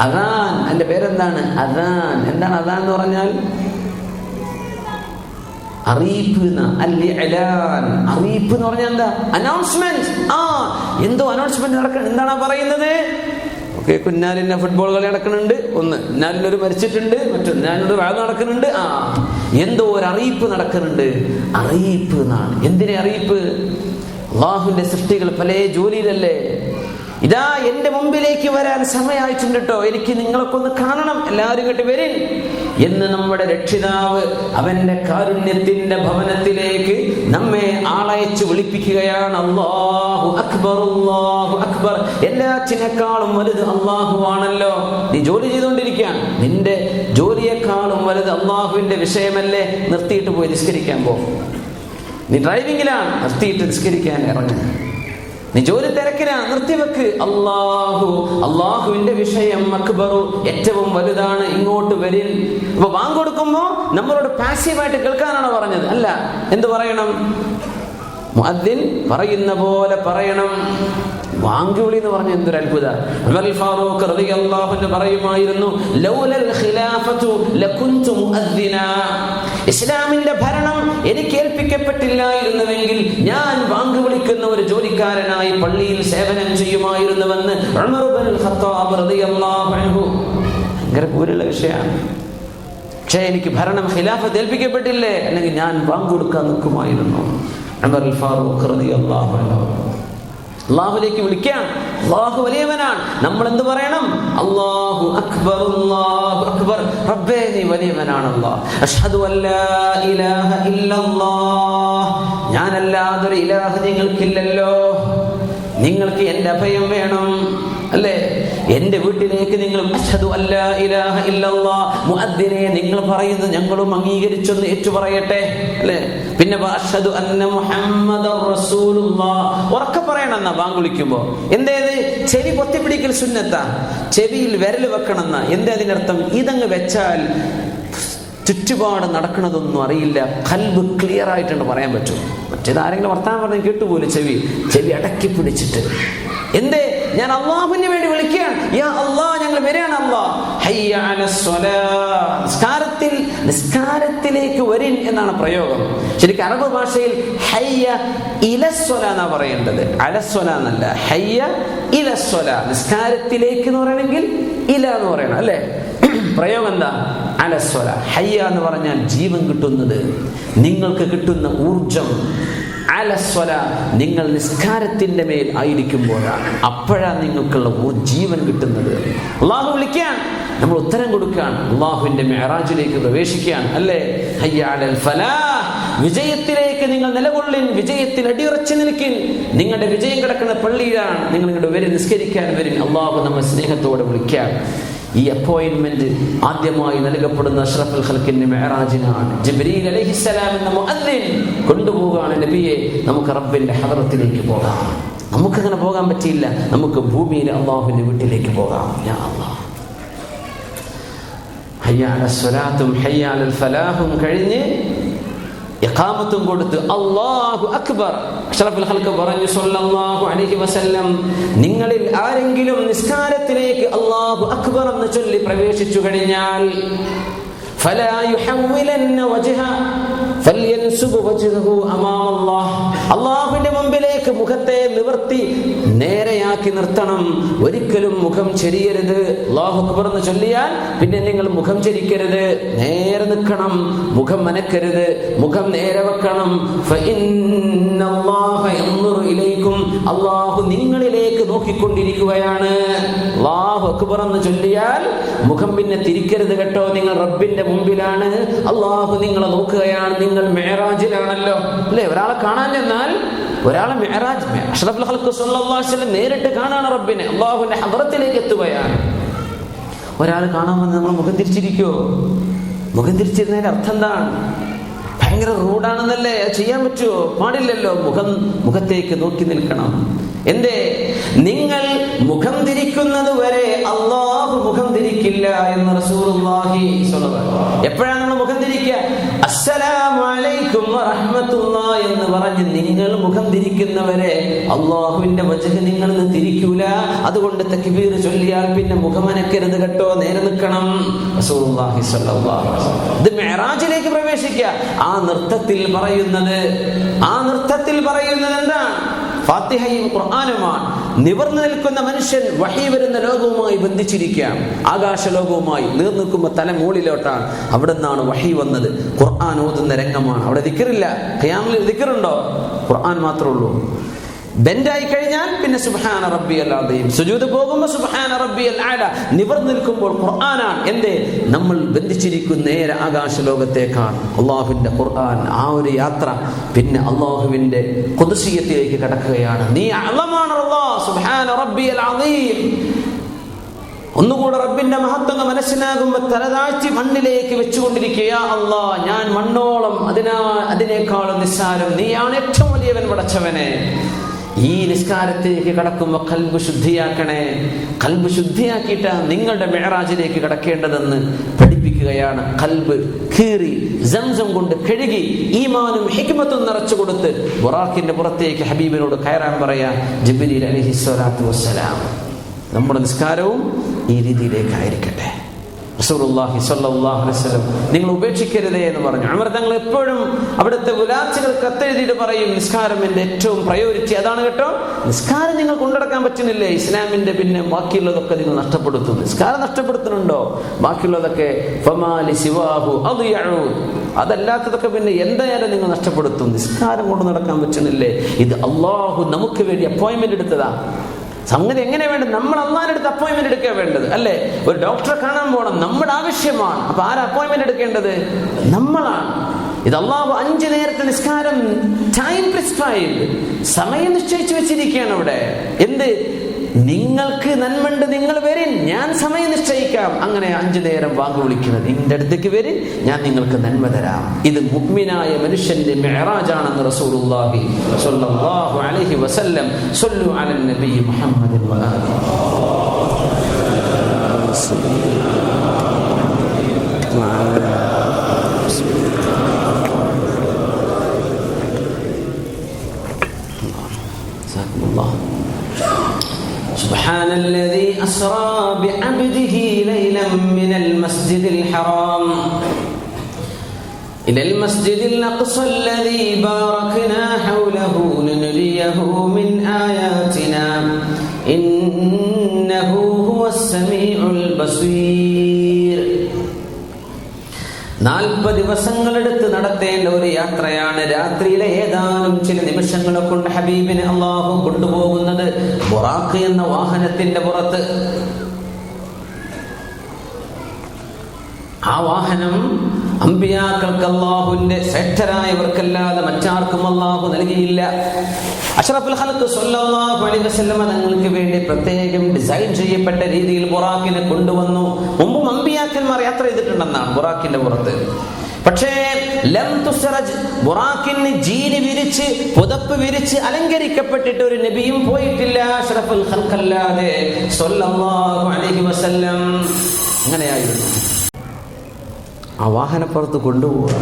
അദാൻ, അതിന്റെ പേരെന്താണ്? അദാൻ. എന്താണ് അദാൻ എന്ന് പറഞ്ഞാൽ? അറിയിപ്പ്. അറിയിപ്പ് എന്ന് പറഞ്ഞാൽ എന്താ? അനൗൺസ്മെന്റ്. എന്തോ അനൗൺസ്മെന്റ് നടക്കണം. എന്താണ് പറയുന്നത്? ഓക്കെ, കുഞ്ഞാലിന്റെ ഫുട്ബോൾ കളി നടക്കുന്നുണ്ട്, ഒന്ന് ഇന്നാലിനൊരു മരിച്ചിട്ടുണ്ട്, മറ്റൊന്നാലിനൊരു വാഴ നടക്കുന്നുണ്ട്. എന്തോ ഒരു അറിയിപ്പ് നടക്കുന്നുണ്ട്. അറിയിപ്പ് എന്നാണ്. എന്തിനെ അറിയിപ്പ്? അള്ളാഹുവിന്റെ സൃഷ്ടികൾ പല ജോലിയിലല്ലേ. ഇതാ എന്റെ മുമ്പിലേക്ക് വരാൻ സമയമായിട്ടുണ്ട് കേട്ടോ, എനിക്ക് നിങ്ങളൊക്കെ ഒന്ന് കാണണം, എല്ലാവരും ഇങ്ങോട്ട് വരിൻ എന്ന് നമ്മുടെ രക്ഷിതാവ് അവന്റെ കാരുണ്യത്തിന്റെ ഭവനത്തിലേക്ക് നമ്മെ ആളയച്ച് വിളിപ്പിക്കുകയാണ്. അല്ലാഹു അക്ബർ, അല്ലാഹു അക്ബർ. എല്ലാറ്റിനേക്കാളും വലുത് അള്ളാഹു ആണല്ലോ. നീ ജോലി ചെയ്തുകൊണ്ടിരിക്കുകയാണ്, നിന്റെ ജോലിയെക്കാളും വലുത് അള്ളാഹുവിന്റെ വിഷയമല്ലേ. നിർത്തിയിട്ട് പോയി നിസ്കരിക്കാൻ പോ. നീ ഡ്രൈവിംഗിലാണ്, നിർത്തിയിട്ട് നിസ്കരിക്കാൻ ഇറങ്ങും. നീ ജോലി തിരക്കിലാണ്, നിർത്തിവെക്ക്. അള്ളാഹുവിന്റെ വിഷയം അക്ബറു, ഏറ്റവും വലുതാണ്. ഇങ്ങോട്ട് വരിൻ. അപ്പൊ ബാങ്ക് കൊടുക്കുമ്പോ നമ്മളോട് പാസീവായിട്ട് കേൾക്കാനാണ് പറഞ്ഞത്? അല്ല. എന്ത് പറയണം? മുഅദ്ദിൻ പറയുന്ന പോലെ പറയണം. വാങ്കുവിളി എന്ന് പറഞ്ഞ എന്തൊരു അത്ഭുത. ഉമർ ഫാറൂഖ് റളിയല്ലാഹു അൻഹു പറയുമായിരുന്നു, ലൗലൽ ഖിലാഫതു ലകുൻതു മുഅദ്ദിനാ. ഇസ്ലാമിന്റെ ഭരണം എനിക്ക് ഏൽപ്പിക്കപ്പെട്ടില്ലായിരുന്നുവെങ്കിൽ ഞാൻ വാങ്ക് വിളിക്കുന്ന ഒരു ജോലിക്കാരനായി പള്ളിയിൽ സേവനം ചെയ്യുമായിരുന്നുവെന്ന് ഉമർ ഇബ്നുൽ ഖത്താബ് റളിയല്ലാഹു അൻഹു. ഭയങ്കര പൂരുള്ള വിഷയമാണ്. പക്ഷേ എനിക്ക് ഭരണം ഖിലാഫത്ത് ഏൽപ്പിക്കപ്പെട്ടില്ലേ, അല്ലെങ്കിൽ ഞാൻ വാങ്ക് കൊടുക്കാൻ നിൽക്കുമായിരുന്നു. ഉമർ ഫാറൂഖ് റളിയല്ലാഹു അൻഹു അള്ളാഹുലേക്ക് വിളിക്കാൻ. അള്ളാഹു വലിയവനാണ്. നമ്മൾ എന്ത് പറയണം? അല്ലാഹു അക്ബർ, അല്ലാഹു അക്ബർ. റബ്ബേ നീ വലിയവനാണ്. അല്ലാഹ് അഷ്ഹദു അല്ലാ ഇലാഹ ഇല്ലല്ലാഹ്. ഞാനല്ലാതൊരു ഇലാഹ് നിങ്ങൾക്കില്ലല്ലോ. നിങ്ങൾക്ക് എന്റെ അഭയം വേണം അല്ലേ. എന്റെ വീട്ടിലേക്ക് നിങ്ങൾ അഷ്ഹദു അല്ലാ ഇലാഹ ഇല്ലല്ലാഹ് മുഅദ്ദിനെ നിങ്ങൾ പറയുന്നത് ഞങ്ങളും അംഗീകരിച്ചൊന്ന് ഏറ്റുപറയട്ടെ അല്ലേ. പിന്നെ അഷ്ഹദു അന്ന മുഹമ്മദർ റസൂലുള്ളാഹ് ഉറക്കെ പറയണം എന്നാ ബാങ്ക് വിളിക്കുമ്പോ. എന്തേത്? ചെവി പൊത്തിപ്പിടിക്കൽ സുന്നത്താ. ചെവിയിൽ വിരൽ വെക്കണം എന്നാ. എന്താ അതിനർത്ഥം? ഇതങ്ങ് വെച്ചാൽ ചുറ്റുപാട് നടക്കണതൊന്നും അറിയില്ല, കൽബ് ക്ലിയർ ആയിട്ടുണ്ട് പറയാൻ പറ്റും. മറ്റേത് ആരെങ്കിലും വർത്താനം പറഞ്ഞ് കേട്ടുപോലെ ചെവി അടക്കി പിടിച്ചിട്ട്. എന്തേ? ഞാൻ അള്ളാഹുവിന് വേണ്ടി വിളിക്കുകയാണ്. യാ അല്ലാഹ്, ഞങ്ങൾ വരികയാണ്. അല്ലാഹ് ഹയ്യ അലസ് സ്വലാത്ത്. നിസ്കാരത്തിലേക്ക് വരിൻ എന്നാണ് പ്രയോഗം. ശരിക്കും അറബ് ഭാഷയിൽ ഹയ്യ ഇലസ് സ്വലാ എന്നാ പറയേണ്ടത്, അലസ് സ്വലാ എന്നല്ല. ഹയ്യ ഇലസ് സ്വലാ, നിസ്കാരത്തിലേക്ക് എന്ന് പറയണമെങ്കിൽ ഇല എന്ന് പറയണം അല്ലേ. പ്രയോഗം എന്താ? അലസ്വല. ഹയ്യ എന്ന് പറഞ്ഞാൽ ജീവൻ കിട്ടുന്നത്, നിങ്ങൾക്ക് കിട്ടുന്ന ഊർജം. അലസ്വല, നിങ്ങൾ നിസ്കാരത്തിന്റെ മേൽ ആയിരിക്കുമ്പോഴാണ്, അപ്പോഴാണ് നിങ്ങൾക്കുള്ള ജീവൻ കിട്ടുന്നത്. അള്ളാഹു വിളിക്കാൻ, നമ്മൾ ഉത്തരം കൊടുക്കാൻ, അള്ളാഹുവിന്റെ മിഅ്റാജിലേക്ക് പ്രവേശിക്കാൻ അല്ലേ. ഹയ്യ അലൽ ഫലാഹ്, വിജയത്തിലേക്ക് നിങ്ങൾ നിലകൊള്ളിൻ, വിജയത്തിൽ അടിയുറച്ചു നിൽക്കിൻ. നിങ്ങളുടെ വിജയം കിടക്കുന്ന പള്ളിയിലാണ്, നിങ്ങൾ ഇങ്ങോട്ട് വരും, നിസ്കരിക്കാൻ വരും. അള്ളാഹു നമ്മെ സ്നേഹത്തോടെ വിളിക്കാൻ. ഈ അപ്പോയിന്റ്മെന്റ് ആദ്യമായി നൽകപ്പെടുന്ന അഷ്റഫുൽ ഖൽഖിന്റെ മിഅ്റാജിനാണ്. ജിബ്രീൽ അലൈഹിസ്സലാം എന്ന മുഅദ്ദിൻ കൊണ്ടുപോകാണ് നബിയെ, നമുക്ക് റബ്ബിന്റെ ഹദറത്തിലേക്ക് പോകാം. നമുക്കങ്ങനെ പോകാൻ പറ്റിയില്ല, നമുക്ക് ഭൂമിയിലെ അള്ളാഹുവിന്റെ വീട്ടിലേക്ക് പോകാം. യാ അല്ലാഹ്. ഹയ്യ അലസ് സ്വലാത്തും ഹയ്യ അലൽ ഫലാഹും കഴിഞ്ഞ് ഇഖാമത്തും കൊടുത്ത് അല്ലാഹു അക്ബർ. അഷ്റഫുൽ ഖൽഖ് പറഞ്ഞു സല്ലല്ലാഹു അലൈഹി വസല്ലം, നിങ്ങളിൽ ആരെങ്കിലും നിസ്കാരത്തിലേക്ക് അല്ലാഹു അക്ബർ എന്ന് ചൊല്ലി പ്രവേശിച്ചു കഴിഞ്ഞാൽ ഫലാ യുഹവ്വിലന്ന വജ്ഹ ഫൽയൻസുബ് വജ്ഹഹു അമാമ അല്ലാഹ്. അല്ലാഹുവിന്റെ മുമ്പിലേക്ക് മുഖത്തെ നിവർത്തി നേരെയാക്കി നിർത്തണം. ഒരിക്കലും മുഖം ചെരിയരുത്. അല്ലാഹു അക്ബർ എന്ന് ചൊല്ലിയാൽ പിന്നെ നിങ്ങൾ മുഖം ചെരിക്കരുത്, നേരെ നിൽക്കണം, മുഖം മനക്കരുത്, മുഖം നേരെ വെക്കണം. ഫഇന്നല്ലാഹ യൻദുറു ഇലൈക്കും, അല്ലാഹു നിങ്ങളിലേക്ക് നോക്കിക്കൊണ്ടിരിക്കുകയാണ്. അല്ലാഹു അക്ബർ എന്ന് ചൊല്ലിയാൽ മുഖം പിന്നെ തിരിക്കരുത് കേട്ടോ. നിങ്ങൾ റബ്ബിന്റെ മുമ്പിലാണ്, അല്ലാഹു നിങ്ങളെ നോക്കുകയാണ്. നിങ്ങൾ മിഅ്റാജിലാണല്ലോ അല്ലേ. ഒരാളെ കാണാൻ ചെന്നാൽ, ഒരാളെ മിഅ്റാജ് അഷ്റഫുൽ ഖൽഖ് സ്വല്ലല്ലാഹു അലൈഹി വസല്ലം നേരിട്ട് കാണാണ് റബ്ബിനെ, അല്ലാഹുവിന്റെ ഹദറത്തിലേക്ക് എത്തുകയാണ്. ഒരാൾ കാണാൻ വന്ന് നമ്മൾ മുഖം തിരിച്ചിരിക്കുവോ? മുഖം തിരിച്ചിരുന്നതിന്റെ അർത്ഥം എന്താണ്? ഭയങ്കര റൂഡാണെന്നല്ലേ? ചെയ്യാൻ പറ്റുമോ? പാടില്ലല്ലോ. മുഖത്തേക്ക് നോക്കി നിൽക്കണം. എന്തേ? നിങ്ങൾ മുഖം തിരിക്കുന്നത് വരെ അല്ലാഹു മുഖം തിരിക്കില്ല എന്ന് റസൂലുള്ളാഹി സ്വല്ലല്ലാഹു അലൈഹി വസല്ലം. എപ്പോഴാണ് നമ്മൾ മുഖം തിരിക്കുക? അസ്സലാമു അലൈക്കും വറഹ്മത്തുള്ളാഹി എന്ന് പറഞ്ഞ് നിങ്ങൾ മുഖം തിരിക്കുന്നവരെ അല്ലാഹുവിന്റെ വജ്ഹ് നിങ്ങൾ തിരിക്കൂല. അതുകൊണ്ട് തക്ബീർ ചൊല്ലിയാൽ പിന്നെ മുഖമനക്കരുത് കേട്ടോ, നേരെ നിൽക്കണം. റസൂലുള്ളാഹി സ്വല്ലല്ലാഹു അലൈഹി വസല്ലം ഇത് മിഅ്റാജിലേക്ക് പ്രവേശിക്കുക. ആ നൃത്തത്തിൽ പറയുന്നത് എന്താണ്? ഫാത്തിഹയും ഖുർആനുമാണ്. നിവർന്നു നിൽക്കുന്ന മനുഷ്യൻ വഹി വരുന്ന ലോകവുമായി ബന്ധിച്ചിരിക്കാം, ആകാശ ലോകവുമായി. നിൽക്കുമ്പോൾ തല മുകളിലോട്ടാണ്, അവിടെ നിന്നാണ് വഹി വന്നത്. ഖുർആൻ ഓതുന്ന രംഗമാണ്. അവിടെ ദിക്റില്ല. ഖിയാമിൽ ദിക്റുണ്ടോ? ഖുർആൻ മാത്രമേ ഉള്ളൂ. ബെൻഡായി കഴിഞ്ഞാൽ പിന്നെ സുബ്ഹാന റബ്ബിയൽ അദീം. സുജൂദ് പോകുമ്പോൾ സുബ്ഹാന റബ്ബിയൽ അഅല. നിവർന്നു നിൽക്കുമ്പോൾ ഖുർആനാണ്. എന്തേ? നമ്മൾ ബന്ധിച്ചിരിക്കുന്ന നേരെ ആകാശ ലോകത്തേക്കാണ്. അള്ളാഹുവിന്റെ ഖുർആൻ. ആ ഒരു യാത്ര പിന്നെ അള്ളാഹുവിന്റെ ഖുദ്സിയത്തിലേക്ക് കടക്കുകയാണ്. നീ അഅലമാണ് അല്ലാഹ്. സുബ്ഹാന റബ്ബിയൽ അദീം. ഒന്നുകൂടെ റബ്ബിന്റെ മഹത്വം മനസ്സിലാകുമ്പോൾ തലതാഴ്ത്തി മണ്ണിലേക്ക് വെച്ചുകൊണ്ടിരിക്കുക. യാ അല്ലാഹ്, ഞാൻ മണ്ണോളം അതിനേക്കാളും നിസ്സാരം, നീയാണ് ഏറ്റവും വലിയവൻ പടച്ചവനെ. ഈ നിസ്കാരത്തിലേക്ക് കടക്കുമ്പോൾ ഖൽബ് ശുദ്ധിയാക്കണേ. ഖൽബ് ശുദ്ധിയാക്കിയിട്ട് നിങ്ങളുടെ മിഅ്റാജിലേക്ക് കടക്കേണ്ടതെന്ന് പഠിപ്പിക്കുകയാണ്. ഖൽബ് കീറി സംസം കൊണ്ട് കഴുകി ഈമാനും ഹിക്മത്തും നിറച്ചു കൊടുത്ത് ബുറാഖിന്റെ പുറത്തേക്ക് ഹബീബിനോട് കയറാൻ പറയാ ജിബ്രീൽ അലൈഹിസ്സലാത്തു വസ്സലാം. നമ്മുടെ നിസ്കാരവും ഈ രീതിയിലേക്കായിരിക്കട്ടെ. റസൂലുള്ളാഹി സ്വല്ലല്ലാഹു അലൈഹി വസല്ലം നിങ്ങൾ ഉപേക്ഷിക്കരുതേ എന്ന് പറഞ്ഞു. ഉമർ തങ്ങൾ എപ്പോഴും അവിടുത്തെ ഉലാച്ചകൾ കത്തെഴുതിയിട്ട് പറയും, നിസ്കാരം എന്റെ ഏറ്റവും പ്രയോറിറ്റി അതാണ് കേട്ടോ. നിസ്കാരം നിങ്ങൾ കൊണ്ടുനടക്കാൻ പറ്റുന്നില്ലേ, ഇസ്ലാമിന്റെ പിന്നെ ബാക്കിയുള്ളതൊക്കെ നിങ്ങൾ നഷ്ടപ്പെടുത്തും. നിസ്കാരം നഷ്ടപ്പെടുത്തുന്നുണ്ടോ? ബാക്കിയുള്ളതൊക്കെ ഫമാലി സിവാഹു അദ്യഉ, അതല്ലാത്തതൊക്കെ പിന്നെ എന്തായാലും നിങ്ങൾ നഷ്ടപ്പെടുത്തും. നിസ്കാരം കൊണ്ടു നടക്കാൻ പറ്റുന്നില്ലേ? ഇത് അള്ളാഹു നമുക്ക് വേണ്ടി അപ്പോയിന്റ്മെന്റ് എടുത്തതാ. സംഗതി എങ്ങനെ വേണ്ടത്? നമ്മൾ അള്ളാഹിന്റെ അടുത്ത് അപ്പോയിന്റ്മെന്റ് എടുക്കുക വേണ്ടത് അല്ലേ? ഒരു ഡോക്ടറെ കാണാൻ പോകണം, നമ്മുടെ ആവശ്യമാണ്. അപ്പൊ ആരാ അപ്പോയിന്റ്മെന്റ് എടുക്കേണ്ടത്? നമ്മളാണ്. ഇത് അള്ളാഹു 5 നേരത്തെ നിസ്കാരം ടൈം പ്രിസ്ക്രൈബ്ഡ്, സമയം നിശ്ചയിച്ചു വെച്ചിരിക്കുകയാണ് അവിടെ. എന്ത്? നിങ്ങൾക്ക് നന്മണ്ട്, നിങ്ങൾ വരിൻ, ഞാൻ സമയം നിശ്ചയിക്കാം. അങ്ങനെ 5 നേരം വാങ്ങി വിളിക്കുന്നത്, നിന്റെ അടുത്തേക്ക് വരിൻ, ഞാൻ നിങ്ങൾക്ക് നന്മ തരാം. ഇത് മുഅ്മിനായ മനുഷ്യന്റെ മിഅ്റാജാണെന്ന് റസൂലുള്ളാഹി സ്വല്ലല്ലാഹു അലൈഹി വസല്ലം. സ്വല്ലു അലൻ നബി മുഹമ്മദ് വ ആലിഹി. سبحان الذي أسرى بعبده ليلا من المسجد الحرام إلى المسجد الأقصى الذي باركنا حوله لنريه من آياتنا إنه هو السميع البصير. 40 ദിവസങ്ങളെടുത്ത് നടത്തേണ്ട ഒരു യാത്രയാണ്. രാത്രിയിലെ ഏതാനും ചില നിമിഷങ്ങളെ കൊണ്ട് ഹബീബിനെ അള്ളാഹു കൊണ്ടുപോകുന്നത് ബുറാഖ് എന്ന വാഹനത്തിന്റെ പുറത്ത്. ആ വാഹനം അമ്പിയാക്കൾക്ക്, അല്ലാഹുവിന്റെ ശ്രേഷ്ഠരായവർക്കല്ലാതെ മറ്റാർക്കും അല്ലാഹു നൽകിയില്ല. അഷ്റഫുൽ ഖൽഖ് സ്വല്ലല്ലാഹു അലൈഹി വസല്ലം തങ്ങൾക്ക് വേണ്ടി പ്രത്യേകം ഡിസൈൻ ചെയ്യപ്പെട്ട രീതിയിൽ ബുറാഖിനെ കൊണ്ടുവന്നു. മുമ്പ് അമ്പിയാക്കന്മാർ യാത്ര ചെയ്തിട്ടുണ്ടെന്നാണ് ബുറാഖിന്റെ പുറത്ത്. പക്ഷേ ലം തുസ്റജ്, ബുറാഖിന് ജീന് വിരിച്ച് പുതപ്പ് വിരിച്ച് അലങ്കരിക്കപ്പെട്ടിട്ട് ഒരു നബിയും പോയിട്ടില്ല അഷ്റഫുൽ ഖൽഖ് അല്ലാതെ സ്വല്ലല്ലാഹു അലൈഹി വസല്ലം. അങ്ങനെയായിരുന്നു. ആ വാഹനപ്പുറത്ത് കൊണ്ടുപോവുക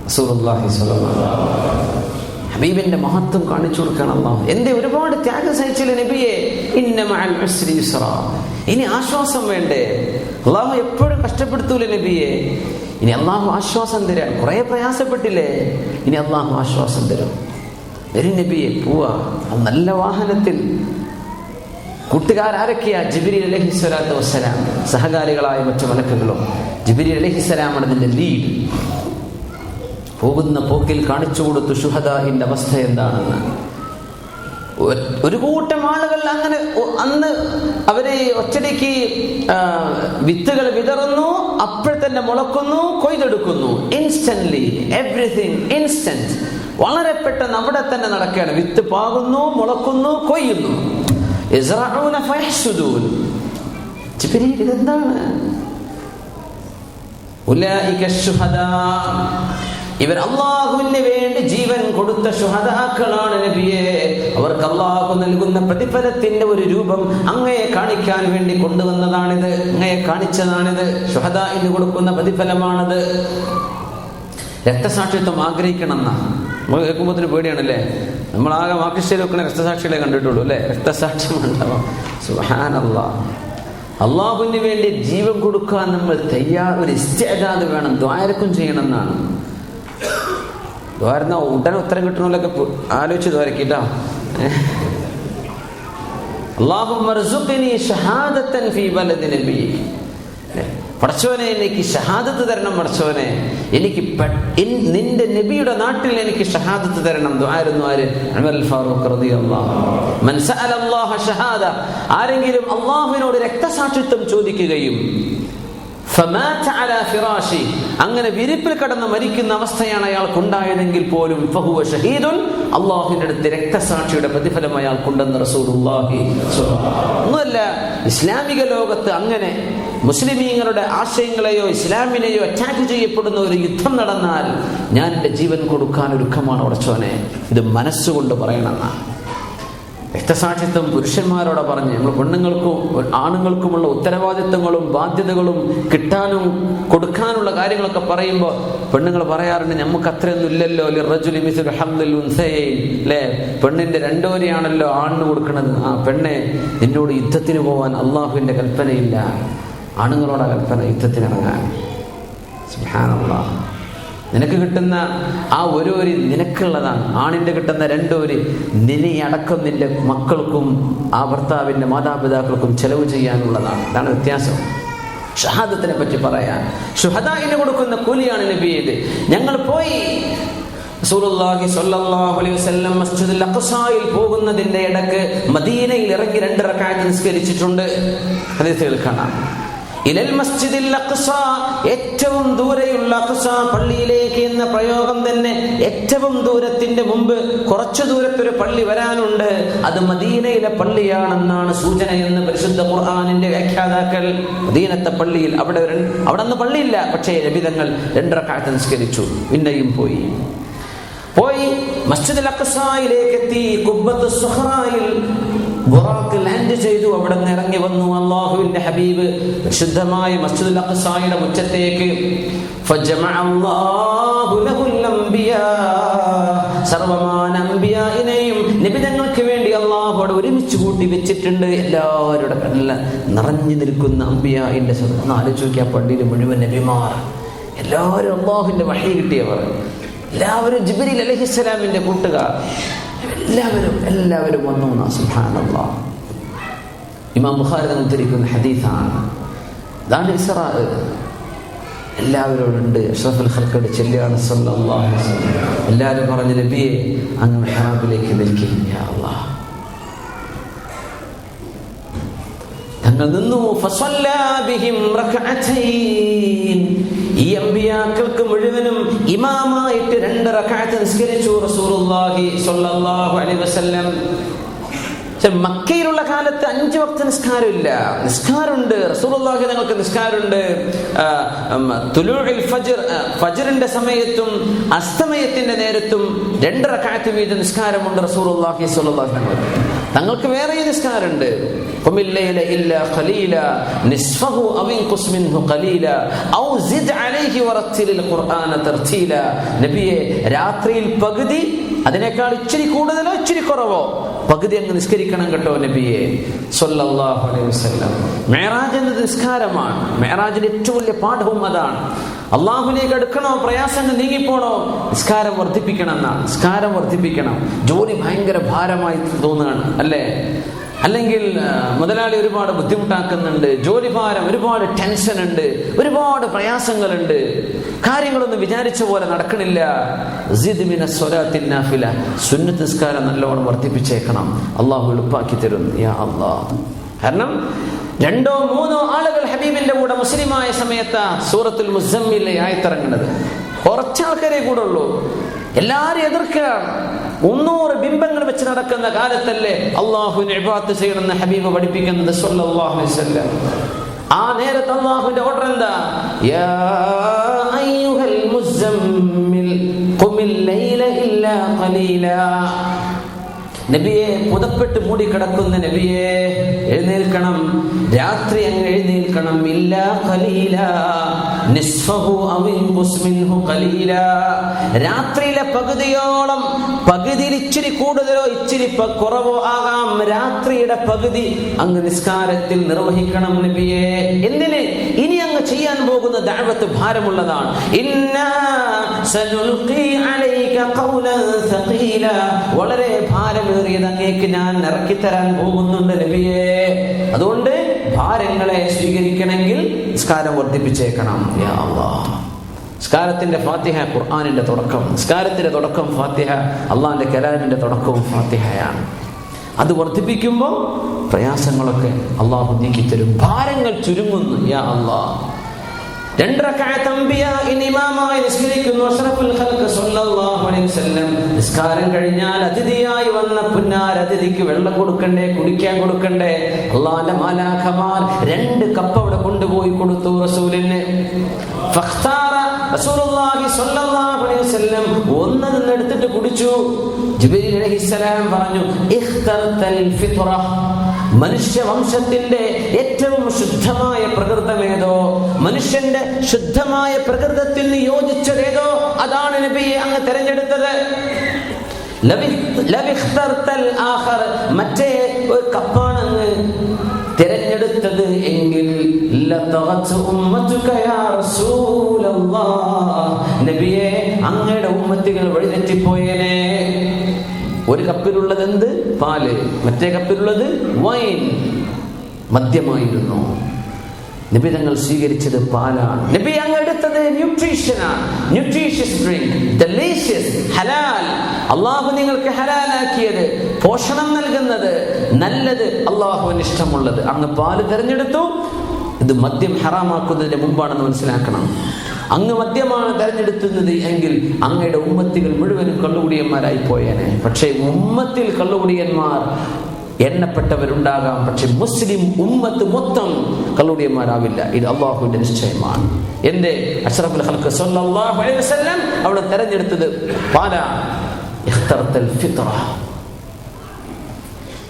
റസൂലുള്ളാഹി സ്വല്ലല്ലാഹു അലൈഹി വസല്ലം. ഹബീബിന്റെ മഹത്വം കാണിച്ചു കൊടുക്കണം അല്ലാഹു. എന്റെ ഒരുപാട് ത്യാഗം സഹിച്ചില്ല നബിയെ. ഇന്ന മഅൽ ഉസ്രി യുസ്റാ. ഇനി ആശ്വാസം വേണ്ടേ? അല്ലാഹു എപ്പോഴും കഷ്ടപ്പെടുത്തൂലേ നബിയെ. ഇനി അല്ലാഹു ആശ്വാസം തരാൻ കുറെ പ്രയാസപ്പെട്ടില്ലേ, ഇനി അല്ലാഹു ആശ്വാസം തരും. വരും നബിയെ, പോവാ. നല്ല വാഹനത്തിൽ കൂട്ടുകാരൊക്കെയാ? ജിബ്രീൽ അലൈഹിസ്സലാത്തു വസ്സലാം, സഹകാരികളായ മറ്റു മലക്കുകളും. ജിബ്രീൽ അലൈഹിസ്സലാമാണ് അതിന്റെ ലീഡ്. പോകുന്ന പോക്കിൽ കാണിച്ചു കൊടുത്തു ശുഹദാഇന്റെ അവസ്ഥ എന്താണെന്ന്. ഒരു കൂട്ടം ആളുകൾ അങ്ങനെ അന്ന് അവര് ഒറ്റയ്ക്ക് വിത്തുകൾ വിതറുന്നു, അപ്പോൾ തന്നെ മുളക്കുന്നു, കൊയ്തെടുക്കുന്നു. Instantly, everything instant. വളരെ പെട്ടെന്ന് അവിടെ തന്നെ നടക്കുകയാണ്. വിത്ത് പാകുന്നു, മുളക്കുന്നു, കൊയ്യുന്നു. യസ്റഊന ഫയഹ്സുദൂൻ. ജിബ്രീൽ ഇതെന്താണ്? ഉലൈക ശുഹദാ, ഇവർ അല്ലാഹുവിന് വേണ്ടി ജീവൻ കൊടുത്ത ശുഹദാക്കളാണ് നബിയെ. അവർക്ക് അല്ലാഹു നൽകുന്ന പ്രതിഫലത്തിന്റെ ഒരു രൂപം അങ്ങയെ കാണിക്കാൻ വേണ്ടി കൊണ്ടുവന്നതാണിത്, അങ്ങയെ കാണിച്ചതാണിത്. ശുഹദാഇന് കൊടുക്കുന്ന പ്രതിഫലമാണത്. രക്തസാക്ഷിത്വം ആഗ്രഹിക്കണം എന്നാ നമ്മൾ കേൾക്കുമ്പോൾ പേടിയാണല്ലേ. നമ്മളാകെ മാർക്സിസ്റ്റിൽ വെക്കുന്ന രക്തസാക്ഷികളെ കണ്ടിട്ടുള്ളൂ അല്ലെ. രക്തസാക്ഷ്യം ഉണ്ടാവാം. സുബ്ഹാനല്ലാഹ്. അല്ലാഹുവിന് വേണ്ടി ജീവൻ കൊടുക്കാൻ നമ്മൾ തയ്യാർ, ഒരു ഇസ്തിഅദാദ് വേണം. ദ്വാരക്കും ചെയ്യണം എന്നാണ്. ദ്വാരുന്ന ഉടനെ ഉത്തരം കിട്ടണമല്ലൊക്കെ ആലോചിച്ച് ദ്വാരക്കിട്ടാ. അല്ലാഹുമ്മ ർസുഖ്നി ഷഹാദത്തൻ ഫീ ബലദി നബിയിക്. പടച്ചോനെ, എനിക്ക് ഷഹാദത്ത് തരണം പടച്ചോനെ, എനിക്ക് നിന്റെ നബിയുടെ നാട്ടിൽ എനിക്ക് ഷഹാദത്ത് തരണം. ദുആയിരുന്നു ആര്? ഉമർ ഫാറൂഖ് റളിയല്ലാഹു അൻഹു. മൻ സഅല അല്ലാഹ ഷഹാദ, ആരെങ്കിലും അല്ലാഹുവിനോട് രക്തസാക്ഷിത്വം ചോദിക്കുകയും ഫമാത അലാ ഫിറാശി, അങ്ങനെ വിരിപ്പിൽ കിടന്ന് മരിക്കുന്ന അവസ്ഥയാണ് അയാൾക്കുണ്ടായതെങ്കിൽ പോലും ഫഹുവ ഷഹീദുൻ, അല്ലാഹുവിന്റെ അടുത്ത് രക്തസാക്ഷിയുടെ പ്രതിഫലം അയാൾക്കുണ്ടെന്ന് റസൂലുള്ളാഹി സ്വല്ലല്ലാഹു അലൈഹി വസല്ലം. ഒന്നുമല്ല, ഇസ്ലാമിക ലോകത്ത് അങ്ങനെ മുസ്ലിമീങ്ങളുടെ ആശയങ്ങളെയോ ഇസ്ലാമിനെയോ അറ്റാക്ക് ചെയ്യപ്പെടുന്ന ഒരു യുദ്ധം നടന്നാൽ ഞാൻ എൻ്റെ ജീവൻ കൊടുക്കാൻ ഒരുക്കമാണ് ഉടച്ചോനെ. ഇത് മനസ്സുകൊണ്ട് പറയണമെന്നാണ്. രക്തസാക്ഷിത്വം പുരുഷന്മാരോട് പറഞ്ഞ് നമ്മൾ പെണ്ണുങ്ങൾക്കും ആണുങ്ങൾക്കുമുള്ള ഉത്തരവാദിത്തങ്ങളും ബാധ്യതകളും കിട്ടാനും കൊടുക്കാനുള്ള കാര്യങ്ങളൊക്കെ പറയുമ്പോൾ പെണ്ണുങ്ങൾ പറയാറുണ്ട്, നമുക്ക് അത്രയൊന്നും ഇല്ലല്ലോ, അല്ലേ, പെണ്ണിന്റെ രണ്ടോരിയാണല്ലോ ആണിന് കൊടുക്കുന്നത്. ആ പെണ്ണെ, നിന്നോട് യുദ്ധത്തിന് പോവാൻ അള്ളാഹുവിന്റെ കൽപ്പനയില്ല, ആണുങ്ങളോടാ കൽപ്പന യുദ്ധത്തിനിറങ്ങാൻ. സുബ്ഹാനല്ലാഹ്. നിനക്ക് കിട്ടുന്ന ആ ഓരോരി നിനക്കുള്ളതാണ്, ആണിന്റെ കിട്ടുന്ന രണ്ടോരി നിന്നെ അടക്കം നിന്റെ മക്കൾക്കും ആ ഭർത്താവിന്റെ മാതാപിതാക്കൾക്കും ചെലവ് ചെയ്യാനുള്ളതാണ്. ഇതാണ് വ്യത്യാസം. ഷഹാദത്തിനെ പറ്റി പറയാൻ ശുഹദാഇന് കൊടുക്കുന്ന കൂലിയാണ് നബിയത്. ഞങ്ങൾ പോയി റസൂലുള്ളാഹി സ്വല്ലല്ലാഹു അലൈഹി വസല്ലം മസ്ജിദുൽ അഖ്സായിൽ പോകുന്നതിന്റെ ഇടക്ക് മദീനയിൽ ഇറങ്ങി 2 റക്അത്ത് നിസ്കരിച്ചിട്ടുണ്ട്. ഹദീസുകൾ കാണാം. ഇലൽ മസ്ജിദിൽ അഖ്സ, ഏറ്റവും ദൂരെയുള്ള അഖ്സ പള്ളിയിലേക്ക് എന്ന പ്രയോഗം തന്നെ ഏറ്റവും ദൂരത്തിന്റെ മുമ്പ് കുറച്ചു ദൂരത്തൊരു പള്ളി വരാനുണ്ട്, അത് മദീനയിലെ പള്ളിയാണെന്നാണ് സൂചനയെന്ന് പരിശുദ്ധ ഖുർആനിന്റെ വ്യാഖ്യാതാക്കൾ. മദീനത്തെ പള്ളിയിൽ അവിടെ അന്ന് പള്ളിയില്ല, പക്ഷേ നബിതങ്ങൾ 2 റക്അത്ത് നിസ്കരിച്ചു. പിന്നെയും പോയി മസ്ജിദുൽ അഖ്സായിലേക്ക് എത്തി. ഖുബ്ബത്തുസ് സുഹ്റായിൽ ബുറാഖ് ലാൻഡ് ചെയ്തു. അവിടെ നിന്ന് ഇറങ്ങി വന്നു അല്ലാഹുവിന്റെ ഹബീബ് വിശുദ്ധമായ മസ്ജിദുൽ അഖ്സായുടെ മുറ്റത്തേക്ക്. സർവമാന അംബിയാഇനെയും നബിതങ്ങൾക്ക് വേണ്ടി അല്ലാഹുവോട് ഒരുമിച്ച് കൂട്ടി വെച്ചിട്ടുണ്ട്. എല്ലാവരുടെ കണ്ണിൽ നിറഞ്ഞു നിൽക്കുന്ന അംബിയാഇന്റെ ഒന്ന് ആലോചിച്ച് നോക്കിയാൽ പള്ളിയിൽ മുഴുവൻ നബിമാർ, എല്ലാവരും അല്ലാഹുവിന്റെ വഹി കിട്ടിയവർ, എല്ലാവരും ജിബ്രീൽ അലൈഹിസ്സലാമിന്റെ കൂട്ടുകാർ, എല്ലാവരും വന്നു. സുബ്ഹാനല്ലാഹ്. ഇമാം ബുഖാരി ഉദ്ധരിക്കുന്ന ഹദീസാണ്. ഇതാണ് ഇസ്റാ. എല്ലാവരും ഉണ്ട്. അഷ്റഫുൽ ഖൽഖ് ചെല്ലുകയാണ് സല്ലല്ലാഹു അലൈഹി വസല്ലം. എല്ലാവരും പറഞ്ഞു, നബിയെ അങ്ങ് മിഹ്റാബിലേക്ക് നിൽക്കുക. യാ അല്ലാഹ്. തങ്ങൾ നിന്നു. ഫസല്ലാ ബിഹിം റക്അതൈൻ. ഈ അമ്പിയാക്കൾക്ക് മുഴുവനും ഇമാമായിട്ട് 2 റക്അത്ത് നിസ്കരിച്ചു റസൂലുള്ളാഹി സ്വല്ലല്ലാഹു അലൈഹി വസല്ലം. മക്കയിലുള്ള കാലത്ത് 5 വക്ത് നിസ്കാരമില്ല. നിസ്കാരമുണ്ട്, റസൂലുള്ളാഹി തങ്ങൾക്ക് നിസ്കാരമുണ്ട്. തുലൂഉൽ ഫജ്ർ, ഫജ്റിന്റെ സമയത്തും അസ്തമയത്തിന്റെ നേരത്തും 2 റക്അത്ത് വീതം നിസ്കാരമുണ്ട് റസൂലുള്ളാഹി സ്വല്ലല്ലാഹു അലൈഹി വസല്ലം. തങ്ങൾക്ക് വേറെ നിസ്കാരമുണ്ട്. ഖുമിൽ ലൈല ഇല്ലാ ഖലീല നിസ്ഫഹു അവ ഇൻഖുസ് മിൻഹു ഖലീല ഔ സിദ് അലൈഹി വറത്തിലിൽ ഖുർആന തർതീല. നബിയെ, രാത്രിയിൽ പകുതി, അതിനേക്കാൾ ഇച്ചിരി കൂടുതലോ ഇച്ചിരി കുറവോ പകുതി അങ്ങ് നിസ്കരിക്കണം കേട്ടോ നബിയെ സ്വല്ലല്ലാഹു അലൈഹി വസല്ലം. മിഅ്റാജ് എന്നത് നിസ്കാരമാണ്. മിഅ്റാജിന്റെ ഏറ്റവും വലിയ പാഠവും അതാണ്. അള്ളാഹുവിലേക്ക് അടുക്കണോ, പ്രയാസങ്ങൾ നീങ്ങിപ്പോണോ, നിസ്കാരം വർദ്ധിപ്പിക്കണം എന്നാണ്. നിസ്കാരം വർദ്ധിപ്പിക്കണം. ജോലി ഭയങ്കര ഭാരമായി തോന്നുകയാണ് അല്ലേ? അല്ലെങ്കിൽ മുതലാളി ഒരുപാട് ബുദ്ധിമുട്ടാക്കുന്നുണ്ട്, ജോലി ഭാരം, ഒരുപാട് ടെൻഷൻ ഉണ്ട്, ഒരുപാട് പ്രയാസങ്ങളുണ്ട്, കാര്യങ്ങളൊന്നും വിചാരിച്ച പോലെ നടക്കണില്ല. സുന്നത്ത് നിസ്കാരം നല്ലോണം വർദ്ധിപ്പിച്ചേക്കണം. അള്ളാഹു എളുപ്പാക്കി തരും യാ അല്ലാഹ്. കാരണം 2-3 ആളുകൾ ഹബീബിന്റെ കൂടെ മുസ്ലിമായ സമയത്ത് സൂറത്തുൽ മുസമ്മിലെ ആയത്തിറങ്ങുന്നത്. കുറച്ചാൾക്കാരെ കൂടെ ഉള്ളൂ, എല്ലാരും എതിർക്കുകയാണ്. 300 ബിംബങ്ങൾ വെച്ച് നടക്കുന്ന കാലത്തല്ലേ അള്ളാഹുവിനെ ഇബാദത്ത് ചെയ്യണമെന്ന് ഹബീബ് പഠിപ്പിക്കുന്നത് സ്വല്ലല്ലാഹു അലൈഹി വസല്ലം. ആ നേരത്തെ അള്ളാഹുവിന്റെ ഓർഡർ എന്താ? യാ അയ്യുഹൽ മുസമ്മിൽ ഖുമിൽ ലൈല ഇല്ലാ ഖലീലാ. നബിയെ, പുതപ്പെട്ട് മൂടിക്കിടക്കുന്ന നബിയെ, എഴുന്നേൽക്കണം, രാത്രി അങ്ങ് എഴുന്നേൽക്കണം. ഇല്ലാ ഖലീലാ നിസ്ഫഹു അവ ഇൻഖുസ് മിൻഹു ഖലീലാ. രാത്രിയിലെ പകുതിയോളം, പകുതിയിൽ ഇച്ചിരി കൂടുതലോ ഇച്ചിരി കുറവോ ആകാം, രാത്രിയുടെ പകുതി അങ്ങ് നിസ്കാരത്തിൽ നിർവഹിക്കണം നബിയെ. എന്തിന്? ഇനി അങ്ങ് ചെയ്യാൻ പോകുന്ന ദഅവത്ത് ഭാരമുള്ളതാണ്. ഇന്നാ സനുൽഖി അലൈക വളരെ ഭാരമേറിയത് അങ്ങേക്ക് ഞാൻ ഇറക്കിത്തരാൻ പോകുന്നുണ്ട് നബിയേ. അതുകൊണ്ട് ഭാരങ്ങളെ സ്വീകരിക്കണമെങ്കിൽ നിസ്കാരം വർദ്ധിപ്പിച്ചേക്കണം. യാ അല്ലാഹ്. നിസ്കാരത്തിന്റെ ഫാത്തിഹ ഖുർആനിന്റെ തുടക്കം, നിസ്കാരത്തിന്റെ തുടക്കം ഫാത്തിഹ, അള്ളാഹിന്റെ കലാമിന്റെ തുടക്കവും ഫാത്തിഹയാണ്. അത് വർദ്ധിപ്പിക്കുമ്പോൾ പ്രയാസങ്ങളൊക്കെ അള്ളാഹു നീക്കിത്തരും, ഭാരങ്ങൾ ചുരുങ്ങുന്നു. യാ അല്ലാഹ്. 2 റക്അത്ത് ഇമാമായി നിസ്കരിക്കുന്നു അഷ്റഫുൽ ഖൽഖ് സല്ലല്ലാഹു അലൈഹി വസല്ലം. നിസ്കാരം കഴിഞ്ഞാൽ അതിഥിയായി വന്ന പുന്നാര അതിഥിക്ക് വെള്ളം കൊടുക്കണ്ടേ, കുടിക്കാൻ കൊടുക്കണ്ടേ? അല്ലാഹുവിന്റെ മാലാഖമാർ 2 കപ്പ് അവിടെ കൊണ്ടുപോയി കൊടുത്തു റസൂലിന്. ഫഖ്താറ റസൂലുള്ളാഹി സ്വല്ലല്ലാഹു അലൈഹി വസല്ലം ഒന്നെന്ന് എടുത്തിട്ട് കുടിച്ചു. ജിബ്രീൽ അലൈഹിസ്സലാം പറഞ്ഞു, ഇഖ്തർതൽ ഫിത്ര. മനുഷ്യവംശത്തിന്റെ ഏറ്റവും ശുദ്ധമായ പ്രകൃതമേതോ, മനുഷ്യന്റെ ശുദ്ധമായ പ്രകൃതത്തിന് യോജിച്ചതേതോ അതാണ് നബിയെ അങ്ങ് തെരഞ്ഞെടുത്തത്. മറ്റേ ഒരു കപ്പാണ് അങ്ങ് തിരഞ്ഞെടുത്തത് എങ്കിൽ നബിയെ അങ്ങയുടെ ഉമ്മത്തികൾ വഴിതെറ്റിപ്പോയേനെ. ഒരു കപ്പിലുള്ളത് എന്ത്? പാല്. മറ്റേ കപ്പിലുള്ളത് വൈൻ, മദ്യമായിരുന്നു. നബി തങ്ങൾ സ്വീകരിച്ചത് പാലാണ്. നബി അങ്ങ് എടുത്തത് ന്യൂട്രീഷനാണ്, ന്യൂട്രീഷ്യസ് ഡ്രിങ്ക്, ഡെലീഷ്യസ്, ഹലാൽ. അള്ളാഹു നിങ്ങൾക്ക് ഹലാലാക്കിയത്, പോഷണം നൽകുന്നത്, നല്ലത്, അള്ളാഹുവിന് ഇഷ്ടമുള്ളത്. അങ്ങ് പാല് തെരഞ്ഞെടുത്തു. ഇത് മദ്യം ഹറാമാക്കുന്നതിന് മുമ്പാണെന്ന് മനസ്സിലാക്കണം. അങ്ങ് മദ്യമാണ് തെരഞ്ഞെടുക്കുന്നത് എങ്കിൽ അങ്ങയുടെ ഉമ്മത്തികൾ മുഴുവനും കള്ളുകുടിയന്മാരായി പോയേനെ. പക്ഷേ ഉമ്മത്തിൽ കള്ളുകുടിയന്മാർ എണ്ണപ്പെട്ടവരുണ്ടാകാം, പക്ഷെ മുസ്ലിം ഉമ്മത്ത് മൊത്തം കള്ളുടിയന്മാരാവില്ല. ഇത് അള്ളാഹുവിന്റെ നിശ്ചയമാണ്. എന്റെ അഷ്റഫുൽ ഖൽഖ് സല്ലല്ലാഹു അലൈഹി വസല്ലം അവിടെ തെരഞ്ഞെടുത്തത് പാലാണ്. ഇഖ്തർതൽ ഫിത്ര.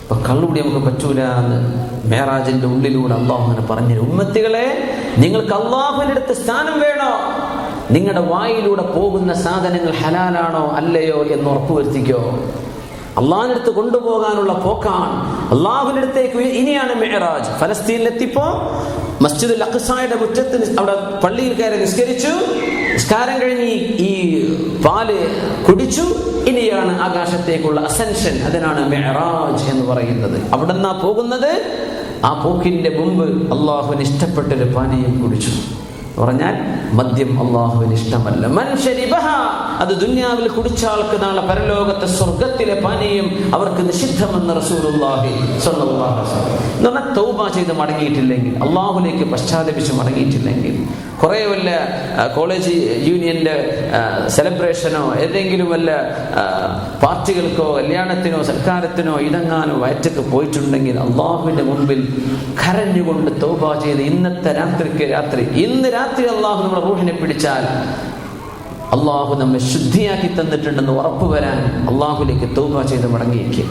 ഇപ്പൊ കള്ളുകൂടി നമുക്ക് പറ്റൂല എന്ന് മേറാജിന്റെ ഉള്ളിലൂടെ അള്ളാഹുവിനെ പറഞ്ഞു, ഉമ്മത്തികളെ നിങ്ങൾക്ക് അള്ളാഹുവിന്റെ അടുത്ത് സ്ഥാനം വേണോ? നിങ്ങളുടെ വായിലൂടെ പോകുന്ന സാധനങ്ങൾ ഹലാലാണോ അല്ലയോ എന്ന് ഉറപ്പുവരുത്തിക്കോ. അള്ളാഹിന്റെ അടുത്ത് കൊണ്ടുപോകാനുള്ള പോക്കാണ്. അള്ളാഹുവിന്റെ അടുത്തേക്ക് ഇനിയാണ് മിഅ്റാജ്. ഫലസ്തീനിലെത്തിപ്പോ മസ്ജിദുൽ അഖ്സായുടെ മുറ്റത്ത് അവിടെ പള്ളിയിൽ കയറി നിസ്കരിച്ചു. നിസ്കാരം കഴിഞ്ഞ് ഈ പാല് കുടിച്ചു. ഇനിയാണ് ആകാശത്തേക്കുള്ള അസെൻഷൻ. അതിനാണ് മിഅ്റാജ് എന്ന് പറയുന്നത്. അവിടെ നിന്നാ പോകുന്നത്. ആ പോക്കിന്റെ മുമ്പ് അള്ളാഹുവിന് ഇഷ്ടപ്പെട്ടൊരു പാനീയം കുടിച്ചു. പറഞ്ഞാൽ മദ്യം അള്ളാഹുവിന് ഇഷ്ടമല്ല. അത് ദുനിയാവിൽ കുടിച്ച ആൾക്ക് നാളെ പരലോകത്തെ സ്വർഗത്തിലെ പാനീയം അവർക്ക് നിഷിദ്ധമെന്ന് റസൂലുള്ളാഹി സ്വല്ലല്ലാഹു അലൈഹി വസല്ലം. എന്ന് പറഞ്ഞാൽ തൗബ ചെയ്ത് മടങ്ങിയിട്ടില്ലെങ്കിൽ, അള്ളാഹുലേക്ക് പശ്ചാത്തപിച്ച് മടങ്ങിയിട്ടില്ലെങ്കിൽ, കുറേ വല്ല കോളേജ് യൂണിയന്റെ സെലിബ്രേഷനോ ഏതെങ്കിലും വല്ല പാർട്ടികൾക്കോ കല്യാണത്തിനോ സൽക്കാരത്തിനോ ഇടങ്ങാനോ വയറ്റക്ക് പോയിട്ടുണ്ടെങ്കിൽ അള്ളാഹുവിന്റെ മുമ്പിൽ കരഞ്ഞുകൊണ്ട് തൗബ ചെയ്ത് ഇന്നത്തെ രാത്രി ഇന്ന് രാത്രി അള്ളാഹു നമ്മുടെ റൂഹിനെ പിടിച്ചാൽ അള്ളാഹു നമ്മെ ശുദ്ധിയാക്കി തന്നിട്ടുണ്ടെന്ന് ഉറപ്പ് വരാൻ അള്ളാഹുലേക്ക് തൗബ ചെയ്ത് മടങ്ങിയേക്കും.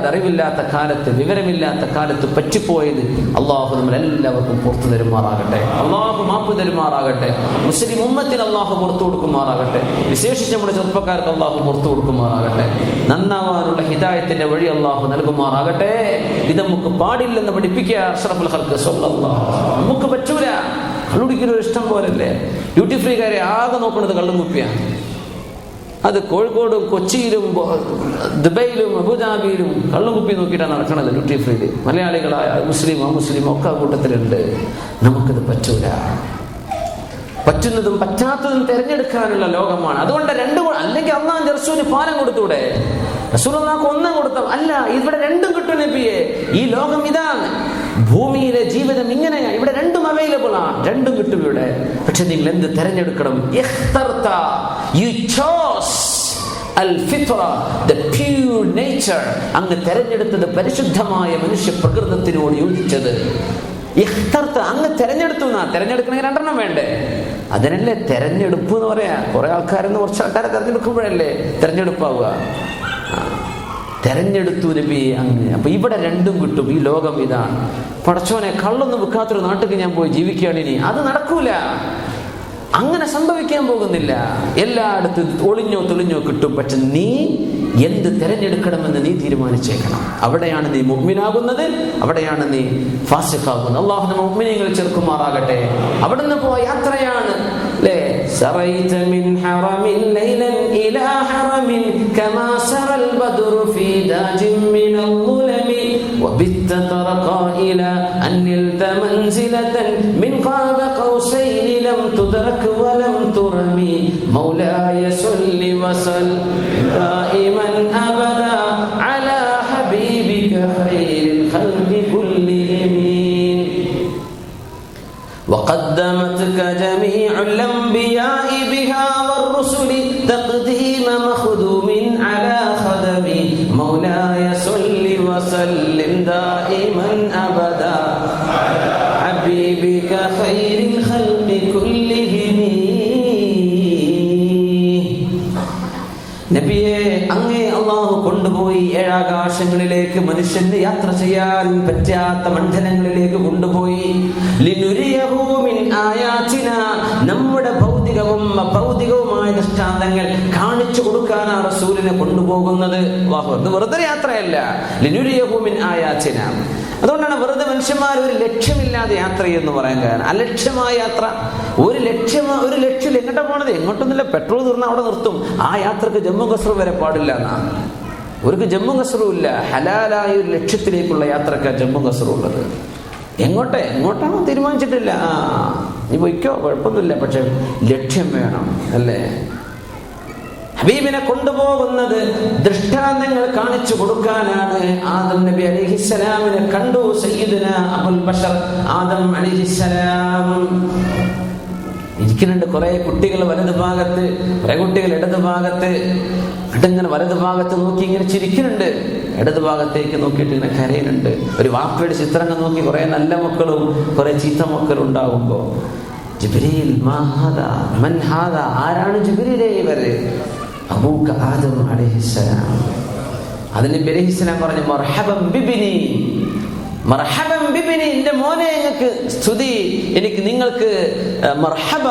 അറിവില്ലാത്ത കാലത്ത്, വിവരമില്ലാത്ത കാലത്ത് പറ്റിപ്പോയത് അള്ളാഹു നമ്മളെല്ലാവർക്കും പുറത്തു തരുമാറാകട്ടെ. അള്ളാഹു മാപ്പ് തരുമാറാകട്ടെ. മുസ്ലിം ഉമ്മത്തിന് അള്ളാഹു പുറത്തു കൊടുക്കുമാറാകട്ടെ. വിശേഷിച്ച് നമ്മുടെ ചെറുപ്പക്കാർക്ക് അള്ളാഹു പുറത്തു കൊടുക്കുമാറാകട്ടെ. നന്നാവാനുള്ള ഹിദായത്തിന്റെ വഴി അള്ളാഹു നൽകുമാറാകട്ടെ. ഇത് നമുക്ക് പാടില്ലെന്ന് പഠിപ്പിക്കുക അഷ്റഫുൽ ഖൽഖ് സ്വല്ലല്ലാഹു അലൈഹി വസല്ലം. നമുക്ക് പറ്റൂല. കള്ളുടിക്കുന്ന ഒരു ഇഷ്ടം പോലല്ലേ. ഡ്യൂട്ടി ഫ്രീക്കാരെ ആകെ നോക്കുന്നത് കള്ളും കുപ്പിയാണ്. അത് കോഴിക്കോടും കൊച്ചിയിലും ദുബൈയിലും അബുദാബിയിലും കള്ളും കുപ്പി നോക്കിയിട്ടാണ് നടക്കണത് ഡ്യൂട്ടി ഫ്രീയിൽ. മലയാളികളായ മുസ്ലിം അമുസ്ലിം ഒക്കെ കൂട്ടത്തിലുണ്ട്. നമുക്കത് പറ്റൂല. പറ്റുന്നതും പറ്റാത്തതും തിരഞ്ഞെടുക്കാനുള്ള ലോകമാണ്. അതുകൊണ്ട് അല്ലെങ്കിൽ അള്ളാഹുവിന്റെ റസൂലിന് പാലം കൊടുത്തൂടെ? റസൂലുള്ളാഹിക്ക് ഒന്നും കൊടുത്ത അല്ല, ഇവിടെ രണ്ടും കിട്ടും നബിയെ. ഈ ലോകം ഇതാണ്, ഭൂമിയിലെ ജീവിതം ഇങ്ങനെയാണ്. ഇവിടെ രണ്ടും അവൈലബിൾ ആണ്, രണ്ടും കിട്ടും ഇവിടെ. പക്ഷെ നിങ്ങൾ എന്ത് തെരഞ്ഞെടുക്കണം? അങ്ങ് തെരഞ്ഞെടുത്തത് പരിശുദ്ധമായ മനുഷ്യ പ്രകൃതത്തിനോട് യോജിച്ചത്. അങ്ങ് തെരഞ്ഞെടുത്തു. തെരഞ്ഞെടുക്കണമെങ്കിൽ രണ്ടെണ്ണം വേണ്ടേ? അതിനല്ലേ തെരഞ്ഞെടുപ്പ് എന്ന് പറയാ. കുറെ ആൾക്കാരെന്ന് കുറച്ച് ആൾക്കാരെ തെരഞ്ഞെടുക്കുമ്പോഴല്ലേ തെരഞ്ഞെടുപ്പാവുക. തെരഞ്ഞെടുത്തു നബി അങ്ങ്. അപ്പൊ ഇവിടെ രണ്ടും കിട്ടും. ഈ ലോകം ഇതാണ്. പടച്ചോനെ, കള്ളൊന്നും വിൽക്കാത്തൊരു നാട്ടിൽ ഞാൻ പോയി ജീവിക്കുകയാണ് ഇനി. അത് നടക്കൂല. അങ്ങനെ സംഭവിക്കാൻ പോകുന്നില്ല. എല്ലായിടത്തും ഒളിഞ്ഞോ തെളിഞ്ഞോ കിട്ടും. പക്ഷെ നീ എന്ത് തിരഞ്ഞെടുക്കണമെന്ന് നീ തീരുമാനിച്ചേക്കണം. അവിടെയാണ് നീ മുഅ്മിനാകുന്നത്, അവിടെയാണ് നീ ഫാസിഖാകുന്നത്. അല്ലാഹു നമ്മെ മുഅ്മിനീങ്ങളിൽ ചേർക്കുമാറാകട്ടെ. അവിടുന്ന് പോയ യാത്രയാണ് അല്ലേ സറൈത മിൻ ഹറമിൻ ലൈലൻ ഇലാ ഹറമിൻ കമാ സറൽ ബദ്റു ഫീ ദാജിൻ മിനൽ ളുലമി വബിത്ത തറഖാ ഇലാ അൻനിൽത മൻസിലതൻ മിൻ ഖാബ ഖൗസൈനി ലം തുദ്റക വലം തുറമി മൗലായ സല്ലി വസൽ ദായിമൻ അബദാ അലാ ഹബീബിക ഖൈറിൽ ഖൽഖി കുല്ലിഹിം وقدمتك جميع الأنبياء بها والرسل تقديم مخدوم على خدم مولاي صل وسلم دائما أبدا على حبيبك خير الخلق كلهم. നബിയെ, അങ്ങേ അല്ലാഹു കൊണ്ടുപോയി ഏഴാകാശങ്ങളിലേക്ക് മനുഷ്യന് യാത്ര ചെയ്യാൻ പറ്റാത്ത മണ്ഡലങ്ങളിലേക്ക് കൊണ്ടുപോയി. ലിനുരിയഹു മിൻ ആയാതിന, നമ്മുടെ ഭൗതികവും അഭൗതികവുമായ ദൃഷ്ടാന്തങ്ങൾ കാണിച്ചു കൊടുക്കാനാണ് റസൂലിനെ കൊണ്ടുപോകുന്നത്. അത് വെറുതെ യാത്രയല്ല. ലിനുരിയഹു മിൻ ആയാതിന. അതുകൊണ്ടാണ് വെറുതെ മനുഷ്യന്മാർ ഒരു ലക്ഷ്യമില്ലാതെ യാത്ര ചെയ്യുമെന്ന് പറയാൻ കാരണം. അലക്ഷ്യമായ യാത്ര, ഒരു ലക്ഷ്യം എങ്ങോട്ടാ പോണത്? എങ്ങോട്ടൊന്നുമില്ല, പെട്രോൾ തീർന്നാൽ അവിടെ നിർത്തും. ആ യാത്രക്ക് ജമ്മു കസ്റു വരെ പാടില്ല എന്നാണ്. അവർക്ക് ജമ്മു കസ്റു ഇല്ല. ഹലാലായ ഒരു ലക്ഷ്യത്തിലേക്കുള്ള യാത്രക്കാർ ജമ്മു കസ്റു ഉള്ളത്. എങ്ങോട്ടാണോ തീരുമാനിച്ചിട്ടില്ല. നീ പോയിക്കോ, കുഴപ്പമൊന്നുമില്ല, പക്ഷെ ലക്ഷ്യം വേണം അല്ലേ? ഹബീബിനെ കൊണ്ടുപോകുന്നത് ദൃഷ്ടാന്തങ്ങൾ കാണിച്ചു കൊടുക്കാനാണ്. ആദം നബി അലൈഹിസ്സലാമിനെ കണ്ടു സയ്യിദുന അബുൽ ബശർ ആദം അലൈഹിസ്സലാം. ഇരിക്കുന്നുണ്ട് കുറെ കുട്ടികൾ വലതു ഭാഗത്ത്, കുറെ കുട്ടികൾ ഇടതു ഭാഗത്ത്. എന്നിട്ടിങ്ങനെ വലതു ഭാഗത്ത് നോക്കി ഇങ്ങനെ ചിരിക്കുന്നുണ്ട്, ഇടതു ഭാഗത്തേക്ക് നോക്കിയിട്ട് ഇങ്ങനെ കരയുന്നുണ്ട്. ഒരു വാപ്പയുടെ ചിത്രങ്ങൾ നോക്കി കുറെ നല്ല മക്കളും കുറെ ചീത്ത മക്കളും ഉണ്ടാവുമ്പോ ജിബ്രീൽ മൻ ഹാദാ, ആരാണ് ജിബ്രീലേ ഇവര്? അബൂക ആദം അലൈഹിസ്സലാം. അതിന് നബി അലൈഹിസ്സലാം പറഞ്ഞു, മർഹബൻ ബിബിനി, മർഹബൻ ബിബിനി, എന്റെ മോനെ നിങ്ങൾക്ക് സ്തുതി, നിങ്ങൾക്ക് മർഹബ,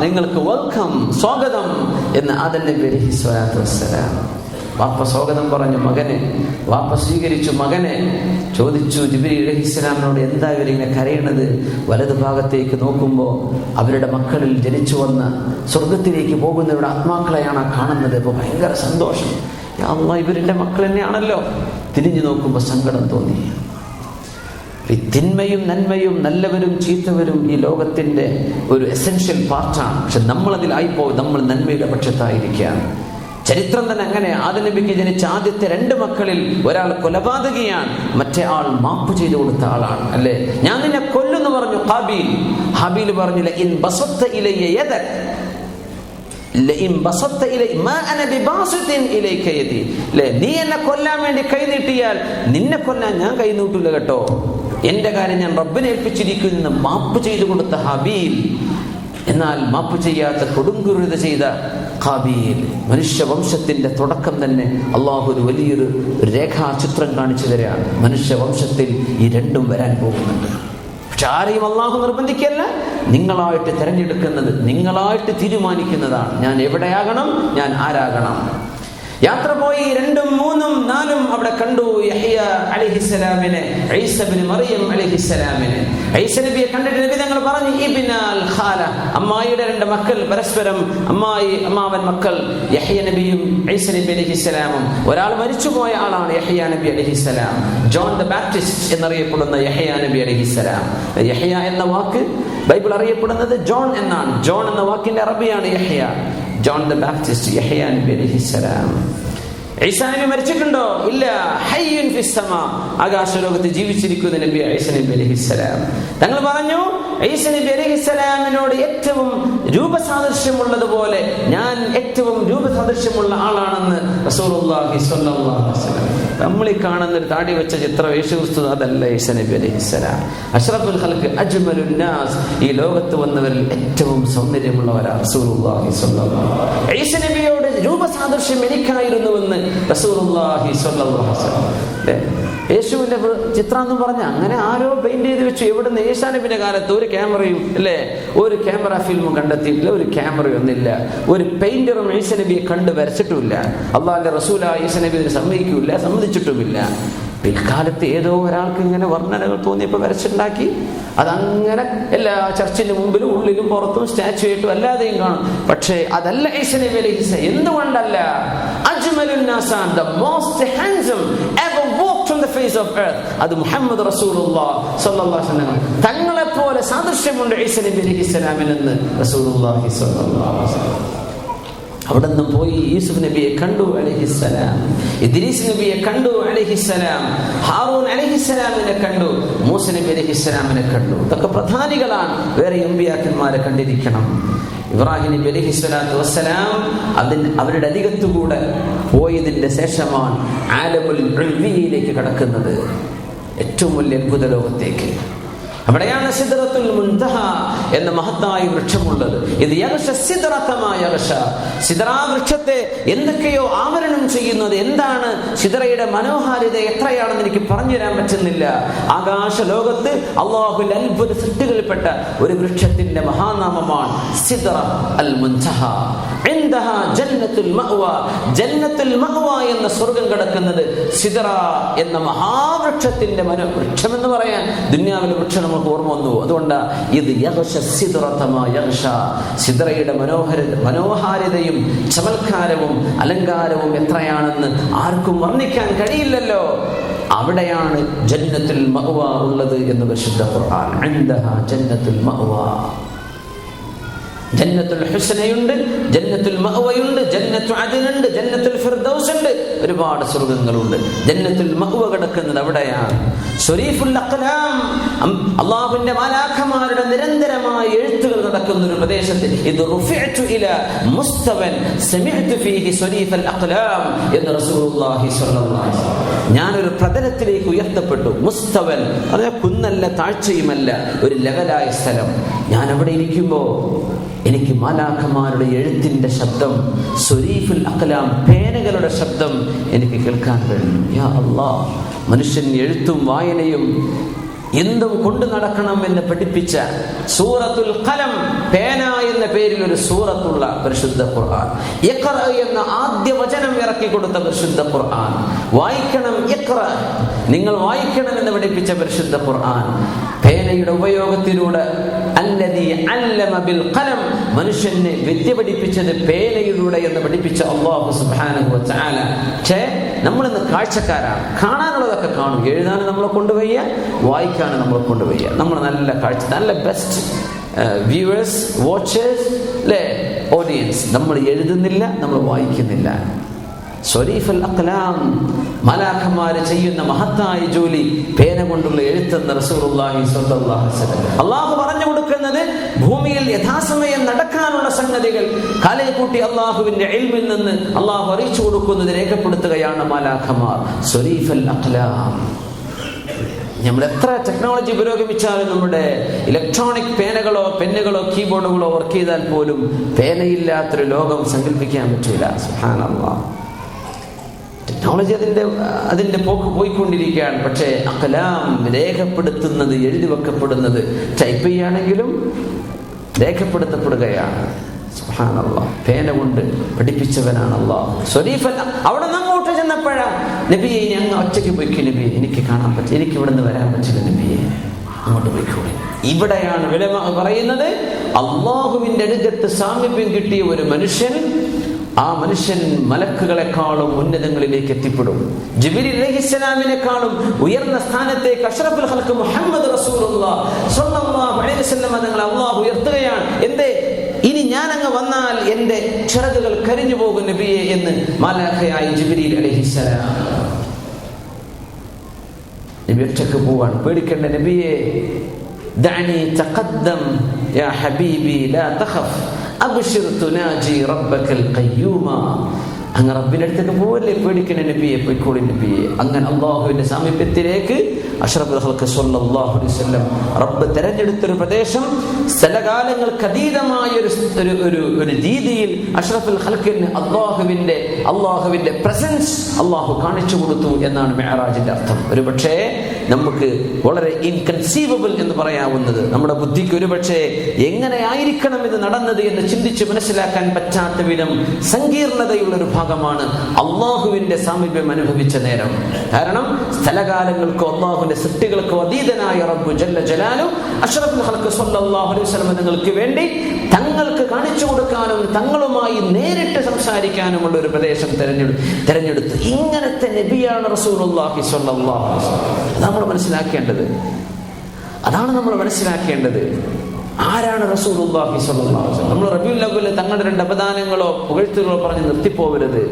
നിങ്ങൾക്ക് വെൽക്കം, സ്വാഗതം എന്ന് ആദം നബി അലൈഹിസ്സലാത്തു വസ്സലാം. വാപ്പ സ്വാഗതം പറഞ്ഞു മകനെ, വാപ്പ സ്വീകരിച്ചു മകനെ. ചോദിച്ചു ജിബ്രീൽ അലൈഹിസ്സലാമിനോട്, എന്താ ഇവരിങ്ങനെ കരയണത്? വലതു ഭാഗത്തേക്ക് നോക്കുമ്പോൾ അവരുടെ മക്കളിൽ ജനിച്ചു വന്ന സ്വർഗത്തിലേക്ക് പോകുന്നവരുടെ ആത്മാക്കളെയാണ് കാണുന്നത്. അപ്പോൾ ഭയങ്കര സന്തോഷം. യാ അല്ലാഹ്, ഇവരുടെ മക്കൾ തന്നെയാണല്ലോ. തിരിഞ്ഞു നോക്കുമ്പോൾ സങ്കടം തോന്നി. ഈ തിന്മയും നന്മയും നല്ലവരും ചീത്തവരും ഈ ലോകത്തിന്റെ ഒരു എസെൻഷ്യൽ പാർട്ടാണ്. പക്ഷെ നമ്മളതിലായിപ്പോയി, നമ്മൾ നന്മയുടെ പക്ഷത്തായിരിക്കുകയാണ്. ചരിത്രം തന്നെ അങ്ങനെ. ആദം നബിക്ക് ജനിച്ച ആദ്യത്തെ 2 മക്കളിൽ ഒരാൾ കൊലപാതകിയാണ്, മറ്റേ ആൾ മാപ്പ് ചെയ്തു കൊടുത്ത ആളാണ് അല്ലേ? ഞാൻ നിന്നെ കൊല്ലുന്നു പറഞ്ഞു ഹാബീൽ. ഹാബീൽ പറഞ്ഞു, ലഇൻ ബസത്ത ഇലയ്യ യദക് ലഇൻ ബസത്ത ഇലൈ മാ അന ബിബാസിതിൻ ഇലൈക യദി. നീ എന്നെ കൊല്ലാൻ വേണ്ടി കൈ നീട്ടിയാൽ നിന്നെ കൊല്ലാൻ ഞാൻ കൈ നീട്ടില്ല കേട്ടോ. എന്റെ കാര്യം ഞാൻ റബ്ബിനെ ഏൽപ്പിച്ചിരിക്കുന്നു. മാപ്പ് ചെയ്തു കൊടുത്ത ഹാബീൽ. എന്നാൽ മാപ്പ് ചെയ്യാത്ത കൊടുങ്കുരുത ചെയ്ത ഖാബീൽ. മനുഷ്യവംശത്തിന്റെ തുടക്കം തന്നെ അള്ളാഹു ഒരു വലിയൊരു രേഖാചിത്രം കാണിച്ചു തരാണ്. മനുഷ്യവംശത്തിൽ ഈ രണ്ടും വരാൻ പോകുന്നുണ്ട്. പക്ഷെ ആരെയും അള്ളാഹു നിർബന്ധിക്കല്ല, നിങ്ങളായിട്ട് തിരഞ്ഞെടുക്കുന്നത്, നിങ്ങളായിട്ട് തീരുമാനിക്കുന്നതാണ്. ഞാൻ എവിടെയാകണം, ഞാൻ ആരാകണം. യാത്ര പോയി 2, 3, 4 അവിടെ കണ്ടു യഹ്യ അലൈഹിസ്സലാമിനെ, ഈസ ഇബ്നു മറിയം അലൈഹിസ്സലാമിനെ. ഈസ നബിയെ കണ്ടിട്ട് നബി തങ്ങൾ പറഞ്ഞു, ഇബ്നുൽ ഖാല, അമ്മായിയുടെ 2 മക്കൾ, പരസ്പരം അമ്മാവൻ മക്കൾ, യഹ്യ നബിയും ഈസ നബി അലൈഹിസ്സലാമും. ഒരാൾ മരിച്ചുപോയ ആളാണ് യഹ്യ നബി അലൈഹിസ്സലാം. ജോൺ ദ ബാപ്റ്റിസ്റ്റ് എന്നറിയപ്പെടുന്ന യഹ്യ നബി അലൈഹിസ്സലാം. യഹ്യ എന്ന വാക്ക് ബൈബിൾ അറിയപ്പെടുന്നത് ജോൺ എന്നാണ്. ജോൺ എന്ന വാക്കിന്റെ അറബിയാണ് Yahya. John the Baptist, Yahya നബി അലൈഹിസ്സലാം. ഈസാ നബി മരിച്ചിട്ടുണ്ടോ? ഇല്ല. ഹയ്യുൻ ഫിസ് സമാ, ആകാശലോകത്ത് ജീവിച്ചിരിക്കുന്ന നബി ഈസാ നബി അലൈഹിസ്സലാം. തങ്ങൾ പറഞ്ഞു, ഈസാ നബി അലൈഹിസ്സലാമിനോട് ഏറ്റവും രൂപസാദൃശ്യമുള്ളതുപോലെ ഞാൻ ഏറ്റവും രൂപസാദൃശ്യമുള്ള ആളാണെന്ന് റസൂലുള്ളാഹി സ്വല്ലല്ലാഹു അലൈഹി വസല്ലം. നമ്മൾ ഈ കാണുന്ന ഒരു താടി വെച്ച ചിത്രം യേശുക്രിസ്തു, അതല്ല ഈസാ നബി അലൈഹിസ്സലാം. അഷ്റഫുൽ ഖൽഖ് അജ്മലുൻ നാസ്, ഈ ലോകത്ത് വന്നവരിൽ ഏറ്റവും സൗന്ദര്യമുള്ളവരാണ് റസൂലുള്ളാഹി സ്വല്ലല്ലാഹു അലൈഹി വസല്ലം. ഈസാ നബിയോട് രൂപസാദൃശ്യം എനിക്കായിരുന്നുവെന്ന് റസൂലുള്ളാഹി സ്വല്ലല്ലാഹു അലൈഹി വസല്ലം. യേശുവിന്റെ ചിത്രം എന്ന് പറഞ്ഞ അങ്ങനെ ആരോ പെയിന്റ് ചെയ്ത് വെച്ചു. എവിടുന്ന്? ഈസാ നബിയുടെ കാലത്ത് ഒരു ക്യാമറയും അല്ലേ, ഒരു ക്യാമറ ഫിൽമും കണ്ടെത്തിയിട്ടില്ല, ഒരു ക്യാമറയൊന്നുമില്ല, ഒരു പെയിന്ററും ഈസാ നബിയെ കണ്ട് വരച്ചിട്ടുമില്ല. അള്ളാഹുവിന്റെ റസൂലായ ഈസാ നബി സമ്മതിക്കില്ല, സമ്മതിച്ചിട്ടുമില്ല. പിൽക്കാലത്ത് ഏതോ ഒരാൾക്ക് ഇങ്ങനെ വർണ്ണനകൾ തോന്നിയപ്പോൾ വരച്ചുണ്ടാക്കി അതങ്ങനെ എല്ലാ ചർച്ചിന്റെ മുമ്പിലും ഉള്ളിലും പുറത്തും സ്റ്റാച്ചു ആയിട്ടും അല്ലാതെയും കാണും. പക്ഷേ അതല്ല ഈസ നബി അലൈഹിസ്സലാം. എന്തുകൊണ്ടല്ല? അജ്മലുൻ നാസാൻ, the most handsome ever walked on the face of earth, അത് മുഹമ്മദ് റസൂലുള്ളാഹി സ്വല്ലല്ലാഹു അലൈഹി വസല്ലം. തങ്ങളെ പോലെ സാദൃശ്യമുണ്ട് ഈസ നബി അലൈഹിസ്സലാമിനെന്ന് റസൂലുള്ളാഹി സ്വല്ലല്ലാഹു അലൈഹി വസല്ലം. അവിടെ നിന്ന് പോയി യൂസുഫ് നബിയെ കണ്ടു അലൈഹിസ്സലാം, ഇദ്രീസ് നബിയെ കണ്ടു അലൈഹിസ്സലാം, ഹാറൂൻ അലൈഹിസ്സലാമിനെ കണ്ടു, മൂസ നബി അലൈഹിസ്സലാമിനെ കണ്ടു. ഇതൊക്കെ പ്രധാനികളാണ്. വേറെ അമ്പിയാക്കന്മാരെ കണ്ടിരിക്കണം. ഇബ്രാഹിം നബി അലൈഹിസ്സലാത്തു വസ്സലാം അവരുടെ അരികത്തുകൂടെ പോയതിന്റെ ശേഷമാണ് ആലമുൽ ഉൽവിയിലേക്ക് കടക്കുന്നത്, ഏറ്റവും വലിയ അത്ഭുത ലോകത്തേക്ക്. അവിടെയാണ് സിദ്റത്തുൽ മുൻതഹ എന്ന മഹത്തായ വൃക്ഷമുള്ളത്. ഇത് യഗ്ഷ സിദ്റത മാ യഗ്ഷ, സിദ്റാ വൃക്ഷത്തെ എന്തൊക്കെയോ ആവരണം ചെയ്യുന്നത്. എന്താണ് സിദ്റയുടെ മനോഹാരിത എത്രയാണെന്ന് എനിക്ക് പറഞ്ഞു തരാൻ പറ്റുന്നില്ല. ആകാശ ലോകത്ത് അല്ലാഹുവിന്റെ അത്ഭുത സൃഷ്ടികളിൽപ്പെട്ട ഒരു വൃക്ഷത്തിന്റെ മഹാനാമമാണ് സിദ്റ അൽ മുൻതഹ. ഇൻദഹ ജന്നത്തുൽ മഅവ, ജന്നത്തുൽ മഅവ എന്ന സ്വർഗ്ഗം കിടക്കുന്നത് സിദ്റ എന്ന മഹാവൃക്ഷത്തിന്റെ വൃക്ഷം എന്ന് പറയാൻ ദുനിയാവിലെ വൃക്ഷം നമുക്ക് ഓർമ്മ വന്നു. അതുകൊണ്ട് ഇത് യഗ്ഷ സിദ്റത മാ യഗ്ഷ, സിദ്റയുടെ മനോഹാരിതയും ചമൽക്കാരവും അലങ്കാരവും എത്രയാണെന്ന് ആർക്കും വർണ്ണിക്കാൻ കഴിയില്ലല്ലോ. അവിടെയാണ് ജന്നത്തുൽ മഅവ ഉള്ളത് എന്ന് പരിശുദ്ധ ഖുർആൻ. ഇൻദഹ ജന്നത്തുൽ മഅവ, ജന്നത്തുൽ ഹുസ്നയുണ്ട്, ജന്നത്തുൽ മഅവയുണ്ട്, ജന്നത്തു അദ്നുണ്ട്, ജന്നത്തുൽ ഫിർദൗസ് ഉണ്ട്. ഒരുപാട് സ്വർഗ്ഗങ്ങളുണ്ട്. ജന്നത്തുൽ മഅവ കിടക്കുന്നത് അവിടെയാണ്. ശരീഫുൽ അഖ്ലാം, അല്ലാഹുവിന്റെ മലാഖമാരുടെ നിരന്തരമായ എഴുത്തുകൾ നടക്കുന്ന ഒരു പ്രദേശത്ത് ഇത് റുഫിഅതു ഇലാ മുസ്തവൻ സമിഅതു ഫീഹി ശരീഫുൽ അഖ്ലാം എന്ന് റസൂലുള്ളാഹി സ്വല്ലല്ലാഹു അലൈഹി വസല്ലം. ഞാനൊരു പ്രതലത്തിലേക്ക് ഉയർത്തപ്പെട്ടു. മുസ്തവൻ അതായത് കുന്നല്ല താഴ്ചയുമല്ല, ഒരു ലെവലായ സ്ഥലം. ഞാൻ അവിടെ ഇരിക്കുമ്പോൾ എനിക്ക് മാലാഖമാരുടെ എഴുത്തിന്റെ ശബ്ദം, സ്വരീഫുൽ അഖ്ലാം പേനകളുടെ ശബ്ദം എനിക്ക് കേൾക്കാൻ കഴിയും. യാ അല്ലാഹ്, മനുഷ്യൻ എഴുത്തും വായനയും എന്തും കൊണ്ടു നടക്കണം എന്ന് പഠിപ്പിച്ച സൂറത്തുൽ ഖലം, പേന എന്ന പേരിൽ ഒരു സൂറത്തുള്ള പരിശുദ്ധ ഖുർആൻ. ഇഖ്റ എന്ന ആദ്യ വചനം ഇറക്കി കൊടുത്ത പരിശുദ്ധ ഖുർആൻ. വായിക്കണം, ഇഖ്റ, നിങ്ങൾ വായിക്കണം എന്ന് പഠിപ്പിച്ച പരിശുദ്ധ ഖുർആൻ. പേനയുടെ ഉപയോഗത്തിലൂടെ അല്ലദീ അല്ലമ ബിൽ ഖലം, മനുഷ്യനെ വിദ്യ പഠിപ്പിച്ചത് പേനയിലൂടെ എന്ന് പഠിപ്പിച്ച അല്ലാഹു സുബ്ഹാനഹു വ തആല. പക്ഷേ നമ്മളിന്ന് കാഴ്ചക്കാരാണ്. കാണാനുള്ളതൊക്കെ കാണും, എഴുതാൻ നമ്മളെ കൊണ്ടുപോയ, വായിക്കാൻ നമ്മളെ കൊണ്ടുപോയ. നമ്മൾ നല്ല കാഴ്ച, നല്ല ബെസ്റ്റ് വ്യൂവേഴ്സ്, വാച്ചേഴ്സ്, അല്ലേ, ഓഡിയൻസ്. നമ്മൾ എഴുതുന്നില്ല, നമ്മൾ വായിക്കുന്നില്ല. സ്വരീഫുൽ അഖ്ലാം, മലാഖമാര് ചെയ്യുന്ന മഹത്തായ ജോലി പേന കൊണ്ടുള്ള എഴുത്തെന്ന് റസൂലുള്ളാഹി സ്വല്ലല്ലാഹു അലൈഹി വസല്ലം. അല്ലാഹു പറഞ്ഞു കൊടുക്കുന്നത് ഭൂമിയിൽ യഥാസമയം നടക്കാനുള്ള സംഗതികൾ കാലക്കൂട്ടി അല്ലാഹുവിന്റെ ഇൽമിൽ നിന്ന് അല്ലാഹു അറിയിച്ചു കൊടുക്കുന്നത് രേഖപ്പെടുത്തുകയാണ് മലാഖമാർ. സ്വരീഫുൽ അഖ്ലാം. നമ്മൾ എത്ര ടെക്നോളജി പുരോഗമിച്ചാലും നമ്മുടെ ഇലക്ട്രോണിക് പേനകളോ പെന്നുകളോ കീബോർഡുകളോ വർക്ക് ചെയ്താൽ പോലും പേനയില്ലാത്തൊരു ലോകം സങ്കല്പിക്കാൻ പറ്റൂല. സുബ്ഹാനല്ലാഹ്. ടെക്നോളജി അതിന്റെ പോക്ക് പോയിക്കൊണ്ടിരിക്കുകയാണ്. പക്ഷേ അഖ്ലാം രേഖപ്പെടുത്തുന്നത്, എഴുതി വെക്കപ്പെടുന്നത്, ടൈപ്പ് ചെയ്യുകയാണെങ്കിലും രേഖപ്പെടുത്തപ്പെടുകയാണ്. സുബ്ഹാനല്ലാഹ്. പേന കൊണ്ട് പഠിപ്പിച്ചവനാണ് അല്ലാഹു. സ്വരീഫൽ. അവിടെ നിന്ന് അങ്ങോട്ട് ചെന്നപ്പോഴാ നബിയെ ഇനി അങ്ങ് ഒറ്റയ്ക്ക് പോയിക്കോ നബിയെ, എനിക്ക് കാണാൻ പറ്റും, എനിക്ക് ഇവിടെ നിന്ന് വരാൻ പറ്റില്ല നബിയെ, അങ്ങോട്ട് പോയിക്കോളെ. ഇവിടെയാണ് ഉലമാ പറയുന്നത്, അല്ലാഹുവിന്റെ അടുക്കത്ത് സാമീപ്യം കിട്ടിയ ഒരു മനുഷ്യൻ, ആ മനുഷ്യൻ മലക്കുകളെക്കാളും ഉന്നതങ്ങളിലേക്ക് എത്തിപ്പെടും. ജിബ്രീൽ അലൈഹിസ്സലാമിനെക്കാളും ഉയർന്ന സ്ഥാനത്തേക്ക് അഷ്റഫുൽ ഖൽഖ് മുഹമ്മദ് റസൂലുള്ളാഹി സ്വല്ലല്ലാഹു അലൈഹി വസല്ലം തങ്ങളെ അല്ലാഹു ഉയർത്തുകയാണ്. എന്തേ? ഇനി ഞാൻ അങ്ങ് വന്നാൽ എന്റെ ചിറകുകൾ കരിഞ്ഞു പോകും നബിയെ എന്ന് മലാഖയായ ജിബ്രീൽ അലൈഹിസ്സലാം. നബി ഒറ്റയ്ക്ക് പോവാൻ. പേടിക്കേണ്ട നബിയെ, ദഅനി തഖദ്ദം യാ ഹബീബി ലാ തഖഫ് അബ്ശിർ തുനാജി റബ്ബക്കൽ ഖയ്യൂമ. അങ്ങ് റബ്ബിന്റെ അടുത്തേക്ക് പോവല്ലേ, പേടിക്കണ നബിയെ, പോയിക്കോളി നബിയെ. അങ്ങനെ അല്ലാഹുവിന്റെ സാമീപ്യത്തിലേക്ക് അഷ്റഫുൽ ഖൽഖ് സ്വല്ലല്ലാഹു അലൈഹി വസല്ലം റബ്ബ് തെരഞ്ഞെടുത്തൊരു പ്രദേശം, സ്ഥലകാലങ്ങൾക്ക് അതീതമായ ഒരു രീതിയിൽ അഷ്റഫുൽ ഖൽഖിന് അല്ലാഹുവിന്റെ പ്രസൻസ് അല്ലാഹു കാണിച്ചു കൊടുത്തു എന്നാണ് മിഅ്റാജിന്റെ അർത്ഥം. ഒരു പക്ഷേ നമുക്ക് വളരെ ഇൻകൺസീവബിൾ എന്ന് പറയാവുന്നത്, നമ്മുടെ ബുദ്ധിക്ക് ഒരുപക്ഷെ എങ്ങനെയായിരിക്കണം ഇത് നടന്നത് എന്ന് ചിന്തിച്ച് മനസ്സിലാക്കാൻ പറ്റാത്ത വിധം സങ്കീർണതയുള്ളൊരു ഭാഗമാണ് അള്ളാഹുവിന്റെ സാമീപ്യം അനുഭവിച്ച നേരം. കാരണം സ്ഥലകാലങ്ങൾക്കോ അള്ളാഹുവിന്റെ സൃഷ്ടികൾക്കോ അതീതനായ റബ്ബു ജല്ല ജലാലു അഷ്റഫുൽ ഖൽഖ് സ്വല്ലല്ലാഹു അലൈഹി വസല്ലം നിങ്ങൾക്ക് വേണ്ടി തങ്ങൾക്ക് കാണിച്ചു കൊടുക്കാനും തങ്ങളുമായി നേരിട്ട് സംസാരിക്കാനുമുള്ള ഒരു പ്രദേശം തെരഞ്ഞെടുത്തു. ഇങ്ങനത്തെ നബിയാണ് റസൂലുള്ളാഹി സ്വല്ലല്ലാഹു അലൈഹി വസല്ലം. അതാണ് നമ്മൾ മനസ്സിലാക്കേണ്ടത്. ആരാണ് റസൂലുള്ളാഹി സ്വല്ലല്ലാഹു അലൈഹി വസല്ലം? നമ്മൾ റബീഉൽ അവ്വലിൽ തങ്ങളുടെ 2 അപദാനങ്ങളോ പുകഴ്ത്തുകളോ പറഞ്ഞ് നിർത്തിപ്പോവരുത്.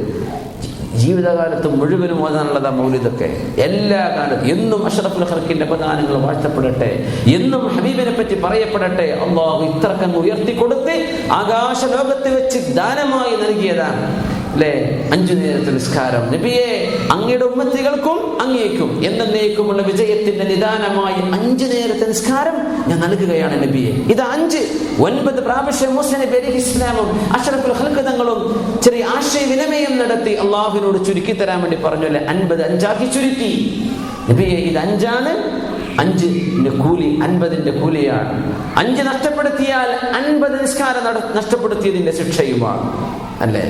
ജീവിതകാലത്ത് മുഴുവനും ഓതാനുള്ളതാ മൗലിദൊക്കെ. എല്ലാ കാലത്തും എന്നും അഷ്റഫുൽ ഖൽഖിന്റെ അപദാനങ്ങൾ വാഴ്ത്തപ്പെടട്ടെ, എന്നും ഹബീബിനെ പറ്റി പറയപ്പെടട്ടെ. അള്ളാഹു ഇത്രക്കങ്ങ് ഉയർത്തിക്കൊടുത്ത് ആകാശ ലോകത്ത് വെച്ച് ദാനമായി നൽകിയതാണ് അല്ലേ 5 നേരത്തെ നിസ്കാരം. നബിയെ, അങ്ങയുടെ ഉമ്മത്തികൾക്കും അങ്ങേക്കും എന്നേക്കുമുള്ള വിജയത്തിന്റെ നിദാനമായി 5 നേരത്തെ നിസ്കാരം ഞാൻ നൽകുകയാണ് നബിയെ. ഇത് 9 പ്രാവശ്യം മൂസാ നബി അലൈഹി ഇസ്ലാമും അഷ്റഫുൽ ഖൽഖ് തങ്ങളും ചെറിയ ആശയവിനിമയം നടത്തി അള്ളാഹുവിനോട് ചുരുക്കി തരാൻ വേണ്ടി പറഞ്ഞല്ലേ 50 ആക്കി ചുരുക്കി. നബിയെ, ഇത് 5 ആണ്, 5 കൂലി 50 കൂലിയാണ്. 5 നഷ്ടപ്പെടുത്തിയാൽ 50 നിസ്കാരം നഷ്ടപ്പെടുത്തിയതിന്റെ ശിക്ഷയുമാണ് അല്ലേ.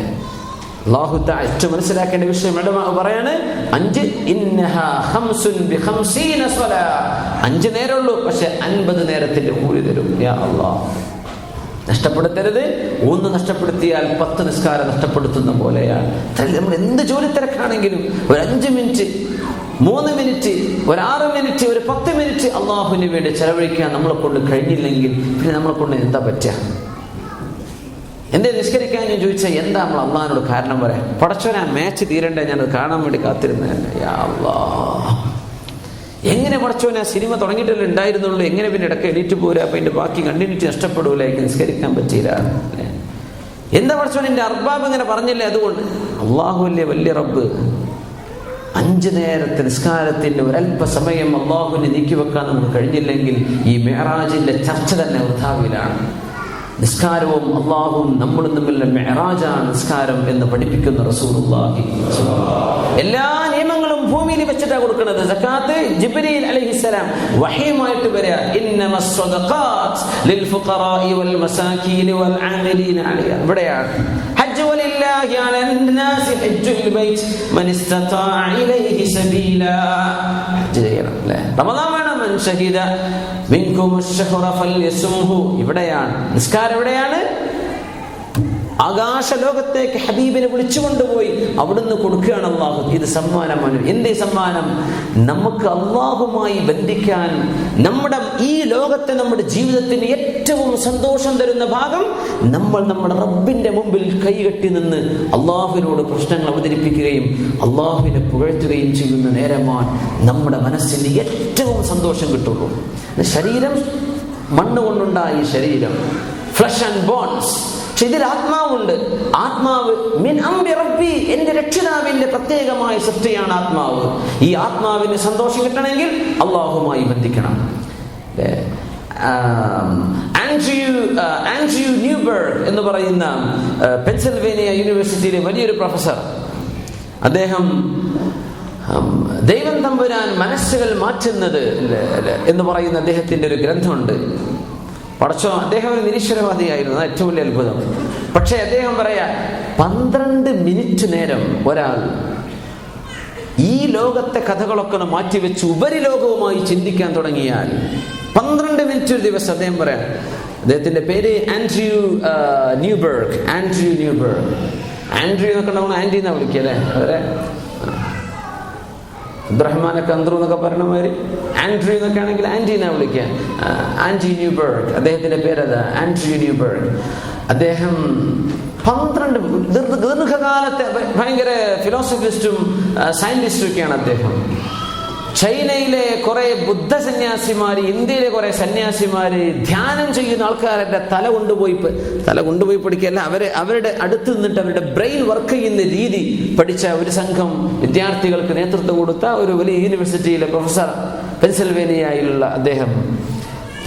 അല്ലാഹു തആല ഏറ്റവും മനസ്സിലാക്കേണ്ട വിഷയം പറയാണ് 5 ഇന്നഹാ ഖംസുൻ ബിഖംസീന സ്വലാ. 5 നേരമുള്ളൂ, പക്ഷെ 50 നേരത്തിന്റെ കൂലി തരും. യാ അല്ലാഹ്, നഷ്ടപ്പെടുത്തരുത്. 1 നഷ്ടപ്പെടുത്തിയാൽ 10 നിസ്കാരം നഷ്ടപ്പെടുത്തുന്ന പോലെയാണ്. നമ്മൾ എന്ത് ജോലി തിരക്കാണെങ്കിലും ഒരു 5 മിനിറ്റ്, 3 മിനിറ്റ്, ഒരു 6 മിനിറ്റ്, ഒരു 10 മിനിറ്റ് അള്ളാഹുവിന് വേണ്ടി ചെലവഴിക്കാൻ നമ്മളെ കൊണ്ട് കഴിഞ്ഞില്ലെങ്കിൽ പിന്നെ നമ്മളെ കൊണ്ട് എന്താ പറ്റുക? എന്തേ നിസ്കരിക്കാൻ ഞാൻ ചോദിച്ചാൽ എന്താ നമ്മൾ അള്ളാഹിനോട് കാരണം പറയാം? പടച്ചോനാ മാച്ച് തീരണ്ടേ, ഞാനത് കാണാൻ വേണ്ടി കാത്തിരുന്നതല്ലേ. യാ അല്ലാഹ്, എങ്ങനെ പടച്ചോനാ സിനിമ തുടങ്ങിയിട്ടല്ലേ ഉണ്ടായിരുന്നുള്ളൂ, എങ്ങനെ പിന്നെ ഇടയ്ക്ക് എണീറ്റ് പോരാ, അപ്പൊ അതിന്റെ ബാക്കി കണ്ടിന്യൂറ്റി നഷ്ടപ്പെടൂല, എനിക്ക് നിസ്കരിക്കാൻ പറ്റിയില്ല. എന്താ പടച്ചോൻ എന്റെ അർബാബ് ഇങ്ങനെ പറഞ്ഞില്ലേ? അതുകൊണ്ട് അള്ളാഹു അല്ലേ വലിയ റബ്ബ്. 5 നേരത്തെ നിസ്കാരത്തിന്റെ ഒരല്പസമയം അള്ളാഹുവിനെ നീക്കിവെക്കാൻ നമുക്ക് കഴിഞ്ഞില്ലെങ്കിൽ ഈ മിഅ്റാജിന്റെ ചർച്ച തന്നെ വൃഥാവിലാണ്. നിസ്കാരവും അള്ളാഹുവും നമ്മളും തമ്മിലുള്ള മിഅ്റാജാണ് നിസ്കാരം എന്ന് പഠിപ്പിക്കുന്ന റസൂലുള്ളാഹി. എല്ലാ നിയമങ്ങളും ഭൂമിയിൽ വെച്ചിട്ടാണ് കൊടുക്കുന്നത്. സകാത്ത് ജിബ്രീൽ അലൈഹിസ്സലാം വഹീമായിട്ട് വരിക. ഇന്നമസ് സ്വദഖാത്ത് ലിൽ ഫുഖറാഇ വൽ മസാകീൻ വൽ ആമിലീന അലൈഹ. ഇവിടെയാണ് ഹജ്ജ് വലില്ലാഹി അലന്നാസി ഹജ്ജുൽ ബൈത്ത് മൻ ഇസ്തതാഅ ഇലൈഹി സബീലാ. ഹജ്ജ് ചെയ്യണം അല്ലേ? റമദാൻ വേണം. മൻ ശഹീദ മിൻകുമുശ് ശഹ്റ ഫൽയസുംഹു. ഇവിടെയാണ് നിസ്കാരം. എവിടെയാണ്? ആകാശ ലോകത്തേക്ക് ഹബീബിനെ വിളിച്ചുകൊണ്ടുപോയി അവിടുന്ന് കൊടുക്കുകയാണ് അള്ളാഹു. ഇത് സമ്മാനമാണ്. എന്തേ സമ്മാനം? നമുക്ക് അള്ളാഹുമായി ബന്ധിക്കാൻ, നമ്മുടെ ഈ ലോകത്തെ നമ്മുടെ ജീവിതത്തിന് ഏറ്റവും സന്തോഷം തരുന്ന ഭാഗം നമ്മൾ നമ്മുടെ റബ്ബിന്റെ മുമ്പിൽ കൈകെട്ടി നിന്ന് അള്ളാഹുവിനോട് പ്രശ്നങ്ങൾ അവതരിപ്പിക്കുകയും അള്ളാഹുവിനെ പുകഴ്ത്തുകയും ചെയ്യുന്ന നേരമാണ് നമ്മുടെ മനസ്സിന് ഏറ്റവും സന്തോഷം കിട്ടുള്ളൂ. ശരീരം മണ്ണ് കൊണ്ടുണ്ടായ ശരീരം, ഫ്ലഷ് ആൻഡ് ബോൺസ്. പക്ഷെ ഇതിൽ ആത്മാവുണ്ട്. ആത്മാവ് മിൻ അംരി റബ്ബി, എന്റെ രക്ഷിതാവിന്റെ പ്രത്യേകമായ സൃഷ്ടിയാണ് ആത്മാവ്. ഈ ആത്മാവിന് സന്തോഷം കിട്ടണമെങ്കിൽ അള്ളാഹുമായി ബന്ധിക്കണം. ആൻഡ്രൂ ന്യൂബർഗ് എന്ന് പറയുന്ന പെൻസിൽവേനിയ യൂണിവേഴ്സിറ്റിയിലെ വലിയൊരു പ്രൊഫസർ, അദ്ദേഹം ദൈവം തമ്പുരാൻ മനസ്സുകൾ മാറ്റുന്നത് എന്ന് പറയുന്ന അദ്ദേഹത്തിന്റെ ഒരു ഗ്രന്ഥമുണ്ട്. പടച്ചോ, അദ്ദേഹം ഒരു നിരീശ്വരവാദിയായിരുന്നു, ഏറ്റവും വലിയ അത്ഭുതം. പക്ഷെ അദ്ദേഹം പറയാ 12 മിനിറ്റ് നേരം ഒരാൾ ഈ ലോകത്തെ കഥകളൊക്കെ മാറ്റിവെച്ച് ഉപരിലോകവുമായി ചിന്തിക്കാൻ തുടങ്ങിയാൽ 12 മിനിറ്റ് ഒരു ദിവസം. അദ്ദേഹം പറയാം, അദ്ദേഹത്തിന്റെ പേര് ആൻഡ്രൂ ന്യൂബർഗ്. ആൻഡ്രൂ എന്നൊക്കെ നമ്മൾ ആൻഡി എന്നാ വിളിക്കുക അല്ലേ? അതെ, അബ്ദുറഹ്മാനൊക്കെ അന്ത്രു എന്നൊക്കെ പറയുന്ന മാതിരി ആൻഡ്രൂ എന്നൊക്കെ ആണെങ്കിൽ ആൻറ്റി എന്നാ വിളിക്കുക. ആൻഡ്രൂ ന്യൂബർഗ്, അദ്ദേഹത്തിന്റെ പേരതാ, ആൻഡ്രൂ ന്യൂബർഗ്. അദ്ദേഹം 12 ദീർഘകാലത്തെ ഭയങ്കര ഫിലോസഫിസ്റ്റും സയന്റിസ്റ്റും ഒക്കെയാണ് അദ്ദേഹം. ചൈനയിലെ കുറെ ബുദ്ധ സന്യാസിമാര്, ഇന്ത്യയിലെ കുറെ സന്യാസിമാര് ധ്യാനം ചെയ്യുന്ന ആൾക്കാരുടെ തല കൊണ്ടുപോയി പഠിക്കല്ല, അവരുടെ അടുത്ത് നിന്നിട്ട് അവരുടെ ബ്രെയിൻ വർക്ക് ചെയ്യുന്ന രീതി പഠിച്ച ഒരു സംഘം വിദ്യാർത്ഥികൾക്ക് നേതൃത്വം കൊടുത്ത ഒരു വലിയ യൂണിവേഴ്സിറ്റിയിലെ പ്രൊഫസർ, പെൻസിൽവേനിയയിലുള്ള അദ്ദേഹം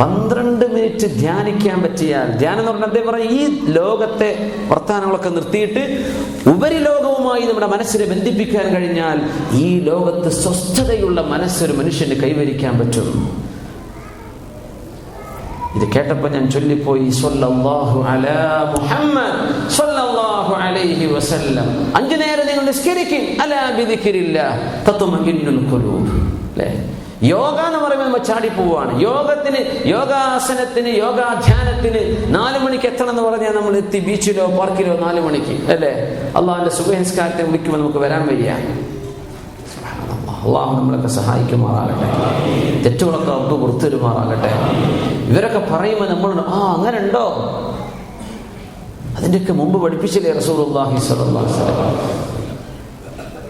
12 മിനിറ്റ് ധ്യാനിക്കാൻ പറ്റിയാൽ, ധ്യാനം എന്ന് പറഞ്ഞാൽ അദ്ദേഹം പറയും, ഈ ലോകത്തെ വർത്തമാനങ്ങളൊക്കെ നിർത്തിയിട്ട് ഉപരിലോകവുമായി നമ്മുടെ മനസ്സിനെ ബന്ധിപ്പിക്കാൻ കഴിഞ്ഞാൽ ഈ ലോകത്ത് സ്വസ്ഥതയുള്ള മനസ്സൊരു മനുഷ്യന് കൈവരിക്കാൻ പറ്റും. ഇത് കേട്ടപ്പോൾ ഞാൻ ചൊല്ലിപ്പോയി, സ്വല്ലല്ലാഹു അലാ മുഹമ്മദ് സ്വല്ലല്ലാഹു അലൈഹി വസല്ലം. 5 നേരം നിങ്ങൾ നിസ്കരിക്കും. അലാ ബിദിക്രില്ലാഹ് തത്മഇന്നുൽ ഖുലൂബ്. അല്ലേ? യോഗ എന്ന് പറയുമ്പോൾ നമ്മൾ ചാടിപ്പോവാണ്. യോഗാസനത്തിന്, യോഗാധ്യാനത്തിന് 4 മണിക്ക് എത്തണം എന്ന് പറഞ്ഞാൽ നമ്മൾ എത്തി ബീച്ചിലോ പാർക്കിലോ 4 മണിക്ക്, അല്ലേ? അള്ളാഹുവിന്റെ സുബഹിസ്കാരത്തെ വിളിക്കുമ്പോൾ നമുക്ക് വരാൻ വയ്യ. അള്ളാഹു നമ്മളൊക്കെ സഹായിക്കുമാറാകട്ടെ, തെറ്റുകളൊക്കെ റബ്ബ് പുറത്തുവരുമാറാകട്ടെ. ഇവരൊക്കെ പറയുമ്പോൾ നമ്മൾ അങ്ങനെ ഉണ്ടോ? അതിൻ്റെയൊക്കെ മുമ്പ് പഠിപ്പിച്ചില്ലേ റസൂലുള്ളാഹി സ്വല്ലല്ലാഹു അലൈഹി വസല്ലം?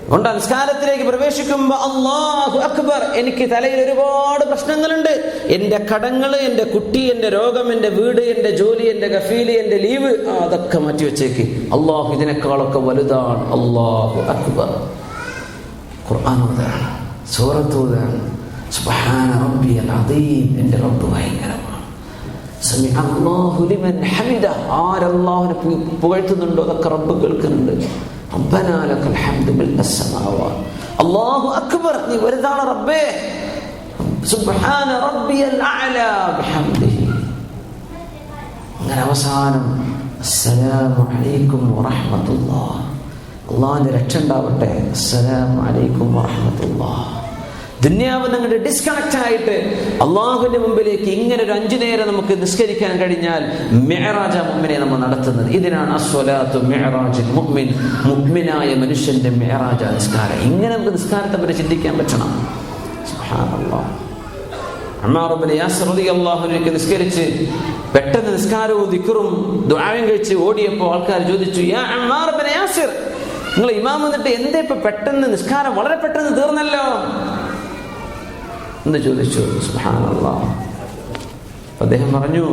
അതുകൊണ്ട് നിസ്കാരത്തിലേക്ക് പ്രവേശിക്കുമ്പോൾ അല്ലാഹു അക്ബർ. എനിക്ക് തലയിൽ ഒരുപാട് പ്രശ്നങ്ങളുണ്ട്. എൻ്റെ കടങ്ങൾ, എൻ്റെ കുട്ടി, എൻ്റെ രോഗം, എൻ്റെ വീട്, എൻ്റെ ജോലി, എൻ്റെ ഗഫീല്, എൻ്റെ ലീവ്, അതൊക്കെ മാറ്റി വെച്ചേക്ക്. അള്ളാഹു ഇതിനേക്കാളൊക്കെ വലുതാണ്. അല്ലാഹു അക്ബർ. ഖുർആൻ ഓതാണ്, സൂറത്ത് ഓതാണ്. സുബ്ഹാന റബ്ബിയൽ അദീം. എൻ്റെ റബ്ബ് ഭയങ്കരമാണ്. സമിഅ അല്ലാഹു ലിമൻ ഹമിദ. ആരല്ലാഹുവിനെ പുകഴ്ത്തുന്നുണ്ടോ അതൊക്കെ റബ്ബ് കേൾക്കുന്നുണ്ട്. റബ്ബനാ ലക്കൽ ഹംദു മിൽഅ സ്സമാവാത്ത്. അല്ലാഹു അക്ബർ. നീ വലുതാണ് റബ്ബേ. സുബ്ഹാന റബ്ബിയൽ അഅലാ ബിഹംദിഹി. അങ്ങനെ അവസാനം അസ്സലാമു അലൈക്കും വറഹ്മത്തുള്ളാഹ്. അള്ളാഹിന്റെ രക്ഷ ഉണ്ടാവട്ടെ. അസ്സലാമു അലൈക്കും വറഹ്മത്തുള്ളാഹ്. ദുനിയാവ് നിങ്ങളുടെ ഡിസ്കണക്ട് ആയിട്ട് അള്ളാഹുവിന്റെ മുമ്പിലേക്ക് ഇങ്ങനെ ഒരു 5 നേരം നമുക്ക് നിസ്കരിക്കാൻ കഴിഞ്ഞാൽ മിഅ്റാജ മുഅ്മിനെ നമ്മൾ നടത്തുന്നത്. ഇതിനാണ് അസ്വലാത്തു മിഅ്റാജുൽ മുഅ്മിൻ. മുഅ്മിനായ മനുഷ്യന്റെ മിഅ്റാജ നിസ്കാരം. ഇങ്ങനെ നമുക്ക് നിസ്കാരത്തെ പറ്റി ചിന്തിക്കാൻ പറ്റണം. സുബ്ഹാനല്ലാഹ്. അമ്മാർ ഇബ്നു യാസിർ റളിയല്ലാഹു അൻഹു നിസ്കരിച്ച് പെട്ടെന്ന് നിസ്കാരവും ദിക്റും ദുആയും കഴിച്ച് ഓടിയപ്പോൾ ആൾക്കാർ ചോദിച്ചു, യാ അമ്മാർ ഇബ്നു യാസിർ, നിങ്ങൾ ഇമാം വന്നിട്ട് എന്തേ ഇപ്പൊ പെട്ടെന്ന് നിസ്കാരം വളരെ പെട്ടെന്ന് തീർന്നല്ലോ എന്ന് ചോദിച്ചു. സുബ്ഹാനല്ലാഹ്. അദ്ദേഹം പറഞ്ഞു,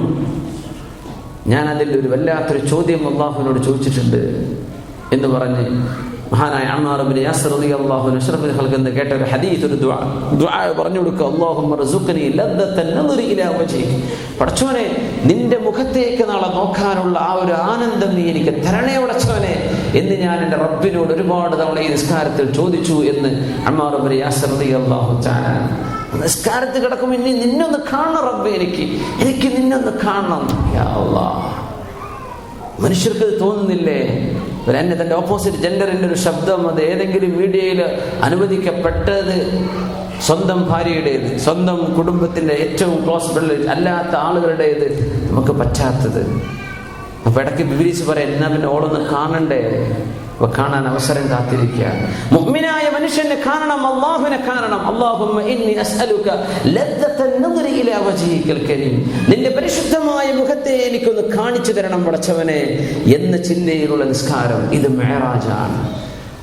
ഞാൻ അതിൽ ഒരു വല്ലാത്തൊരു ചോദ്യം അല്ലാഹുവിനോട് ചോദിച്ചിട്ടുണ്ട് എന്ന് പറഞ്ഞ് മഹാനായ അമ്മാർ ഇബ്നു യാസിർ റളിയല്ലാഹു അൻഹു അഷ്റഫുൽ ഖൽഖ് എന്ന് കേട്ട ഒരു ഹദീസ്, ഒരു ദുആ പറഞ്ഞു കൊടുക്കുക. അല്ലാഹുമ്മ റസുഖ്നി ലദ്ദത്തൻ നദരി ഇലാ വജ്ഹിക. പടച്ചോനെ, നിന്റെ മുഖത്തേക്ക് നാളെ നോക്കാനുള്ള ആ ഒരു ആനന്ദം നീ എനിക്ക് തരണേ പടച്ചോനെ എന്ന് ഞാൻ എൻ്റെ റബ്ബിനോട് ഒരുപാട് തവണ ഈ നിസ്കാരത്തിൽ ചോദിച്ചു എന്ന് അമ്മാർ ഇബ്നു യാസിർ റളിയല്ലാഹു തആല. നിസ്കാരത്തിൽ കിടക്കുമ്പോൾ ഇനി നിന്നൊന്ന് കാണണം റബ്ബേ, എനിക്ക് നിന്നൊന്ന് കാണണം. യാ അല്ലാഹ്. മനുഷ്യർക്ക് തോന്നുന്നില്ലേ, എന്നെ തന്റെ ഓപ്പോസിറ്റ് ജെൻഡറിന്റെ ഒരു ശബ്ദം അത് ഏതെങ്കിലും മീഡിയയിൽ അനുവദിക്കപ്പെട്ടത് സ്വന്തം ഭാര്യയുടേത്, സ്വന്തം കുടുംബത്തിന്റെ ഏറ്റവും ക്ലോസ് ഫ്രണ്ട് അല്ലാത്ത ആളുകളുടേത് നമുക്ക് പറ്റാത്തത്. അപ്പൊ ഇടയ്ക്ക് ബിബിലീസ് പറയാം, എന്നാ പിന്നെ ഓളൊന്ന് കാണണ്ടേ? അപ്പൊ കാണാൻ അവസരം കാത്തിരിക്കുക. മുഅ്മിനായ മനുഷ്യനെ കാണണം, അല്ലാഹുവിനെ കാണണം. അല്ലാഹുമ്മ ഇന്നി അസ്അലുക ലദ്ദത്തൻ നദരി ഇലാ വജ്ഹികൽ കരീം. നിന്റെ പരിശുദ്ധമായ മുഖത്തെ എനിക്കൊന്ന് കാണിച്ചു തരണം പടച്ചവനെ എന്ന ചിന്തയിലുള്ള നിസ്കാരം. ഇത് മിഅ്റാജാണ്.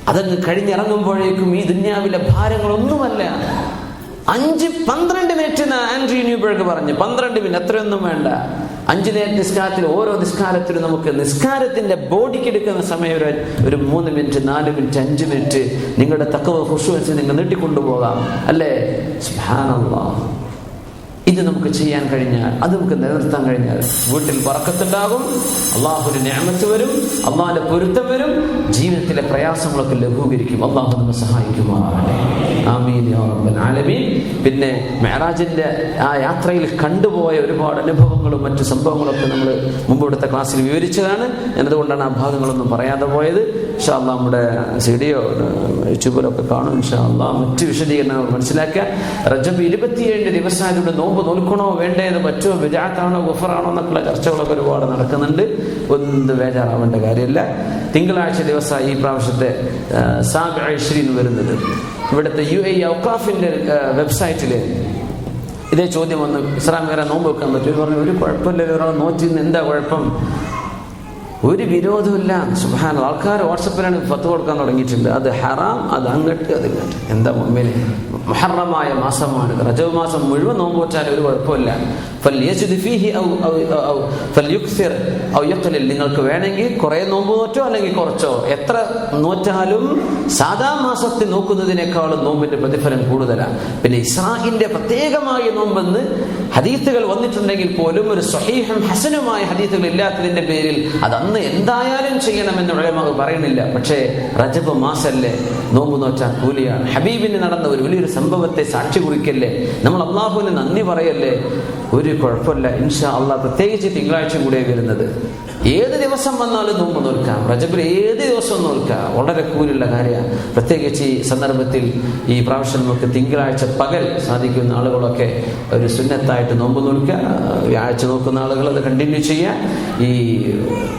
അതങ്ങ് കഴിഞ്ഞിറങ്ങുമ്പോഴേക്കും ഈ ദുനിയാവിലെ ഭാരങ്ങളൊന്നുമല്ല. 5-12 മിനിറ്റ് ആൻഡ്രി ന്യൂബർഗ് പറഞ്ഞു. 12 മിനിറ്റ് അത്രയൊന്നും വേണ്ട. 5 നേരം നിസ്കാരത്തിൽ, ഓരോ നിസ്കാരത്തിലും നമുക്ക് നിസ്കാരത്തിന്റെ ബോഡിക്ക് എടുക്കുന്ന സമയം ഒരു 3 മിനിറ്റ്, 4 മിനിറ്റ്, 5 മിനിറ്റ് നിങ്ങളുടെ തഖ്വ ഖുശൂഅ് നിങ്ങൾ നീട്ടിക്കൊണ്ടുപോകാം, അല്ലേ? സുബ്ഹാനല്ലാഹ്. ഇത് നമുക്ക് ചെയ്യാൻ കഴിഞ്ഞാൽ, അത് നമുക്ക് നിലനിർത്താൻ കഴിഞ്ഞാൽ വീട്ടിൽ ബറക്കത്തുണ്ടാകും, അള്ളാഹുവിന്റെ നിഅമത്ത് വരും, അള്ളാഹുവിന്റെ പൊരുത്തം വരും, ജീവിതത്തിലെ പ്രയാസങ്ങളൊക്കെ ലഘൂകരിക്കും. അള്ളാഹു നമ്മെ സഹായിക്കുമാറാകട്ടെ. ആമീൻ യാ റബ്ബൽ ആലമീൻ. പിന്നെ മിഅ്റാജിന്റെ ആ യാത്രയിൽ കണ്ടുപോയ ഒരുപാട് അനുഭവങ്ങളും മറ്റു സംഭവങ്ങളൊക്കെ നമ്മൾ മുമ്പെടുത്ത ക്ലാസ്സിൽ വിവരിച്ചതാണ്. എന്നതുകൊണ്ടാണ് ആ ഭാഗങ്ങളൊന്നും പറയാതെ പോയത്. ഇൻഷാ അല്ലാഹ് നമ്മുടെ സിഡിയോ യൂട്യൂബിലൊക്കെ കാണും. ഇൻഷാ അല്ലാഹ് മറ്റു വിശദീകരണങ്ങൾ മനസ്സിലാക്കുക. റജബ് 27 ദിവസമായതുകൊണ്ട് നോമ്പ് നോൽക്കണോ വേണ്ടത്, പറ്റുമോ, ബിദ്അത്താണോ ഗുഫറാണോ എന്നൊക്കെയുള്ള ചർച്ചകളൊക്കെ ഒരുപാട് നടക്കുന്നുണ്ട്. ഒന്നും ബേജാറാവേണ്ട കാര്യമില്ല. തിങ്കളാഴ്ച ദിവസമായി ഈ പ്രാവശ്യത്തെ സാബിഅ ഇശ്രീൻ വരുന്നത്. ഇവിടുത്തെ UAE ഔഖാഫിന്റെ വെബ്സൈറ്റിൽ ഇതേ ചോദ്യം വന്നു, ഇസ്ലാം വേറെ നോമ്പ് വെക്കാൻ പറ്റും? പറഞ്ഞു, ഒരു കുഴപ്പമില്ലല്ലോ, ഒരാൾ നോറ്റിന്ന് എന്താ കുഴപ്പം? ഒരു വിരോധമില്ല. സുബ്ഹാനല്ലാഹ്. ആൾക്കാർ വാട്സപ്പിലാണ് ഫത്വ കൊടുക്കാൻ തുടങ്ങിയിട്ടുണ്ട്. അത് ഹറാം, അത് അങ്ങട്ട്, അത് ഇങ്ങോട്ട്. എന്താ മുമ്പിൽ മുഹറമായ മാസമാണ്. റജബ് മാസം മുഴുവൻ നോമ്പ് വെച്ചാൽ ഒരു കുഴപ്പമില്ല. നിങ്ങൾക്ക് വേണമെങ്കിൽ കുറെ നോമ്പ് നോറ്റോ അല്ലെങ്കിൽ കുറച്ചോ, എത്ര നോറ്റാലും സാധാ മാസത്തിൽ നോക്കുന്നതിനേക്കാളും നോമ്പിന്റെ പ്രതിഫലം കൂടുതലാണ്. പിന്നെ ഇസ്രാഇന്റെ പ്രത്യേകമായ നോമ്പെന്ന് ഹദീസുകൾ വന്നിട്ടുണ്ടെങ്കിൽ പോലും ഒരു സ്വഹീഹും ഹസനുമായ ഹദീസുകൾ ഇല്ലാത്തതിന്റെ പേരിൽ അതന്ന് എന്തായാലും ചെയ്യണമെന്ന് ഉലമാകൾ പറയുന്നില്ല. പക്ഷേ റജബ് മാസല്ലേ, നോമ്പ് നോറ്റാൽ കൂലിയാണ്. ഹബീബിന് നടന്ന ഒരു വലിയൊരു സംഭവത്തെ സാക്ഷി കുറിക്കല്ലേ, നമ്മൾ അള്ളാഹുവിന് നന്ദി പറയല്ലേ, ഒരു കുഴപ്പമില്ല. ഇൻഷാ അള്ളാഹ് പ്രത്യേകിച്ച് തിങ്കളാഴ്ച കൂടെ വരുന്നത്. ഏത് ദിവസം വന്നാലും നോമ്പ് നോൽക്കാം, റജബിൽ ഏത് ദിവസവും നോൽക്കാം, വളരെ കൂലുള്ള കാര്യമാണ്. പ്രത്യേകിച്ച് ഈ സന്ദർഭത്തിൽ ഈ പ്രാവശ്യം നമുക്ക് തിങ്കളാഴ്ച പകൽ സാധിക്കുന്ന ആളുകളൊക്കെ ഒരു സുന്നത്തായിട്ട് നോമ്പ് നോൽക്കുക. വ്യാഴ്ച നോക്കുന്ന ആളുകൾ അത് കണ്ടിന്യൂ ചെയ്യുക. ഈ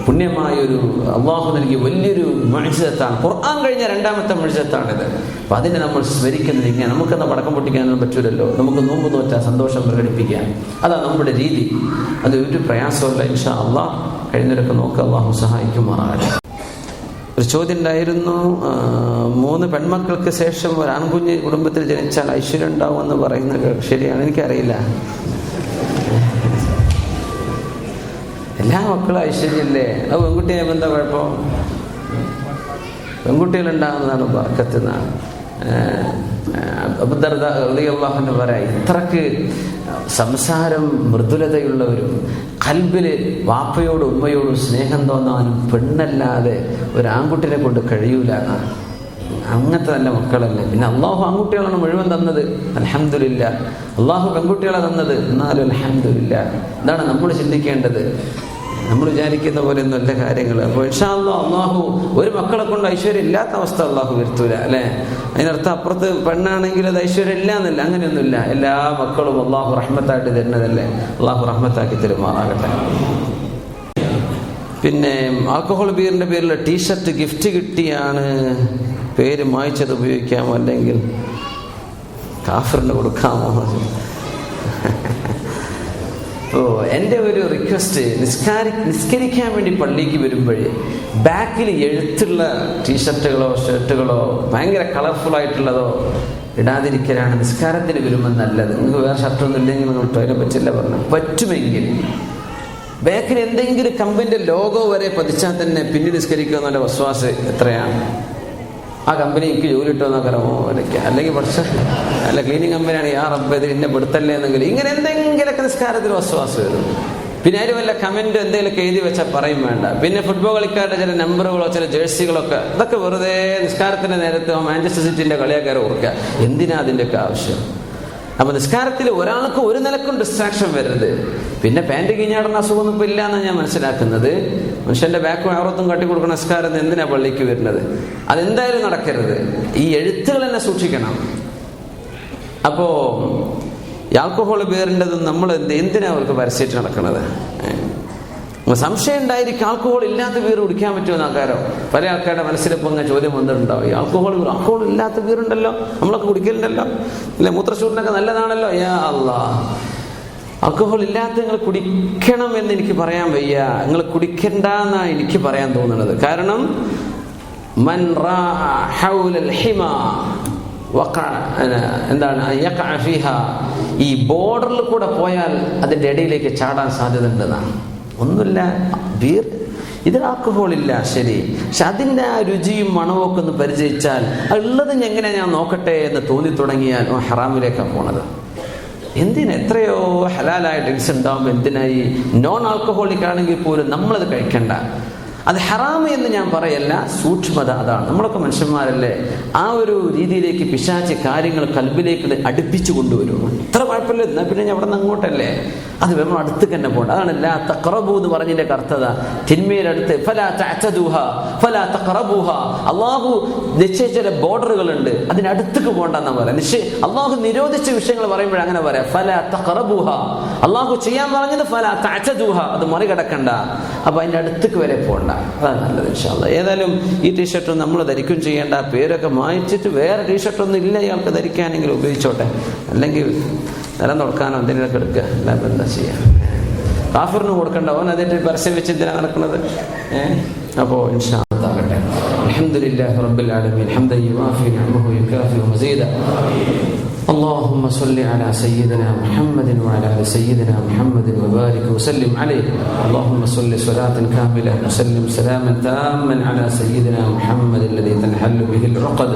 പുണ്യമായൊരു അള്ളാഹു നൽകിയ വലിയൊരു മുഅ്ജിസത്താണ്. ഖുർആൻ കഴിഞ്ഞ രണ്ടാമത്തെ മുഅ്ജിസത്താണിത്. അപ്പൊ അതിനെ നമ്മൾ സ്മരിക്കുന്നത് ഇങ്ങനെ. നമുക്കെന്താ പടക്കം പൊട്ടിക്കാനൊന്നും പറ്റൂലല്ലോ, നമുക്ക് നോമ്പ് നോറ്റാൽ സന്തോഷം പ്രകടിപ്പിക്കാൻ. അതാണ് നമ്മുടെ രീതി. അത് ഒരു പ്രയാസമല്ല. ഇൻഷാ അള്ളാഹ് കഴിഞ്ഞവരൊക്കെ നോക്കുക, അള്ളാഹു സഹായിക്കുമാറാകട്ടെ. ഒരു ചോദ്യം ഉണ്ടായിരുന്നു, 3 പെൺമക്കൾക്ക് ശേഷം ഒരു ആൺകുഞ്ഞ് കുടുംബത്തിൽ ജനിച്ചാൽ ഐശ്വര്യം ഉണ്ടാവുമെന്ന് പറയുന്നത് ശരിയാണ്? എനിക്കറിയില്ല. എല്ലാ മക്കളും ഐശ്വര്യല്ലേ? അത് പെൺകുട്ടിയെ എന്താ കുഴപ്പം? പെൺകുട്ടികളുണ്ടാകുന്നതാണ് ബർക്കത്തെന്നാണ് അബൂ ദർദാ റളിയല്ലാഹു അൻഹു പറയാം. ഇത്രക്ക് സംസാരം മൃദുലതയുള്ളവരും ഖൽബില് വാപ്പയോടും ഉമ്മയോടും സ്നേഹം തോന്നാനും പെണ്ണല്ലാതെ ഒരു ആൺകുട്ടിനെ കൊണ്ട് കഴിയൂല. അങ്ങനത്തെ നല്ല മക്കളല്ലേ. പിന്നെ അള്ളാഹു ആൺകുട്ടികളാണ് മുഴുവൻ തന്നത്, അൽഹംദുലില്ലാ. അള്ളാഹു പെൺകുട്ടികളെ തന്നത്, എന്നാലും അൽഹംദുലില്ലാ. ഇതാണ് നമ്മൾ ചിന്തിക്കേണ്ടത്. നമ്മൾ വിചാരിക്കുന്ന പോലെ ഒന്നും അല്ല കാര്യങ്ങൾ. അപ്പോൾ ഇൻഷാ അല്ലാഹ് അള്ളാഹു ഒരു മക്കളെ കൊണ്ട് ഐശ്വര്യം ഇല്ലാത്ത അവസ്ഥ അള്ളാഹു വരുത്തൂല, അല്ലെ? അതിനർത്ഥം അപ്പുറത്ത് പെണ്ണാണെങ്കിൽ അത് ഐശ്വര്യം ഇല്ല എന്നല്ല, അങ്ങനെയൊന്നുമില്ല. എല്ലാ മക്കളും അള്ളാഹു റഹ്മത്തായിട്ട് തരുന്നതല്ലേ. അള്ളാഹു റഹ്മത്താക്കി തരുമാറാകട്ടെ. പിന്നെ ആൽക്കഹോൾ ബിയറിന്റെ പേരിൽ ടീഷർട്ട് ഗിഫ്റ്റ് കിട്ടിയാണ് പേര് മായ്ച്ചത് ഉപയോഗിക്കാമോ, അല്ലെങ്കിൽ കാഫിറിന് കൊടുക്കാമോ? എൻ്റെ ഒരു റിക്വസ്റ്റ്, നിസ്കരിക്കാൻ വേണ്ടി പള്ളിക്ക് വരുമ്പോഴേ ബാക്കിൽ എഴുത്തുള്ള ടീഷർട്ടുകളോ ഷർട്ടുകളോ ഭയങ്കര കളർഫുൾ ആയിട്ടുള്ളതോ ഇടാതിരിക്കലാണ് നിസ്കാരത്തിന് വരുമ്പോൾ നല്ലത്. നിങ്ങൾക്ക് വേറെ ഷർട്ടൊന്നും ഇല്ലെങ്കിൽ നിങ്ങൾ അതിനെ പറ്റില്ല പറഞ്ഞു. പറ്റുമെങ്കിൽ ബാക്കിൽ എന്തെങ്കിലും കമ്പനിയുടെ ലോഗോ വരെ പതിച്ചാൽ തന്നെ പിന്നെ നിസ്കരിക്കുക എന്നുള്ള വസ്വാസ് എത്രയാണ്. ആ കമ്പനി എനിക്ക് ജോലി ഇട്ടോന്നൊക്കെ അല്ലെങ്കിൽ പഠിച്ച അല്ല ക്ലീനിങ് കമ്പനിയാണ്, ആ റബ്ബ് ഇതിൽ എന്നെ പെടുത്തല്ലേ എന്നെങ്കിൽ ഇങ്ങനെ എന്തെങ്കിലുമൊക്കെ നിസ്കാരത്തിൽ വസ്വാസ് വരും. പിന്നെ അതിന് വല്ല കമന്റ് എന്തെങ്കിലുമൊക്കെ എഴുതി വെച്ചാൽ പറയും വേണ്ട. പിന്നെ ഫുട്ബോൾ കളിക്കാരുടെ ചില നമ്പറുകളോ ചില ജേഴ്സികളൊക്കെ ഇതൊക്കെ വെറുതെ നിസ്കാരത്തിന്റെ നേരത്തെ മാഞ്ചസ്റ്റർ സിറ്റിന്റെ കളിയാക്കാരെ ഓർക്കുക. എന്തിനാ അതിൻ്റെയൊക്കെ ആവശ്യം? അപ്പൊ നിസ്കാരത്തിൽ ഒരാൾക്ക് ഒരു നിലക്കും ഡിസ്ട്രാക്ഷൻ വരരുത്. പിന്നെ പാൻറ് കിഞ്ഞാടുന്ന അസുഖമൊന്നും ഇപ്പൊ ഇല്ല എന്നാണ് ഞാൻ മനസ്സിലാക്കുന്നത്. മനുഷ്യന്റെ ബാക്കും ആവറത്തും കാട്ടിക്കൊടുക്കുന്ന നിസ്കാരം എന്തിനാ പള്ളിക്ക് വരുന്നത്? അതെന്തായാലും നടക്കരുത്. ഈ എഴുത്തുകൾ തന്നെ സൂക്ഷിക്കണം. അപ്പോ ആൽക്കഹോൾ ബിയറിൻ്റെതും നമ്മൾ എന്തിനാ അവർക്ക് പരസ്യമായിട്ട് നടക്കുന്നത്? സംശയം ഉണ്ടായിരിക്കും ആൽക്കഹോൾ ഇല്ലാത്ത ബിയർ കുടിക്കാൻ പറ്റുമെന്ന് ആൾക്കാരോ പല ആൾക്കാരുടെ മനസ്സിലിപ്പോൾ അങ്ങനെ ചോദ്യം വന്നിട്ടുണ്ടാവും. ഈ ആൽക്കഹോൾ ഇല്ലാത്ത ബിയറുണ്ടല്ലോ, നമ്മളൊക്കെ കുടിക്കലുണ്ടല്ലോ അല്ലെ, മൂത്രശൂടിനൊക്കെ നല്ലതാണല്ലോ. യാ അല്ലാഹ്, ആൽക്കഹോൾ ഇല്ലാത്ത നിങ്ങൾ കുടിക്കണം എന്ന് എനിക്ക് പറയാൻ വയ്യ. നിങ്ങൾ കുടിക്കണ്ട എന്നാണ് എനിക്ക് പറയാൻ തോന്നുന്നത്. കാരണം മൻ ഹൗലൽ ഹിമാ എന്താണ് ഈ ബോർഡറിൽ കൂടെ പോയാൽ അതിന്റെ ഇടയിലേക്ക് ചാടാൻ സാധ്യത ഉണ്ടെന്നാണ്. ഒന്നുമില്ല, ബീർ ഇതിൽ ആൽക്കഹോൾ ഇല്ല, ശരി, പക്ഷെ അതിൻ്റെ ആ രുചിയും മണവും ഒക്കെ ഒന്ന് പരിചയിച്ചാൽ ഉള്ളത് എങ്ങനെ ഞാൻ നോക്കട്ടെ എന്ന് തോന്നി തുടങ്ങിയാൽ ഹറാമിലേക്കാണ് പോണത്. എന്തിനാ എത്രയോ ഹലാലായ ഡ്രിങ്ക്സ് ഉണ്ടാവുമ്പോൾ എന്തിനായി നോൺ ആൽക്കഹോളിക് ആണെങ്കിൽ പോലും നമ്മളത് കഴിക്കണ്ട. അത് ഹറാമ് എന്ന് ഞാൻ പറയല്ല, സൂക്ഷ്മത അതാണ്. നമ്മളൊക്കെ മനുഷ്യന്മാരല്ലേ, ആ ഒരു രീതിയിലേക്ക് പിശാച് കാര്യങ്ങൾ കൽബിലേക്ക് അടുപ്പിച്ചു കൊണ്ടുവരും. ഇത്ര കുഴപ്പമില്ല, എന്നാൽ പിന്നെ അവിടെ നിന്ന് അങ്ങോട്ടല്ലേ, അത് നമ്മൾ അടുത്ത് തന്നെ പോകണ്ട. അതാണ് ലാ തഖറബൂ എന്ന് പറഞ്ഞതിന്റെ അർത്ഥത. തിന്മയുടെ അടുത്ത് ഫലാ തഅതദൂഹ ഫലാ തഖറബൂഹ. അള്ളാഹു നിശ്ചയിച്ച ചില ബോർഡറുകളുണ്ട്, അതിനടുത്തേക്ക് പോകണ്ടെന്നാ പറയാം. അള്ളാഹു നിരോധിച്ച വിഷയങ്ങൾ പറയുമ്പോൾ അങ്ങനെ പറയാം, ഫലാ തഖറബൂഹ. അള്ളാഹു ചെയ്യാൻ പറഞ്ഞത് ഫലാ തഅതദൂഹ, അത് മറികടക്കണ്ട. അപ്പൊ അതിന്റെ അടുത്തേക്ക് വരെ പോകണ്ട, അതാണ് നല്ലത് ഇൻഷാ അല്ലാഹ്. ഏതായാലും ഈ ടീഷർട്ട് നമ്മൾ ധരിക്കും ചെയ്യേണ്ട. പേരൊക്കെ മായിച്ചിട്ട് വേറെ ടീഷർട്ടൊന്നും ഇല്ല ഇയാൾക്ക് ധരിക്കാനെങ്കിൽ ഉപയോഗിച്ചോട്ടെ, അല്ലെങ്കിൽ നിലം തുടക്കാനോ എന്തെങ്കിലുമൊക്കെ എടുക്കുക, അല്ലാതെ എന്താ ചെയ്യാം. കാഫിറിന് കൊടുക്കണ്ട, അവൻ അതിന്റെ പരസ്യം വെച്ച് എന്തിനാ നടക്കുന്നത്? അപ്പോൾ ഇൻഷാ അല്ലാഹ് ആകട്ടെ. അൽഹംദുലില്ലാഹി റബ്ബിൽ ആലമീൻ ഹംദൻ യുവാഫി നിഅമഹു യുകാഫി മസീദ. اللهم صل على سيدنا محمد وعلى آل سيدنا محمد وبارك وسلم عليه. اللهم صل صلاة كاملة وسلم سلاما تاما على سيدنا محمد الذي تنحل به العقد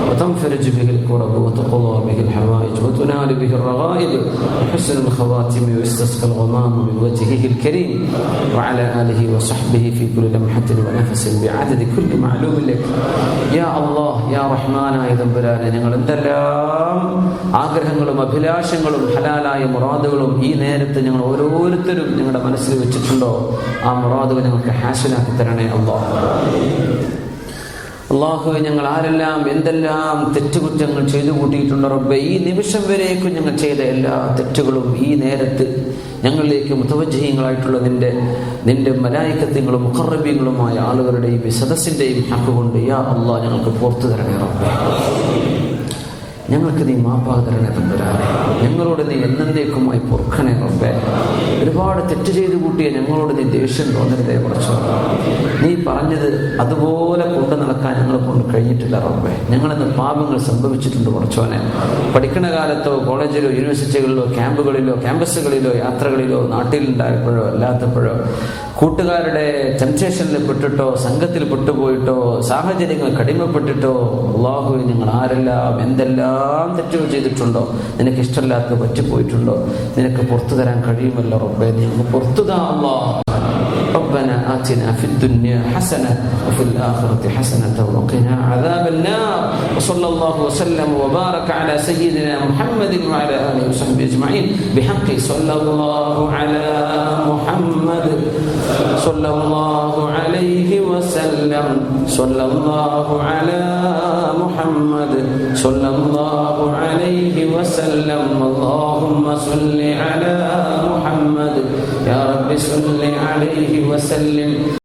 وتنفرج به الكرب وتقضى به الحوائج وتنال به الرغائب وحسن الخواتم ويستسقى الغمام من وجهه الكريم وعلى آله وصحبه في كل لمحة ونفس بعدد كل معلوم لك. يا الله يا رحمن തമ്പുരാനെ, ഞങ്ങൾ എന്തെല്ലാം ആഗ്രഹങ്ങളും അഭിലാഷങ്ങളും ഹലാലായ മുറാദുകളും ഈ നേരത്ത് ഞങ്ങൾ ഓരോരുത്തരും നിങ്ങളുടെ മനസ്സിൽ വെച്ചിട്ടുണ്ടോ, ആ മുറാദുകൾ ഞങ്ങൾക്ക് ഹാസിലാക്കി തരണേ അല്ലാഹുവേ. ഞങ്ങൾ ആരെല്ലാം എന്തെല്ലാം തെറ്റുകുറ്റങ്ങൾ ചെയ്തു കൂട്ടിയിട്ടുണ്ടോ റബ്ബേ, ഈ നിമിഷം വരേക്കും ഞങ്ങൾ ചെയ്ത എല്ലാ തെറ്റുകളും ഈ നേരത്ത് ഞങ്ങളിലേക്ക് മുതവജ്ജിഹീങ്ങളായിട്ടുള്ള നിന്റെ മലായികത്തുകളും മുഖറബീങ്ങളുമായ ആളുകളുടെയും ഈ സദസ്സിൻ്റെയും ഹക്ക് കൊണ്ട് യാ അല്ലാഹ് ഞങ്ങൾക്ക് പുറത്തു തരണേ റബ്ബേ. ഞങ്ങൾക്ക് നീ മാപ്പാക തരണേ തമ്പുരാനെ. ഞങ്ങളോട് നീ എന്നേക്കുമായി പൊറുക്കണേ റബ്ബേ. ഒരുപാട് തെറ്റ് ചെയ്തു കൂട്ടിയ ഞങ്ങളോട് നീ ദേഷ്യം തോന്നരുതേ കുറച്ചോ. നീ പറഞ്ഞത് അതുപോലെ കൊണ്ടു നടക്കാൻ ഞങ്ങളെ കൊണ്ട് കഴിഞ്ഞിട്ടില്ല റബ്ബേ. ഞങ്ങളിന്ന് പാപങ്ങൾ സംഭവിച്ചിട്ടുണ്ട് കുറച്ചോനെ. പഠിക്കണ കാലത്തോ കോളേജിലോ യൂണിവേഴ്സിറ്റികളിലോ ക്യാമ്പസുകളിലോ യാത്രകളിലോ നാട്ടിലുണ്ടായപ്പോഴോ അല്ലാത്തപ്പോഴോ കൂട്ടുകാരുടെ ടെംപ്റ്റേഷനിൽ പെട്ടിട്ടോ സംഘത്തിൽ പെട്ടുപോയിട്ടോ സാഹചര്യങ്ങൾ കടിമപ്പെട്ടിട്ടോ അല്ലാഹുവേ ഞങ്ങൾ ആരെല്ലാം എന്തെല്ലാം തെറ്റുകൾ ചെയ്തിട്ടുണ്ടോ, നിനക്ക് ഇഷ്ടമില്ലാത്ത പറ്റിപ്പോയിട്ടുണ്ടോ, നിനക്ക് പുറത്തു തരാൻ കഴിയുമല്ലോ റബ്ബേ. നീ പുറത്തു താ അല്ലാഹ്. ربنا آتنا في الدنيا حسنة وفي الآخرة حسنة وقنا عذاب النار. وصلى الله وسلم وبارك على سيدنا محمد وعلى آله وصحبه أجمعين بحق صلى الله على محمد صلى الله عليه وسلم صلى الله على محمد صلى الله عليه وسلم. اللهم صل على محمد يا رب صل عليه وسلم.